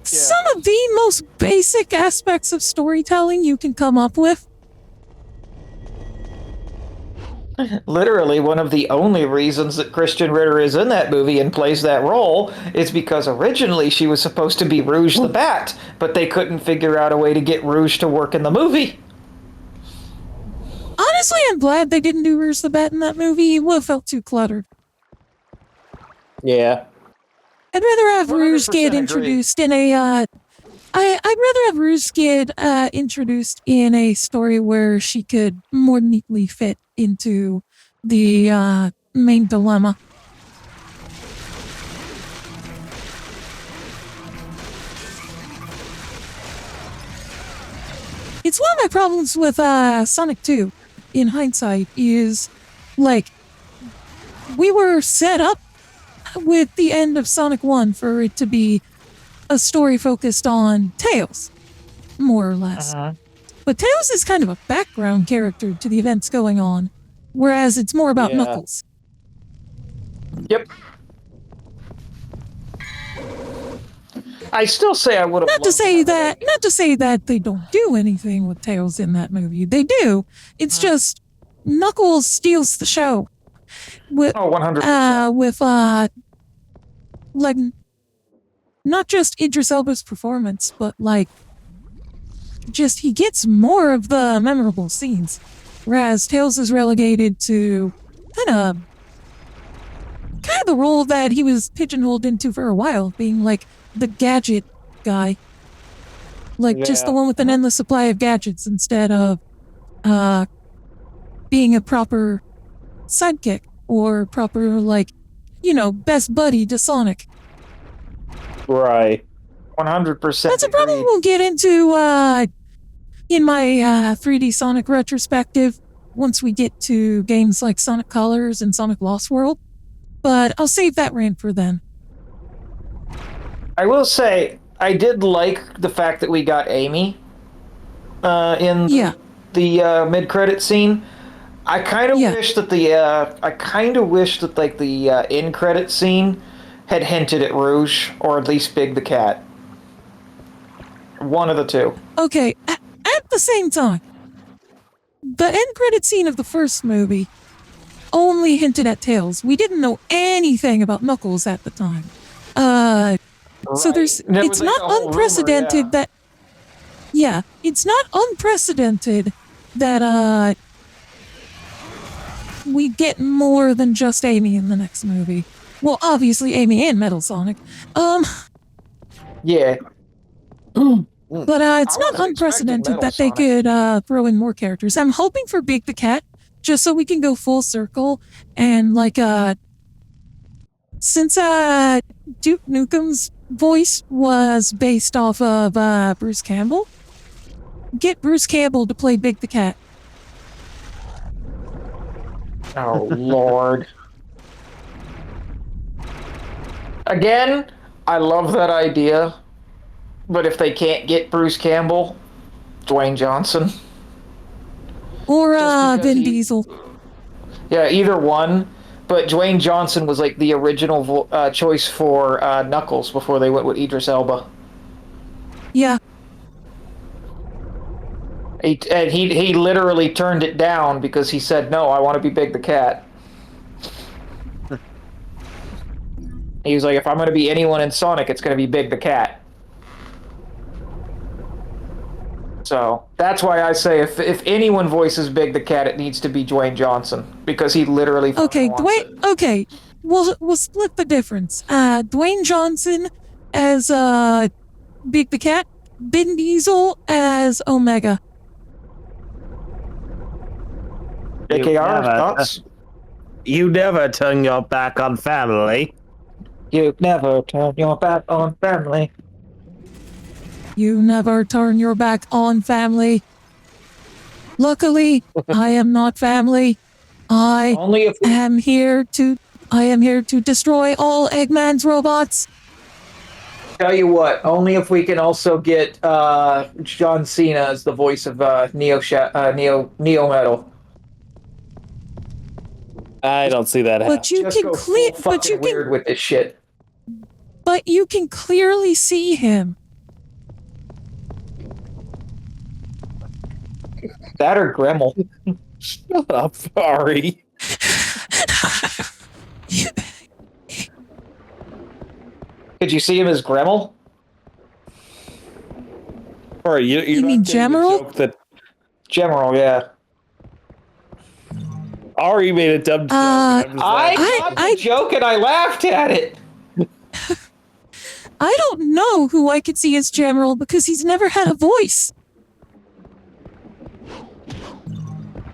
Some of the most basic aspects of storytelling you can come up with. Literally, one of the only reasons that Kristen Ritter is in that movie and plays that role is because originally she was supposed to be Rouge the Bat, but they couldn't figure out a way to get Rouge to work in the movie. Honestly, I'm glad they didn't do Rouge the Bat in that movie. It would have felt too cluttered. Yeah. I'd rather have Rouge get introduced in a, I'd rather have Rouge get introduced in a story where she could more neatly fit into the main dilemma. It's one of my problems with Sonic 2, in hindsight, is, like, we were set up with the end of Sonic 1 for it to be a story focused on Tails, more or less. But Tails is kind of a background character to the events going on, whereas it's more about Knuckles. Yep. I still say I would have. Not to say that they don't do anything with Tails in that movie. They do. It's just Knuckles steals the show. With, 100%. With like, not just Idris Elba's performance, but like, just he gets more of the memorable scenes, whereas Tails is relegated to kind of the role that he was pigeonholed into for a while, being like the gadget guy, like just the one with an endless supply of gadgets instead of being a proper sidekick or proper, like, you know, best buddy to Sonic. Right. 100%. That's a problem we'll get into in my 3D Sonic retrospective once we get to games like Sonic Colors and Sonic Lost World. But I'll save that rant for then. I will say, I did like the fact that we got Amy. in Yeah. the mid-credit scene. I kind of Yeah. wish that the in-credit scene had hinted at Rouge, or at least Big the Cat. One of the two. Okay, at the same time, the end credit scene of the first movie only hinted at Tails. We didn't know anything about Knuckles at the time. So it's was, like, not a whole unprecedented rumor, that. Yeah, it's not unprecedented that we get more than just Amy in the next movie. Well, obviously Amy and Metal Sonic. Yeah. But it's not unprecedented that they could throw in more characters. I'm hoping for Big the Cat, just so we can go full circle and since Duke Nukem's voice was based off of Bruce Campbell, get Bruce Campbell to play Big the Cat. Oh, Lord. Again, I love that idea, but if they can't get Bruce Campbell, Dwayne Johnson. Or Vin Diesel. Yeah, either one. But Dwayne Johnson was like the original choice for Knuckles before they went with Idris Elba. Yeah. He literally turned it down because he said, no, I want to be Big the Cat. He was like, if I'm going to be anyone in Sonic, it's going to be Big the Cat. So that's why I say if anyone voices Big the Cat, it needs to be Dwayne Johnson, because he literally Okay, we'll split the difference. Dwayne Johnson as Big the Cat, Vin Diesel as Omega. JKR, thoughts? You never turn your back on family. You never turn your back on family. You never turn your back on family. Luckily, I am not family. I am here to destroy all Eggman's robots. Tell you what, only if we can also get John Cena as the voice of Neo Metal. I don't see that happening. But you can weird with this shit. But you can clearly see him. That or Gremmel. Shut up, Ari. Could you see him as Gremmel? Or you mean Gemerald? Gemerald, yeah. Ari made a dumb joke. I got the joke and I laughed at it. I don't know who I could see as Gemerald because he's never had a voice.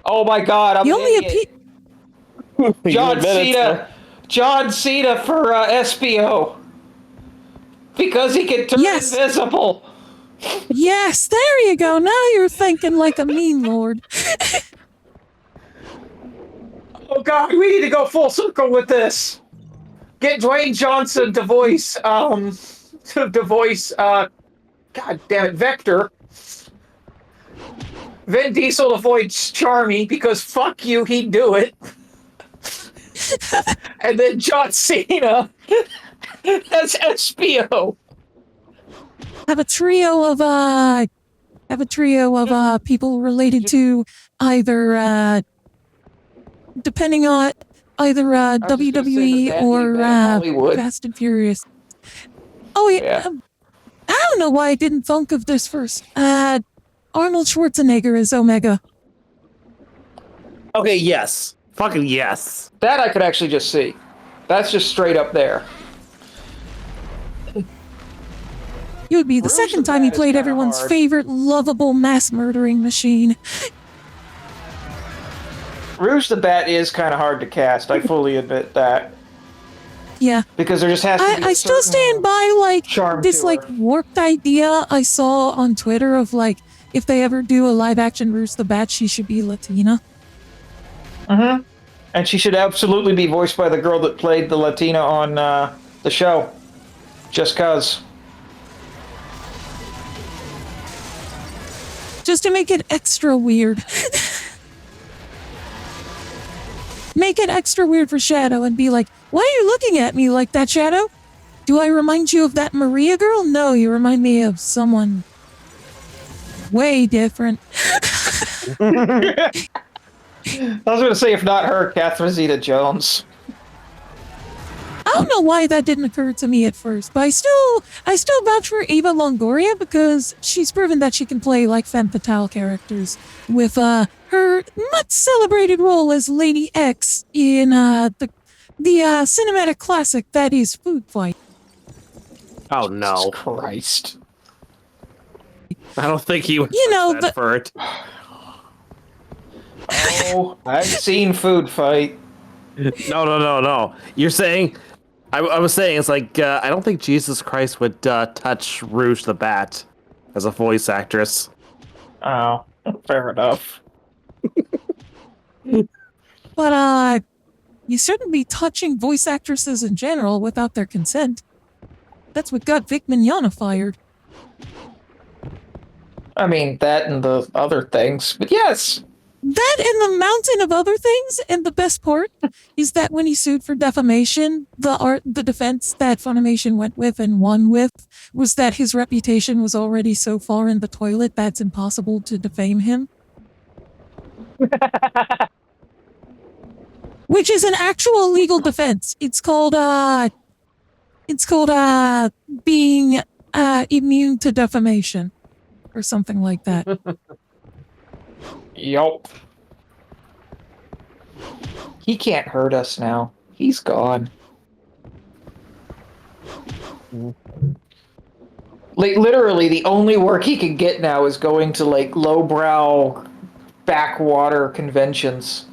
Oh my God! I'm he only John Cena. John Cena for SBO because he can turn invisible. Yes, there you go. Now you're thinking like a meme lord. Oh God, we need to go full circle with this. Get Dwayne Johnson to voice God damn it, Vector. Vin Diesel avoids Charmy because fuck you, he'd do it. And then John Cena as SPO. Have a trio of people related to either depending on either WWE or Fast and Furious. Oh yeah. I don't know why I didn't think of this first. Arnold Schwarzenegger is Omega. Okay, yes. Fucking yes. That I could actually just see. That's just straight up there. It would be the second time he played everyone's favorite lovable mass murdering machine. Rouge the Bat is kind of hard to cast. I fully admit that. Yeah. Because there just has to be I still stand by this warped idea I saw on Twitter of if they ever do a live action Rouge the Bat, she should be Latina. Mm-hmm. And she should absolutely be voiced by the girl that played the Latina on the show. Just cause. Just to make it extra weird. Make it extra weird for Shadow and be like, why are you looking at me like that, Shadow? Do I remind you of that Maria girl? No, you remind me of someone way different. I was going to say, if not her, Catherine Zeta-Jones. I don't know why that didn't occur to me at first, but I still vouch for Ava Longoria because she's proven that she can play like femme fatale characters with her much celebrated role as Lady X in the cinematic classic that is Food Fight. Oh no, Jesus Christ! I don't think he was that for it. Oh, I've seen Food Fight. No. You're saying, I was saying, it's like, I don't think Jesus Christ would touch Rouge the Bat as a voice actress. Oh, fair enough. But, you shouldn't be touching voice actresses in general without their consent. That's what got Vic Mignogna fired. I mean, that and the other things, but yes. That and the mountain of other things, and the best part is that when he sued for defamation, the defense that Funimation went with and won with was that his reputation was already so far in the toilet that it's impossible to defame him. Which is an actual legal defense. It's called being immune to defamation or something like that. Yup. He can't hurt us now. He's gone. Like, literally, the only work he can get now is going to, like, lowbrow backwater conventions.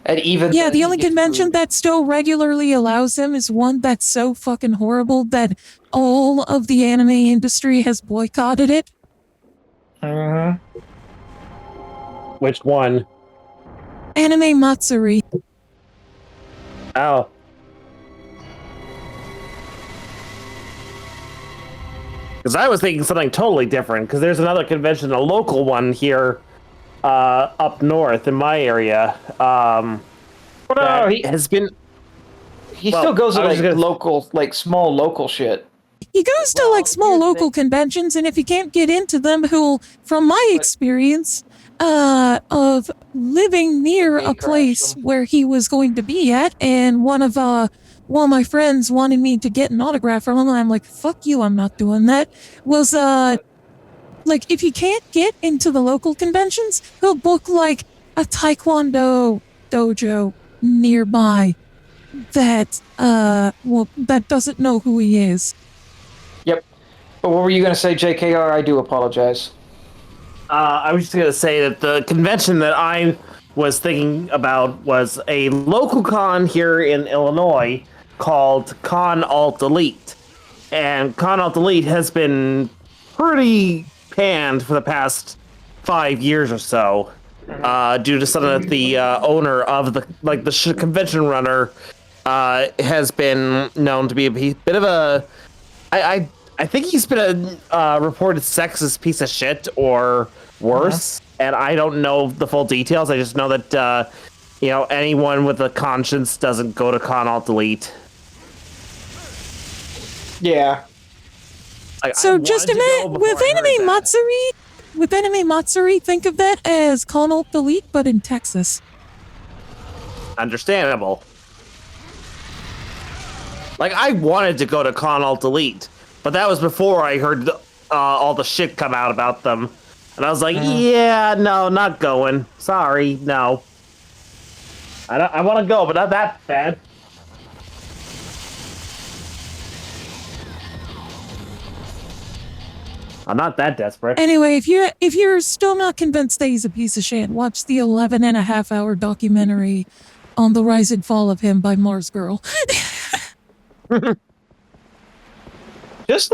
And even yeah, the only convention that still regularly allows him is one that's so fucking horrible that all of the anime industry has boycotted it. Mm-hmm. Which one? Anime Matsuri. Oh. Because I was thinking something totally different, because there's another convention, a local one here up north in my area. He has been... He still goes to, like, local, like, small local shit. He goes to, like, small local conventions, and if he can't get into them, he'll, from my experience of living near a place where he was going to be at, and one of my friends wanted me to get an autograph from him, and I'm like, fuck you, I'm not doing that, was, like, if he can't get into the local conventions, he'll book, like, a taekwondo dojo nearby that, that doesn't know who he is. Yep. But what were you going to say, JKR? I do apologize. I was just going to say that the convention that I was thinking about was a local con here in Illinois called Con Alt Elite. And Con Alt Elite has been pretty panned for the past 5 years or so, due to something that the owner of the convention runner has been known to be a bit of a... I think he's been a reported sexist piece of shit or worse, and I don't know the full details. I just know that anyone with a conscience doesn't go to Con Alt Elite. Yeah. So just a minute, with Anime Matsuri, think of that as Con Alt Elite, but in Texas. Understandable. Like, I wanted to go to Con Alt Elite, but that was before I heard all the shit come out about them. And I was like, yeah, no, not going. Sorry, no. I want to go, but not that bad. I'm not that desperate. Anyway, if you're still not convinced that he's a piece of shit, watch the 11.5-hour documentary on the rise and fall of him by Mars Girl. Just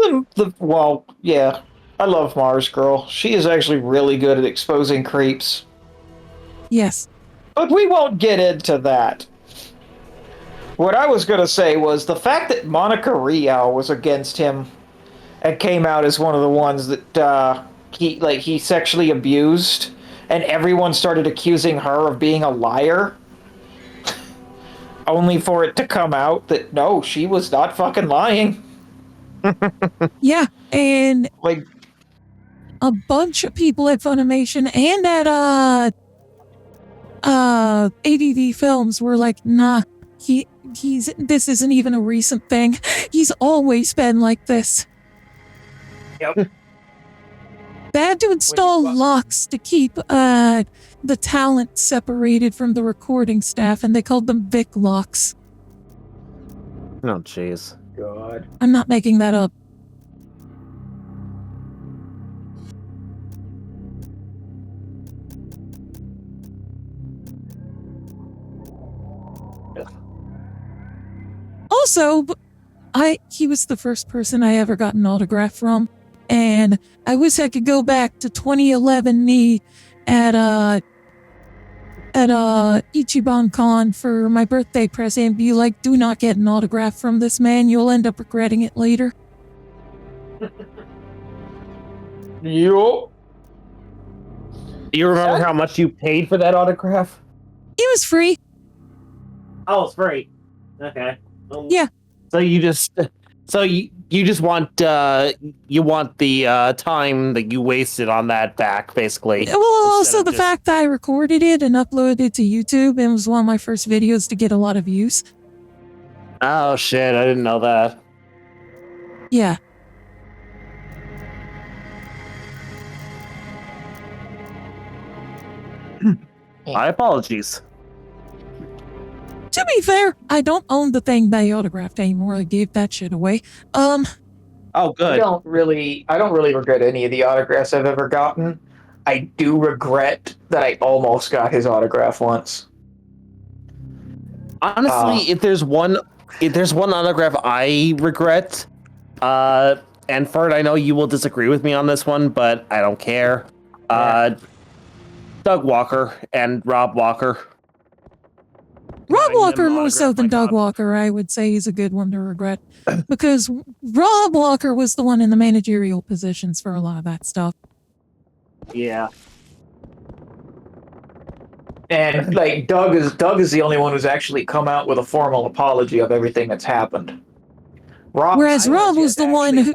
well, yeah. I love Mars Girl. She is actually really good at exposing creeps. Yes. But we won't get into that. What I was going to say was the fact that Monica Rial was against him and came out as one of the ones that he sexually abused, and everyone started accusing her of being a liar. Only for it to come out that no, she was not fucking lying. Yeah, and Like, a bunch of people at Funimation and at ADD Films were like, nah, this isn't even a recent thing. He's always been like this. Yep. They had to install locks to keep the talent separated from the recording staff, and they called them Vic locks. Oh, jeez. God. I'm not making that up. Also, he was the first person I ever got an autograph from, and I wish I could go back to 2011 me at Ichiban Con for my birthday present and be like, do not get an autograph from this man, you'll end up regretting it later. yo. Do you remember how much you paid for that autograph? It was free. Oh, it's free. Okay. Yeah. So you just want the time that you wasted on that back, basically. Well, also the fact that I recorded it and uploaded it to YouTube and was one of my first videos to get a lot of views. Oh shit! I didn't know that. Yeah. My apologies. To be fair, I don't own the thing they autographed anymore. I gave that shit away. Oh, good. I don't really regret any of the autographs I've ever gotten. I do regret that I almost got his autograph once. Honestly, if there's one autograph I regret, and Ferd, I know you will disagree with me on this one, but I don't care. Doug Walker and Rob Walker. Rob Walker more so than Doug Walker, I would say he's a good one to regret. Because Rob Walker was the one in the managerial positions for a lot of that stuff. Yeah. And like Doug is the only one who's actually come out with a formal apology of everything that's happened. Whereas Rob was the one who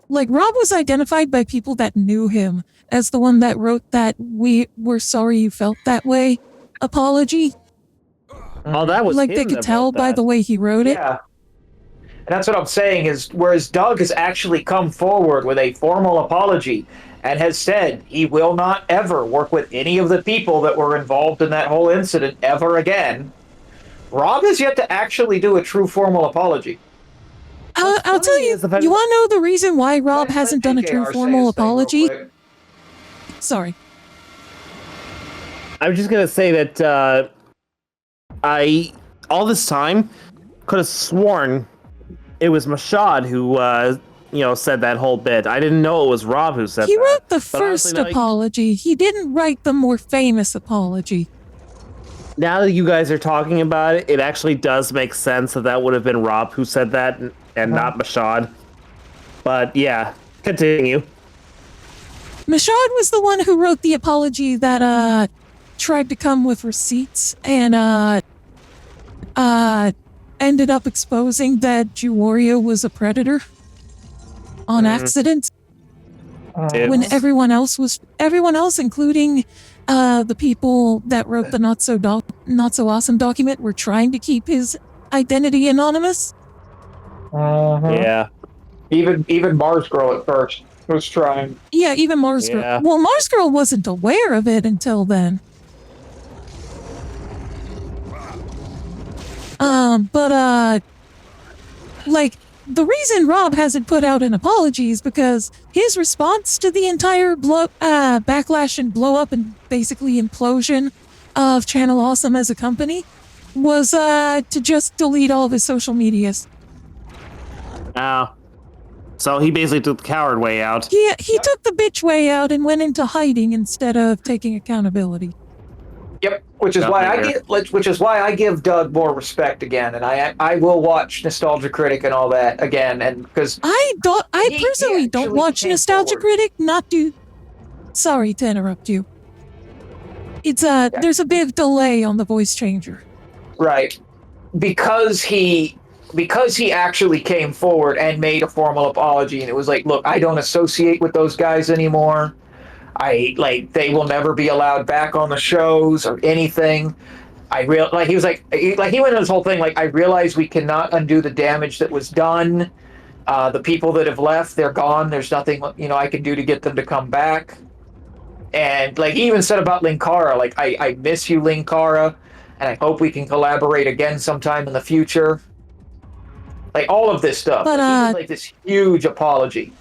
Rob was identified by people that knew him as the one that wrote that "We were sorry you felt that way" apology. Oh, that was like they could tell by the way he wrote it. Yeah. And that's what I'm saying is, whereas Doug has actually come forward with a formal apology and has said he will not ever work with any of the people that were involved in that whole incident ever again, Rob has yet to actually do a true formal apology. I'll tell you, you want to know the reason why Rob hasn't done a true formal apology? Sorry. I was just going to say that I, all this time, could have sworn it was Mashad who, said that whole bit. I didn't know it was Rob who said that. He wrote the first apology. He didn't write the more famous apology. Now that you guys are talking about it, it actually does make sense that would have been Rob who said that and not Mashad. But yeah, continue. Mashad was the one who wrote the apology that tried to come with receipts and ended up exposing that Juwario was a predator on accident. When everyone else, including the people that wrote the not so awesome document, were trying to keep his identity anonymous. Yeah. Even Mars Girl at first was trying. Yeah, even Mars Girl. Yeah. Well, Mars Girl wasn't aware of it until then. The reason Rob hasn't put out an apology is because his response to the entire backlash and blow up and basically implosion of Channel Awesome as a company was to just delete all of his social medias. Oh. So he basically took the coward way out. He took the bitch way out and went into hiding instead of taking accountability. Yep. Which is Not why here. I give Doug more respect again, and I will watch Nostalgia Critic and all that again, and because I personally don't actually watch came Nostalgia forward. Critic, not to. Sorry to interrupt you. It's there's a bit of delay on the voice changer. Right, because he actually came forward and made a formal apology, and it was like, look, I don't associate with those guys anymore. They will never be allowed back on the shows or anything. He was he went into this whole thing like, I realize we cannot undo the damage that was done. The people that have left, they're gone. There's nothing I can do to get them to come back. And like he even said about Linkara, like I miss you, Linkara, and I hope we can collaborate again sometime in the future. Like all of this stuff. But, he did like this huge apology,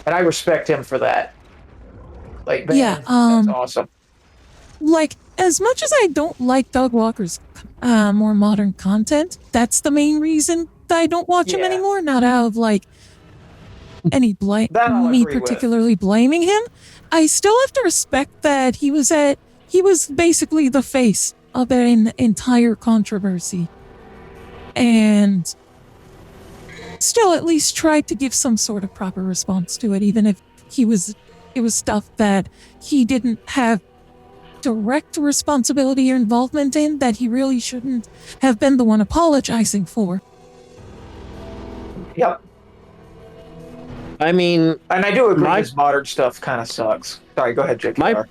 and I respect him for that. Like, man, Yeah, that's awesome. Like, as much as I don't like Doug Walker's more modern content, that's the main reason that I don't watch him Yeah. anymore. Not out of like any That I'll me agree with. particularly blaming him. I still have to respect that he was basically the face of an entire controversy, and still at least tried to give some sort of proper response to it, even if it was stuff that he didn't have direct responsibility or involvement in, that he really shouldn't have been the one apologizing for. Yep. I mean, And I do agree his modern stuff kind of sucks. Sorry, go ahead, JKR.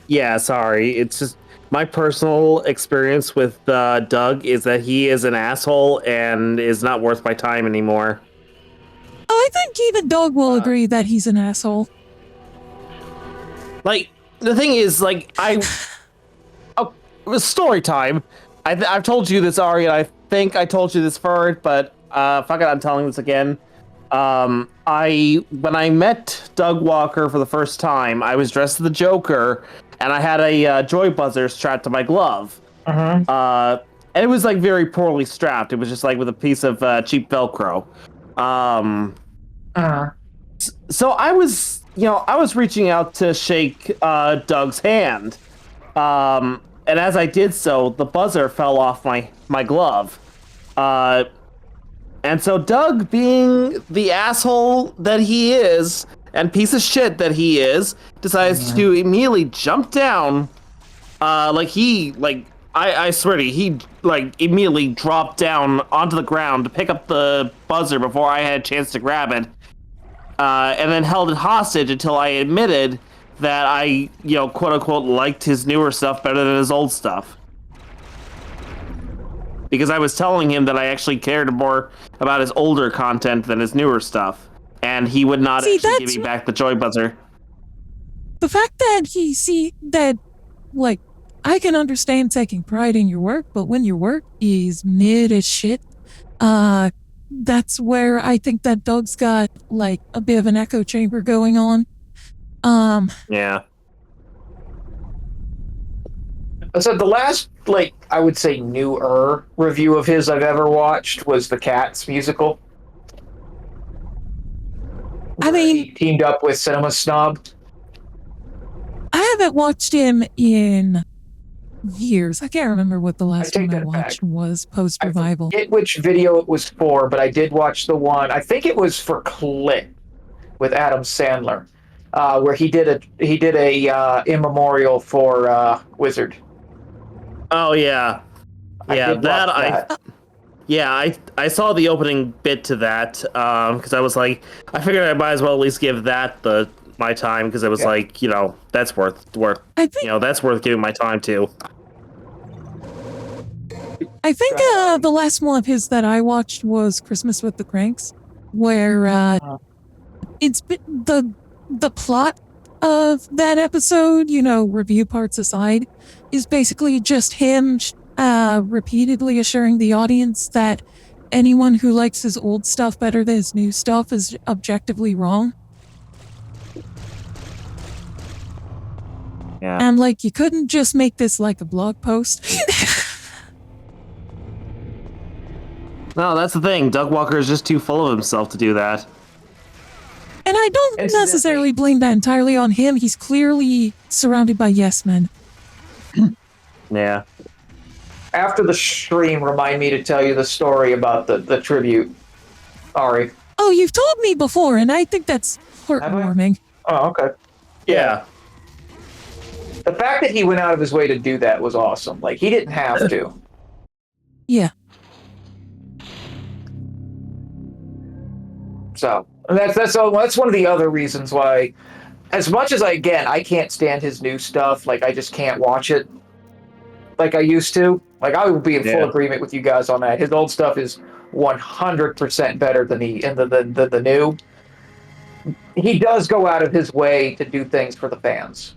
yeah, sorry. It's just my personal experience with Doug is that he is an asshole and is not worth my time anymore. Oh, I think even Doug will agree that he's an asshole. Like, the thing is, like, it was story time. I've told you this, Ari, and I think I told you this first, but fuck it, I'm telling this again. When I met Doug Walker for the first time, I was dressed as the Joker, and I had a joy buzzer strapped to my glove. And it was like very poorly strapped. It was just like with a piece of cheap Velcro. So I was, I was reaching out to shake Doug's hand. And as I did so, the buzzer fell off my glove. And so Doug, being the asshole that he is, and piece of shit that he is, decides to immediately jump down. I swear to you, he immediately dropped down onto the ground to pick up the buzzer before I had a chance to grab it. And then held it hostage until I admitted that I, quote unquote, liked his newer stuff better than his old stuff. Because I was telling him that I actually cared more about his older content than his newer stuff. And he would not actually give me back the joy buzzer. The fact that I can understand taking pride in your work, but when your work is mid as shit, that's where I think that Doug's got like a bit of an echo chamber going on. Yeah. So the last, I would say newer review of his I've ever watched was the Cats musical. I mean, he teamed up with Cinema Snob. I haven't watched him in years. I can't remember what the last one I watched was post-revival. I forget which video it was for, but I did watch the one. I think it was for Click with Adam Sandler, where he did a immemorial for Wizard. Oh yeah, yeah. I saw the opening bit to that because I was like, I figured I might as well at least give that my time because it was like, that's worth that's worth giving my time to. I think the last one of his that I watched was Christmas with the Cranks, where it's the plot of that episode, review parts aside, is basically just him repeatedly assuring the audience that anyone who likes his old stuff better than his new stuff is objectively wrong. Yeah. And you couldn't just make this like a blog post. No, that's the thing. Doug Walker is just too full of himself to do that. And I don't necessarily blame that entirely on him. He's clearly surrounded by yes men. Yeah. After the stream, remind me to tell you the story about the tribute. Ari. Oh, you've told me before, and I think that's heartwarming. Oh, okay. Yeah. The fact that he went out of his way to do that was awesome. Like, he didn't have to. Yeah. So that's one of the other reasons why, as much as I can't stand his new stuff. Like, I just can't watch it like I used to. Like, I would be in full agreement with you guys on that. His old stuff is 100% better than the new. He does go out of his way to do things for the fans.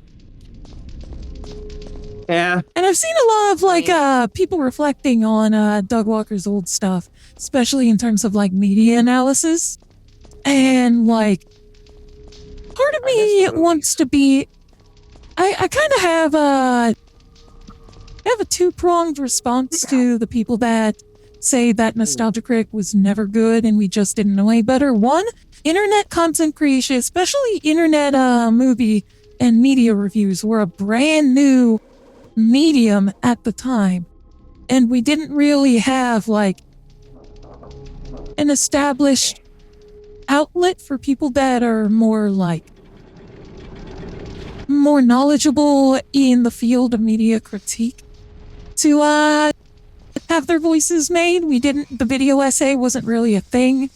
Yeah. And I've seen a lot of, like, people reflecting on Doug Walker's old stuff, especially in terms of, like, media analysis. And, like, part of me wants to be... I kind of have a two-pronged response to the people that say that Nostalgia Critic was never good and we just didn't know any better. One, internet content creation, especially internet movie and media reviews, were a brand new medium at the time. And we didn't really have, like, an established outlet for people that are more, like, more knowledgeable in the field of media critique to have their voices made. The video essay wasn't really a thing.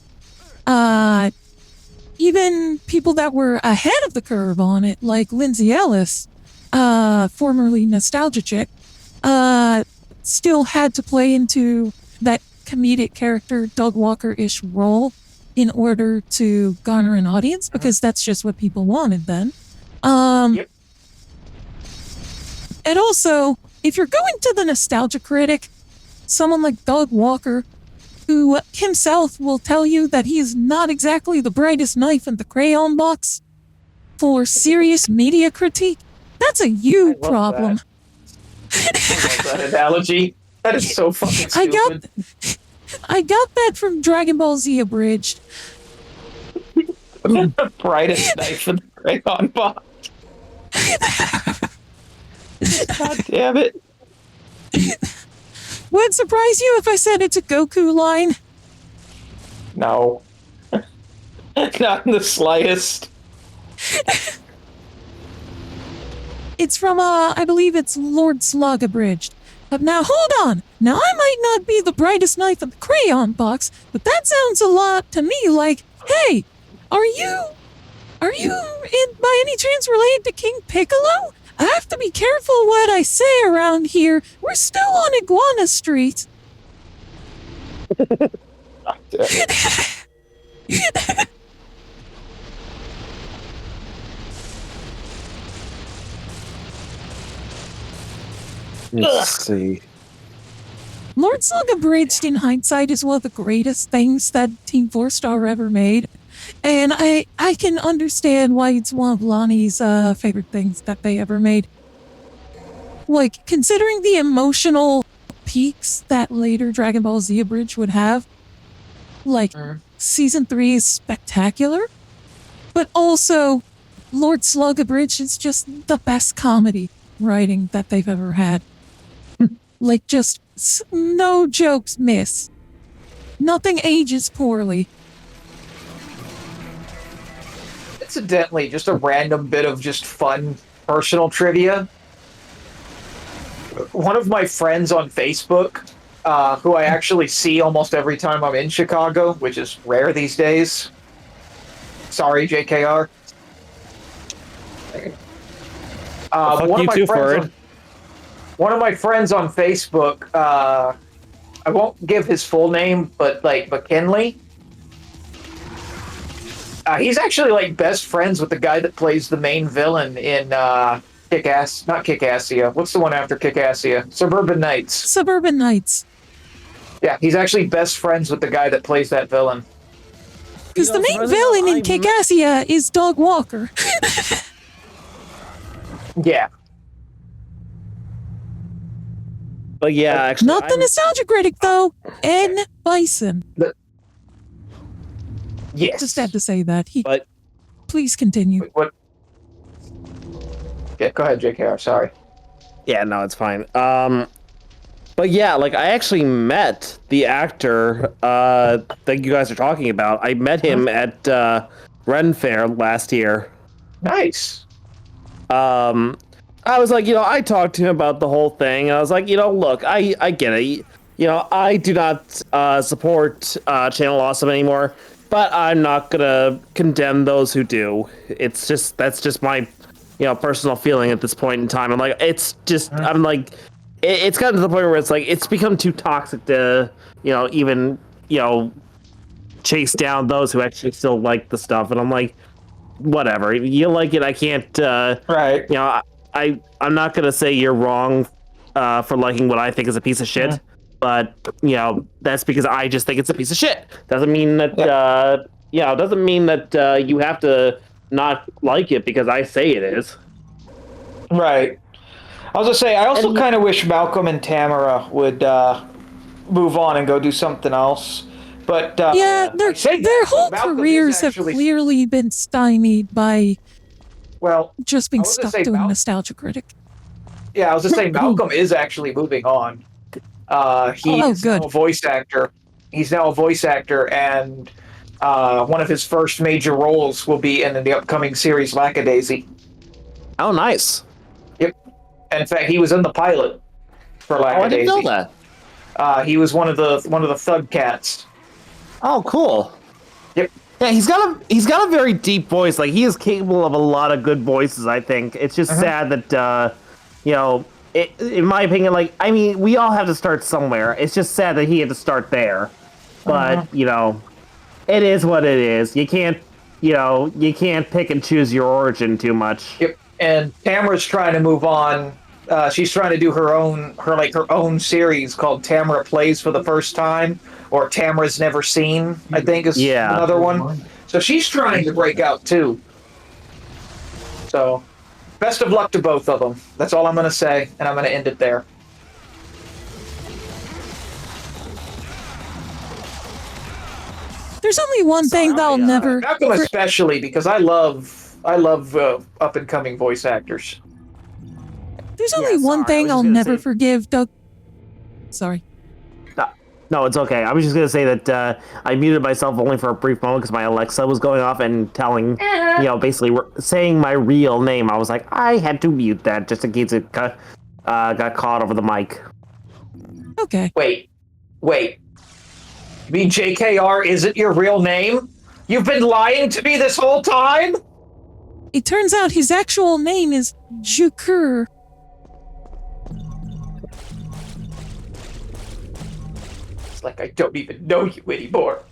Even people that were ahead of the curve on it, like Lindsay Ellis, formerly Nostalgia Chick, still had to play into that comedic character, Doug Walker-ish role in order to garner an audience, because that's just what people wanted then. And also, if you're going to the Nostalgia Critic, someone like Doug Walker, who himself will tell you that he is not exactly the brightest knife in the crayon box for serious media critique, that's a you problem. I love that analogy. That is so fucking stupid. I got that from Dragon Ball Z Abridged. The brightest knife in the crayon box. God damn it. Would it surprise you if I said it's a Goku line? No. Not in the slightest. It's from, I believe it's Lord Slug Abridged. But now, hold on. Now, I might not be the brightest knife in the crayon box, but that sounds a lot to me like, hey, are you by any chance related to King Piccolo? I have to be careful what I say around here. We're still on Iguana Street. Let's see. Lord Slug Abridged, in hindsight, is one of the greatest things that Team 4-Star ever made. And I can understand why it's one of Lonnie's favorite things that they ever made. Like, considering the emotional peaks that later Dragon Ball Z Abridged would have, like, Season 3 is spectacular, but also Lord Slug Abridged is just the best comedy writing that they've ever had. Like, just no jokes miss. Nothing ages poorly. Incidentally, just a random bit of just fun personal trivia. One of my friends on Facebook, who I actually see almost every time I'm in Chicago, which is rare these days. Sorry, JKR. One of my friends on Facebook, I won't give his full name, but like McKinley. He's actually like best friends with the guy that plays the main villain in not Kick-Assia. What's the one after Kick-Assia? Suburban Nights. Suburban Nights. Yeah, he's actually best friends with the guy that plays that villain. Because the main villain in Kick-Assia is Doug Walker. Yeah. But yeah, actually, not the Nostalgia Critic, though. N. Bison. Yes. Just had to say that. But please continue. What? Yeah, go ahead, JKR. Sorry. Yeah, no, it's fine. But yeah, like I actually met the actor that you guys are talking about. I met him at Ren Fair last year. Nice. I was like, I talked to him about the whole thing, and I was like, look, I get it. I do not support Channel Awesome anymore, but I'm not gonna condemn those who do. That's just my, personal feeling at this point in time. I'm like, I'm like, it's gotten to the point where it's like, it's become too toxic to, even, chase down those who actually still like the stuff. And I'm like, whatever, you like it, I can't, right. I'm not gonna say you're wrong for liking what I think is a piece of shit, but that's because I just think it's a piece of shit. Doesn't mean that doesn't mean that you have to not like it because I say it is. Right. I was gonna say, I also kind of wish Malcolm and Tamara would move on and go do something else. But yeah, their whole careers have clearly been stymied by just being stuck doing Nostalgia Critic. Yeah, I was gonna say Malcolm is actually moving on. He's now a voice actor. He's now a voice actor, and one of his first major roles will be in the upcoming series Lackadaisy. Oh, nice. Yep. In fact, he was in the pilot for Lackadaisy. Oh, I didn't know that. He was one of the Thug Cats. Oh, cool. Yep. Yeah, he's got a very deep voice. Like, he is capable of a lot of good voices, I think. It's just sad that in my opinion, like, I mean, we all have to start somewhere. It's just sad that he had to start there. But, it is what it is. You can't pick and choose your origin too much. Yep. And Tamara's trying to move on. She's trying to do her own series called Tamara Plays for the First Time, or Tamara's Never Seen, I think is another one. So she's trying to break out too. So, best of luck to both of them. That's all I'm going to say, and I'm going to end it there. There's only one thing that I'll never... Malcolm especially, because I love up-and-coming voice actors. There's only one thing I'll never forgive Doug... Sorry. No, it's okay. I was just going to say that I muted myself only for a brief moment because my Alexa was going off and telling, basically saying my real name. I was like, I had to mute that just in case it got caught over the mic. Okay. Wait. You mean JKR isn't your real name? You've been lying to me this whole time? It turns out his actual name is Jukur. Like I don't even know you anymore.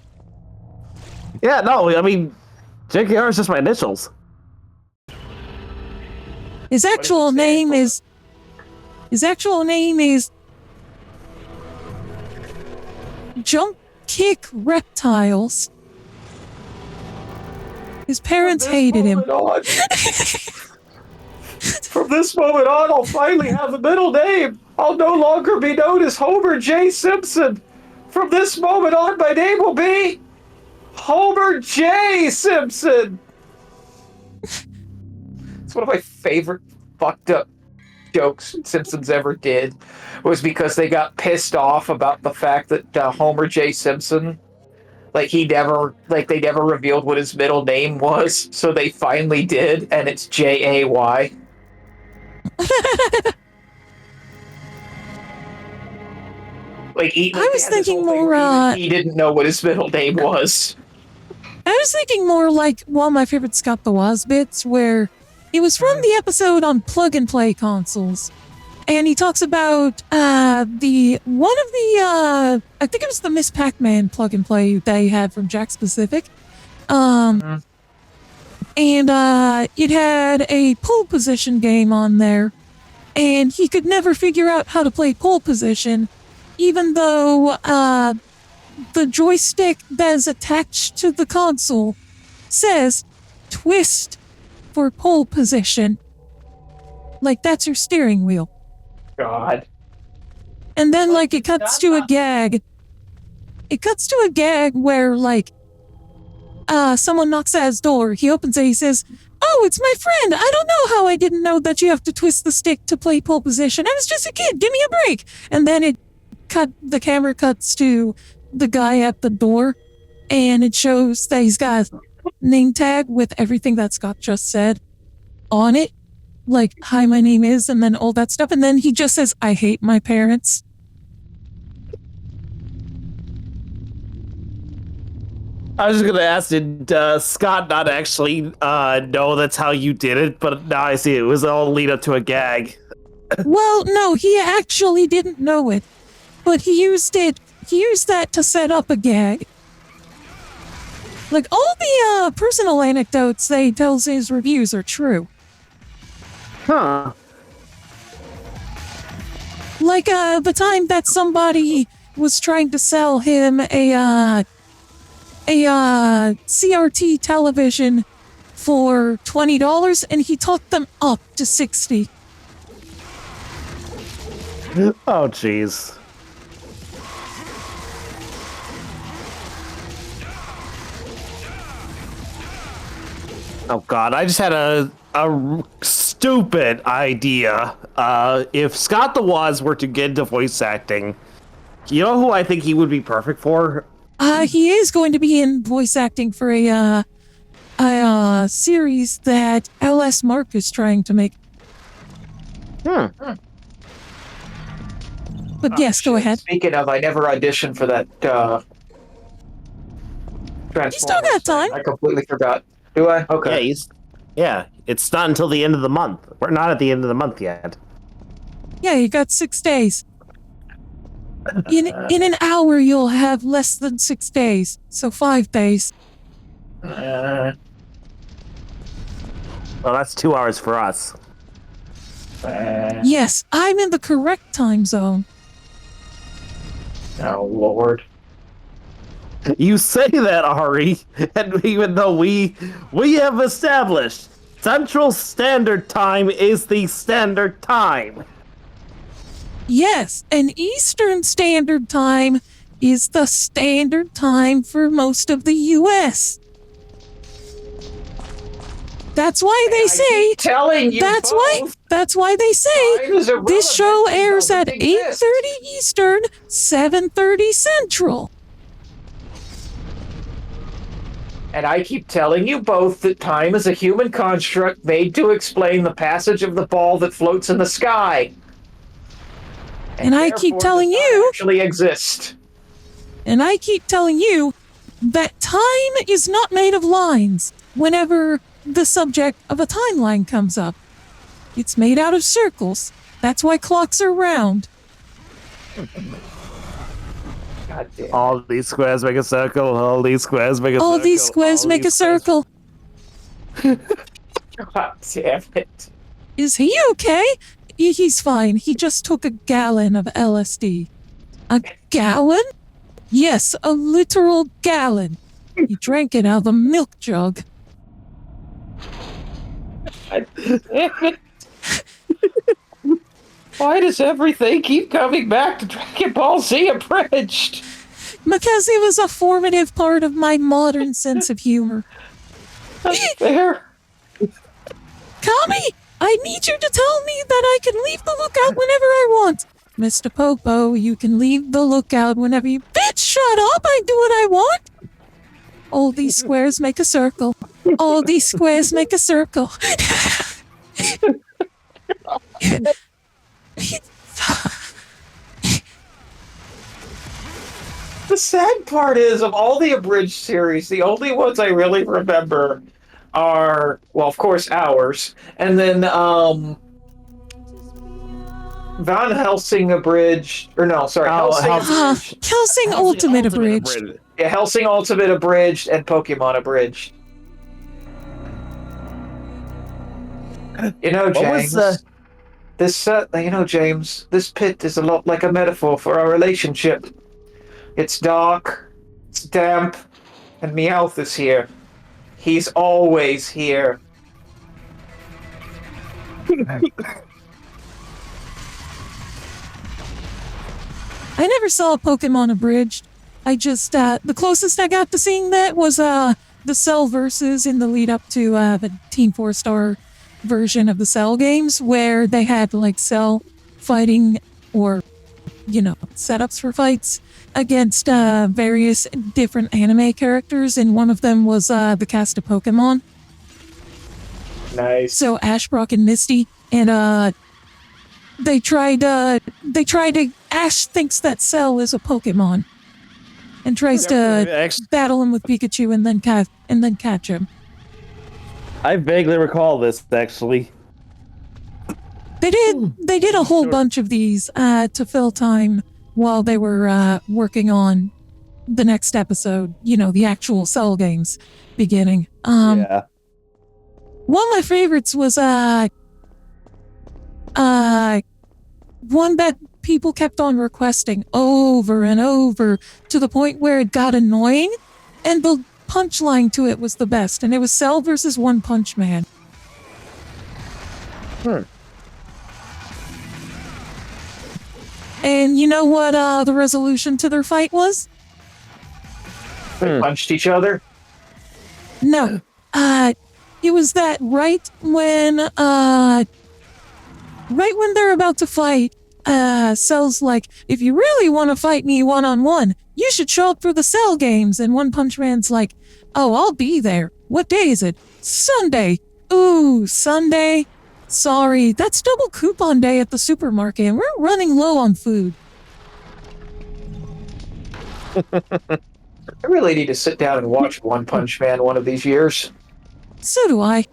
Yeah, no, I mean, JKR is just my initials. His actual name is Jump Kick Reptiles. His parents hated him. From this moment on, I'll finally have a middle name. I'll no longer be known as Homer J. Simpson. From this moment on, my name will be Homer J. Simpson. It's one of my favorite fucked up jokes Simpsons ever did, was because they got pissed off about the fact that Homer J. Simpson, they never revealed what his middle name was, so they finally did, and it's Jay. I was thinking more, he didn't know what his middle name was. I was thinking more like one of my favorite Scott the Woz bits, where it was from the episode on plug-and-play consoles. And he talks about I think it was the Miss Pac-Man plug-and-play they had from Jack Specific. And it had a pole position game on there. And he could never figure out how to play pole position, even though the joystick that is attached to the console says twist for pole position. Like, that's your steering wheel. God. And then, it cuts to a gag. It cuts to a gag where, someone knocks at his door. He opens it, he says, Oh, it's my friend. I don't know how I didn't know that you have to twist the stick to play pole position. I was just a kid. Give me a break. And then the camera cuts to the guy at the door, and it shows that he's got a name tag with everything that Scott just said on it. Like, hi, my name is, and then all that stuff. And then he just says, I hate my parents. I was just gonna ask, did Scott not actually know that's how you did it? But now I see it was all lead up to a gag. Well, no, he actually didn't know it. But he used that to set up a gag. Like, all the personal anecdotes that he tells in his reviews are true. Huh. Like, the time that somebody was trying to sell him a CRT television for $20, and he talked them up to $60. Oh, jeez. Oh God, I just had a stupid idea. If Scott the Woz were to get into voice acting, you know who I think he would be perfect for? He is going to be in voice acting for a series that LS Mark is trying to make. But yes, go ahead. Speaking of, I never auditioned for that. You still got time. I completely forgot. Do I? Okay. Yeah, it's not until the end of the month. We're not at the end of the month yet. Yeah, you got 6 days. In an hour, you'll have less than 6 days. So 5 days. Well, that's 2 hours for us. Yes, I'm in the correct time zone. Oh, Lord. You say that, Ari, and even though we have established Central Standard Time is the standard time. Yes, and Eastern Standard Time is the standard time for most of the U.S. That's why they say. Telling you That's both. why they say this show airs at 8:30 Eastern, 7:30 Central. And I keep telling you both that time is a human construct made to explain the passage of the ball that floats in the sky. And I keep therefore telling does not you. actually exist. And I keep telling you that time is not made of lines whenever the subject of a timeline comes up. It's made out of circles. That's why clocks are round. God damn. All these squares make a circle. All these squares make a circle. All these squares make a circle. God damn it. Is he okay? He's fine. He just took a gallon of LSD. A gallon? Yes, a literal gallon. He drank it out of a milk jug. Why does everything keep coming back to Dragon Ball Z Abridged? Because it was a formative part of my modern sense of humor. That's fair. Kami, I need you to tell me that I can leave the lookout whenever I want. Mr. Popo, you can leave the lookout whenever you... Bitch, shut up! I do what I want! All these squares make a circle. All these squares make a circle. The sad part is, of all the abridged series, the only ones I really remember are, well, of course, ours, and then Van Helsing abridged, or no, sorry, Helsing Ultimate Abridged. Yeah, Helsing Ultimate abridged and Pokemon abridged. You know, James. James, this pit is a lot like a metaphor for our relationship. It's dark, it's damp, and Meowth is here. He's always here. I never saw Pokemon Abridged. I just, the closest I got to seeing that was, the Cell versus in the lead up to the Team 4-Star version of the Cell games, where they had like Cell fighting or, setups for fights against various different anime characters, and one of them was the cast of Pokemon. Nice. So Ash, Brock, and Misty, and they tried to. Ash thinks that Cell is a Pokemon, and tries to battle him with Pikachu, and then catch him. I vaguely recall this actually. They did a whole bunch of these to fill time while they were working on the next episode. The actual Cell games beginning. Yeah. One of my favorites was one that people kept on requesting over and over to the point where it got annoying, and the punchline to it was the best, and it was Cell versus One Punch Man. And you know what the resolution to their fight was? They punched each other? No. It was that right when they're about to fight, Cell's like, if you really want to fight me one-on-one, you should show up for the Cell games. And One Punch Man's like, oh, I'll be there. What day is it? Sunday. Ooh, Sunday? Sorry, that's double coupon day at the supermarket, and we're running low on food. I really need to sit down and watch One Punch Man one of these years. So do I.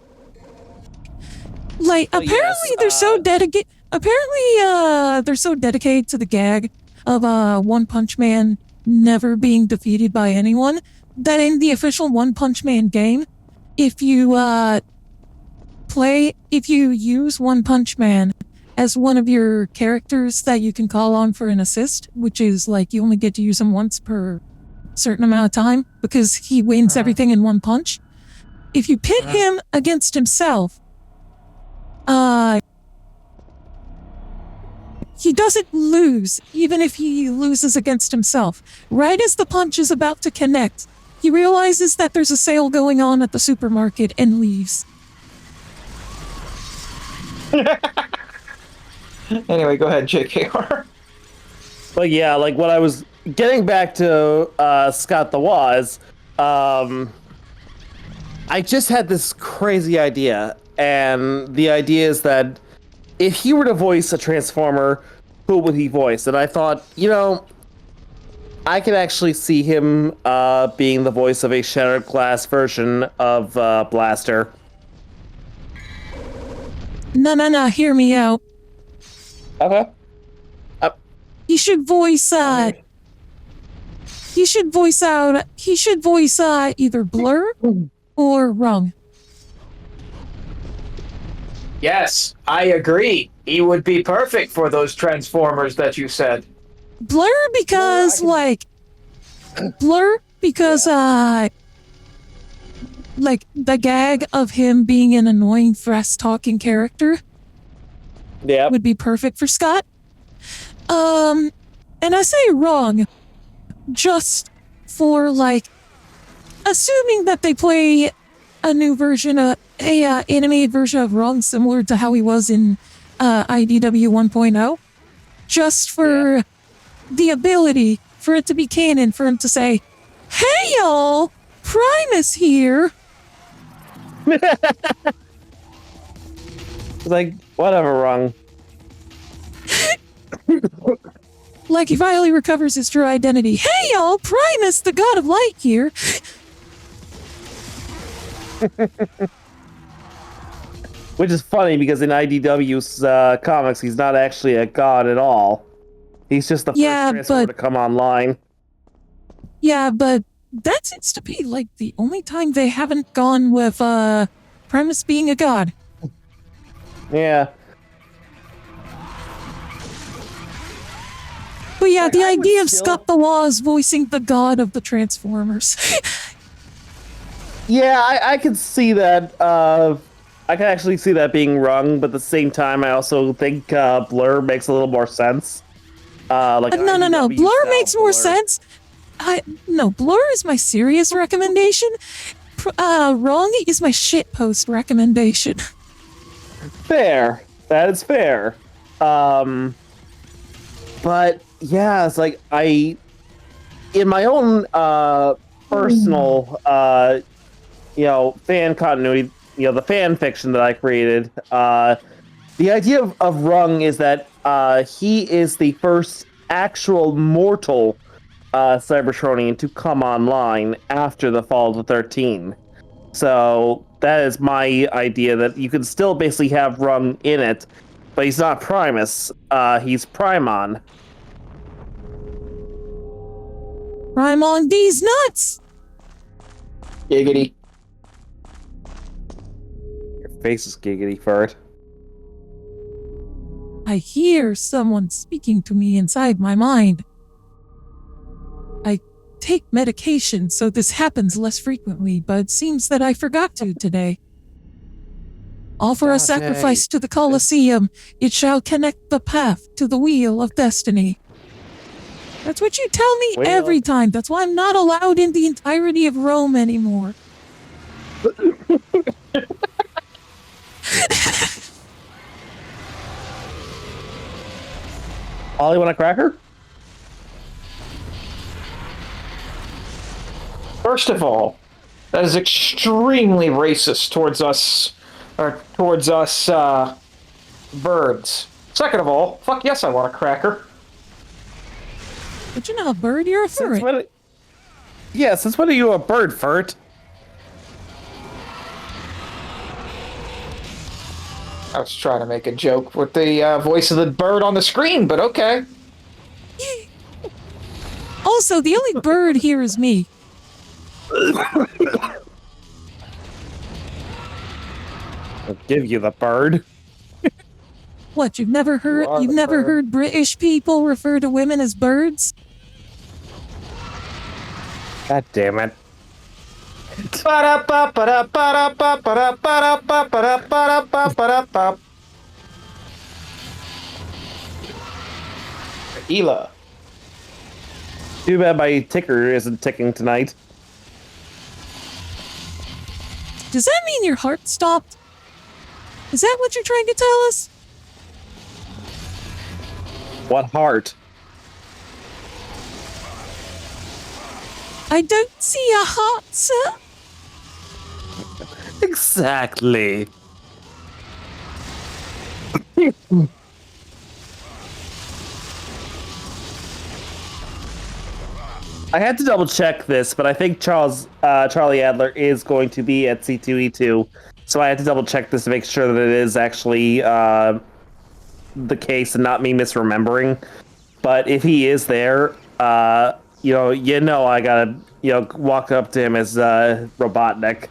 Like, apparently they're so dedicated. Apparently, they're so dedicated to the gag of One Punch Man never being defeated by anyone that in the official One Punch Man game, if you use One Punch Man as one of your characters that you can call on for an assist, which is like you only get to use him once per certain amount of time because he wins everything in one punch. If you pit him against himself, he doesn't lose, even if he loses against himself. Right as the punch is about to connect, he realizes that there's a sale going on at the supermarket and leaves. Anyway, go ahead, JKR. But yeah, like what I was getting back to Scott the Woz, I just had this crazy idea, and the idea is that if he were to voice a Transformer, who would he voice? And I thought, I could actually see him being the voice of a Shattered Glass version of Blaster. No, hear me out. Okay. He should voice either Blur or Rung. Yes, I agree. He would be perfect for those Transformers that you said. Blur because like the gag of him being an annoying fast-talking character would be perfect for Scott. And I say wrong just for like assuming that they play a new version of animated version of Wrong similar to how he was in IDW 1.0, just for the ability for it to be canon, for him to say, "Hey y'all, Primus here." Like, whatever, Wrong. Like he finally recovers his true identity. "Hey y'all, Primus, the god of light here." Which is funny because in IDW's comics, he's not actually a god at all. He's just the first Transformer to come online. Yeah, but that seems to be like the only time they haven't gone with Primus being a god. Yeah. But yeah, the idea of Scott the Woz voicing the god of the Transformers. Yeah, I could see that. I can actually see that being wrong, but at the same time, I also think Blur makes a little more sense. No. Blur makes more sense. No, Blur is my serious recommendation. wrong is my shitpost recommendation. Fair. That is fair. But yeah, it's like in my own personal fan continuity, the fan fiction that I created, the idea of Rung is that he is the first actual mortal Cybertronian to come online after the fall of the 13. So that is my idea, that you can still basically have Rung in it, but he's not Primus. He's Primon. Primon D's nuts! Giggity. Your face is giggity for it. I hear someone speaking to me inside my mind. I take medication, so this happens less frequently, but it seems that I forgot to today. Offer a sacrifice to the Colosseum. It shall connect the path to the wheel of destiny. That's what you tell me every time. That's why I'm not allowed in the entirety of Rome anymore. Ollie, want a cracker? First of all, that is extremely racist towards us, birds. Second of all, fuck yes, I want a cracker. But you're not a bird, you're a ferret. Since when are you a bird, Furt? I was trying to make a joke with the voice of the bird on the screen, but okay. Also, the only bird here is me. I'll give you the bird. What, you've never heard British people refer to women as birds? God damn it. Ela. Too bad my ticker isn't ticking tonight. Does that mean your heart stopped? Is that what you're trying to tell us? What heart? I don't see a heart, sir. Exactly. I had to double check this, but I think Charlie Adler is going to be at C2E2, so I had to double check this to make sure that it is actually the case and not me misremembering. But if he is there, I gotta walk up to him as Robotnik.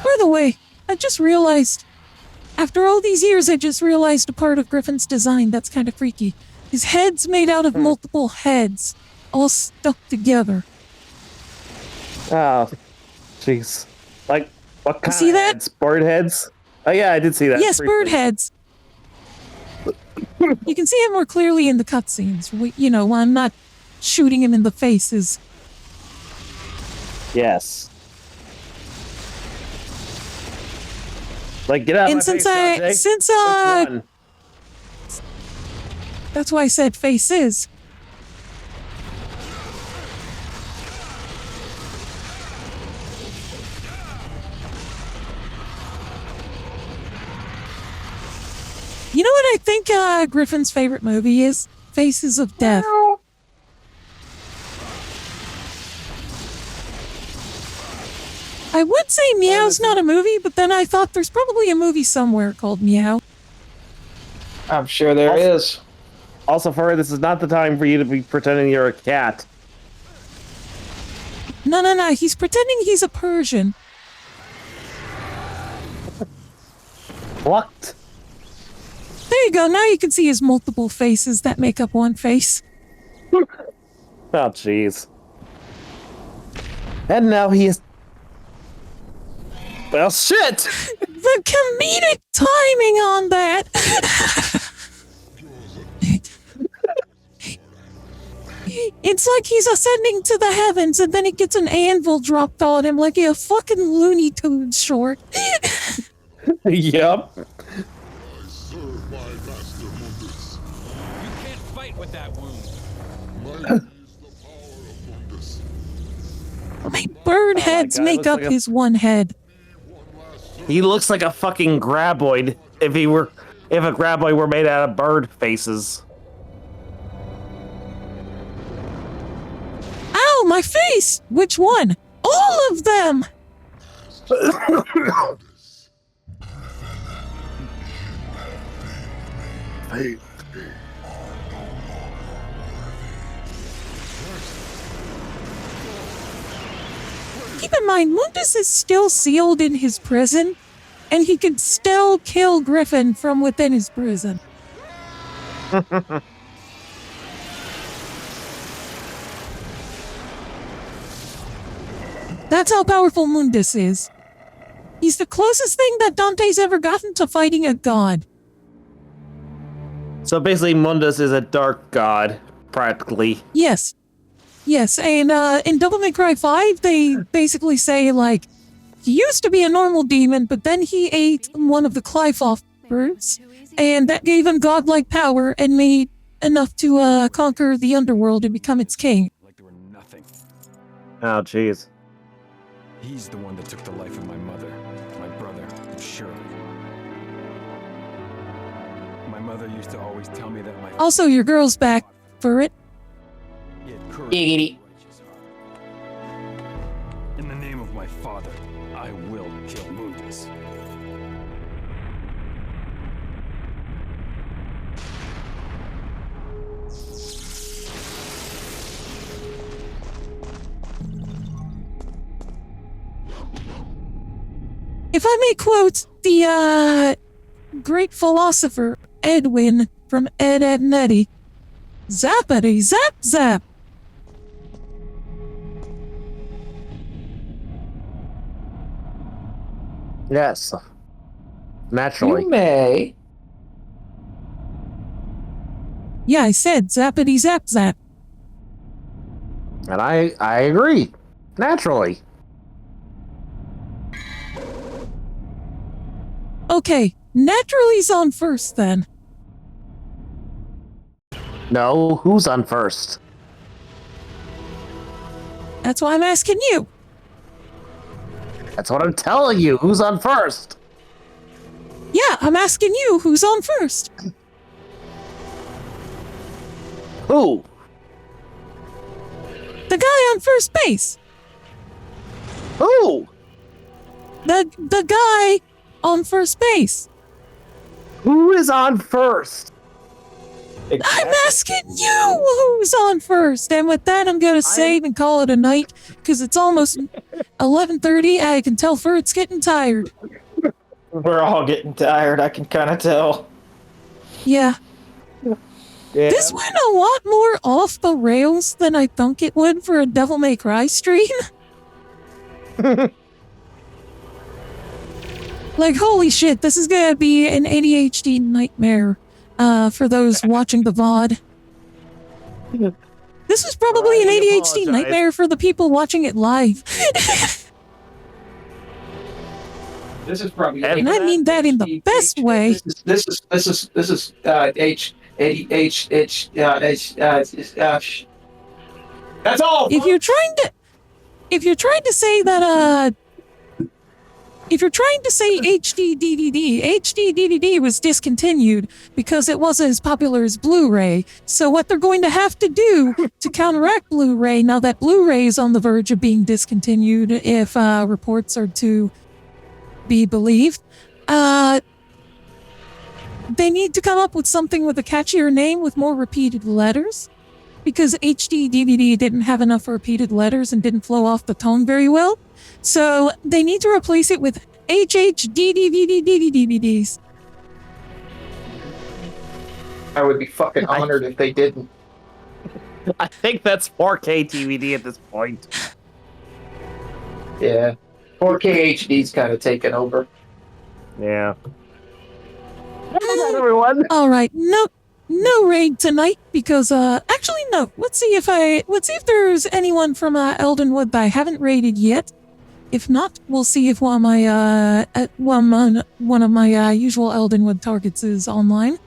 By the way, I just realized, after all these years, I just realized a part of Griffin's design that's kind of freaky. His head's made out of multiple heads, all stuck together. Oh, jeez. Like, what kind see of that? heads? Bird heads? Oh, yeah, I did see that. Yes, bird heads. You can see it more clearly in the cutscenes. When I'm not shooting him in the faces. Yes. Like, get out of my face, Sanjay. That's why I said faces. You know what I think Griffin's favorite movie is? Faces of Death. I would say Meow's not a movie, but then I thought there's probably a movie somewhere called Meow. I'm sure there is. Also, Fur, this is not the time for you to be pretending you're a cat. No. He's pretending he's a Persian. What? There you go. Now you can see his multiple faces that make up one face. Oh, jeez. And now he is... Well, shit! The comedic timing on that! It's like he's ascending to the heavens and then he gets an anvil dropped on him like a fucking Looney Tunes short. Yep. You can't fight with that wound. My bird heads God, make up like his one head. He looks like a fucking graboid if a graboid were made out of bird faces. Ow, my face! Which one? All of them! Keep in mind, Mundus is still sealed in his prison, and he can still kill Griffin from within his prison. That's how powerful Mundus is. He's the closest thing that Dante's ever gotten to fighting a god. So basically, Mundus is a dark god, practically. Yes. Yes, and in Devil May Cry 5, they basically say, like, he used to be a normal demon, but then he ate one of the Clyfoff birds, and that gave him godlike power and made enough to conquer the underworld and become its king. Like there were nothing. Oh, jeez. He's the one that took the life of my mother, my brother, and Shirley. My mother used to always tell me that my Also, your girl's back for it. he had courage Giggity. and a righteous heart. In the name of my father, I will kill Mundus. If I may quote the great philosopher Edwin from Ed, Ed, and Eddy, zappity zap zap. Yes. Naturally. You may. Yeah, I said zappity zap zap. And I agree. Naturally. Okay, naturally's on first then. No, who's on first? That's why I'm asking you. That's what I'm telling you. Who's on first? Yeah, I'm asking you who's on first. Who? The guy on first base. Who? The guy on first base. Who is on first? I'm asking you who's on first. And with that, I'm gonna save and call it a night because it's almost 11:30. I can tell Ferd's getting tired. We're all getting tired, I can kind of tell. Yeah. This went a lot more off the rails than I thunk it would for a Devil May Cry stream. Like, holy shit, this is gonna be an ADHD nightmare for those watching the VOD. This was probably an ADHD apologize. nightmare for the people watching it live. This is probably. And I mean that in the best way. This is H. That's all. If you're trying to say that if you're trying to say HDDDD was discontinued because it wasn't as popular as Blu-ray. So what they're going to have to do to counteract Blu-ray, now that Blu-ray is on the verge of being discontinued, if reports are to be believed, they need to come up with something with a catchier name with more repeated letters. Because HD DVD didn't have enough repeated letters and didn't flow off the tongue very well. So they need to replace it with HHDDVDs. I would be fucking honored if they didn't. I think that's 4K DVD at this point. Yeah. 4K HD's kind of taken over. Yeah. Everyone. All right, no raid tonight because actually no. Let's see if there's anyone from Eldenwood that I haven't raided yet. If not, we'll see if one of my usual Eldenwood targets is online.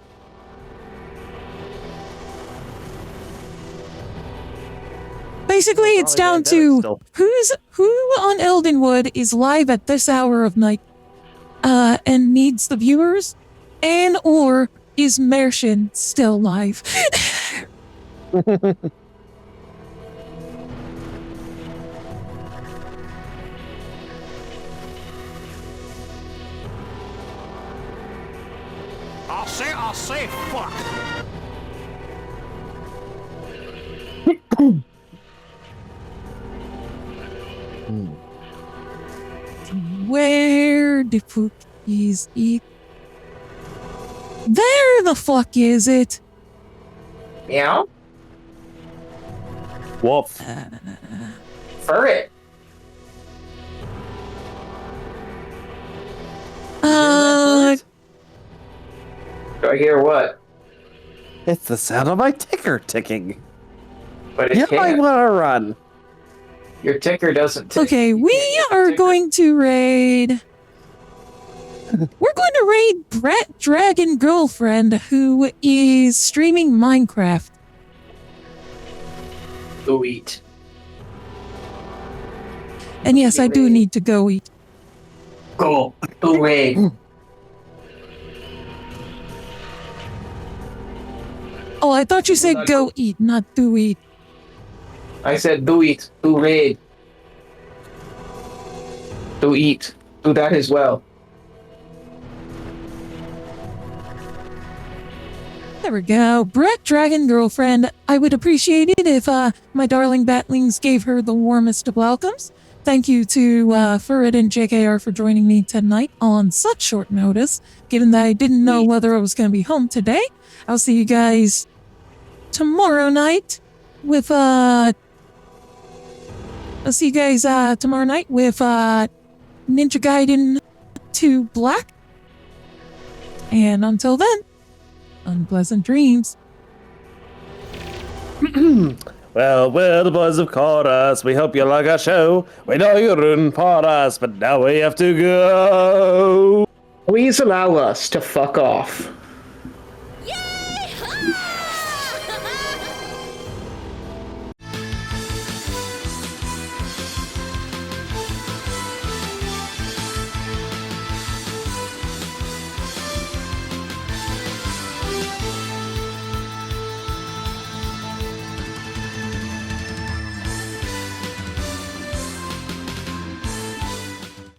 Basically, it's down to who on Eldenwood is live at this hour of night, and needs the viewers, and or is Mershin still live? I'll say, fuck. Where the fuck is it? There the fuck is it? Meow? Wolf. Fur it. Do I hear what? It's the sound of my ticker ticking. But it You might can't. want to run. Your ticker doesn't tick. Okay, we are going to raid. We're going to raid Brat Dragon Girlfriend, who is streaming Minecraft. Go eat. And yes, I do need to go eat. Go raid. Oh, I thought you said go eat, not do eat. I said do eat. Do raid. Do eat. Do that as well. There we go. Brat Dragon Girlfriend. I would appreciate it if my darling batlings gave her the warmest of welcomes. Thank you to Furret and JKR for joining me tonight on such short notice, given that I didn't know whether I was going to be home today. I'll see you guys tomorrow night with Ninja Gaiden 2 Black. And until then, unpleasant dreams. Well, the boys have caught us. We hope you like our show. We know you didn't part us, but now we have to go. Please allow us to fuck off.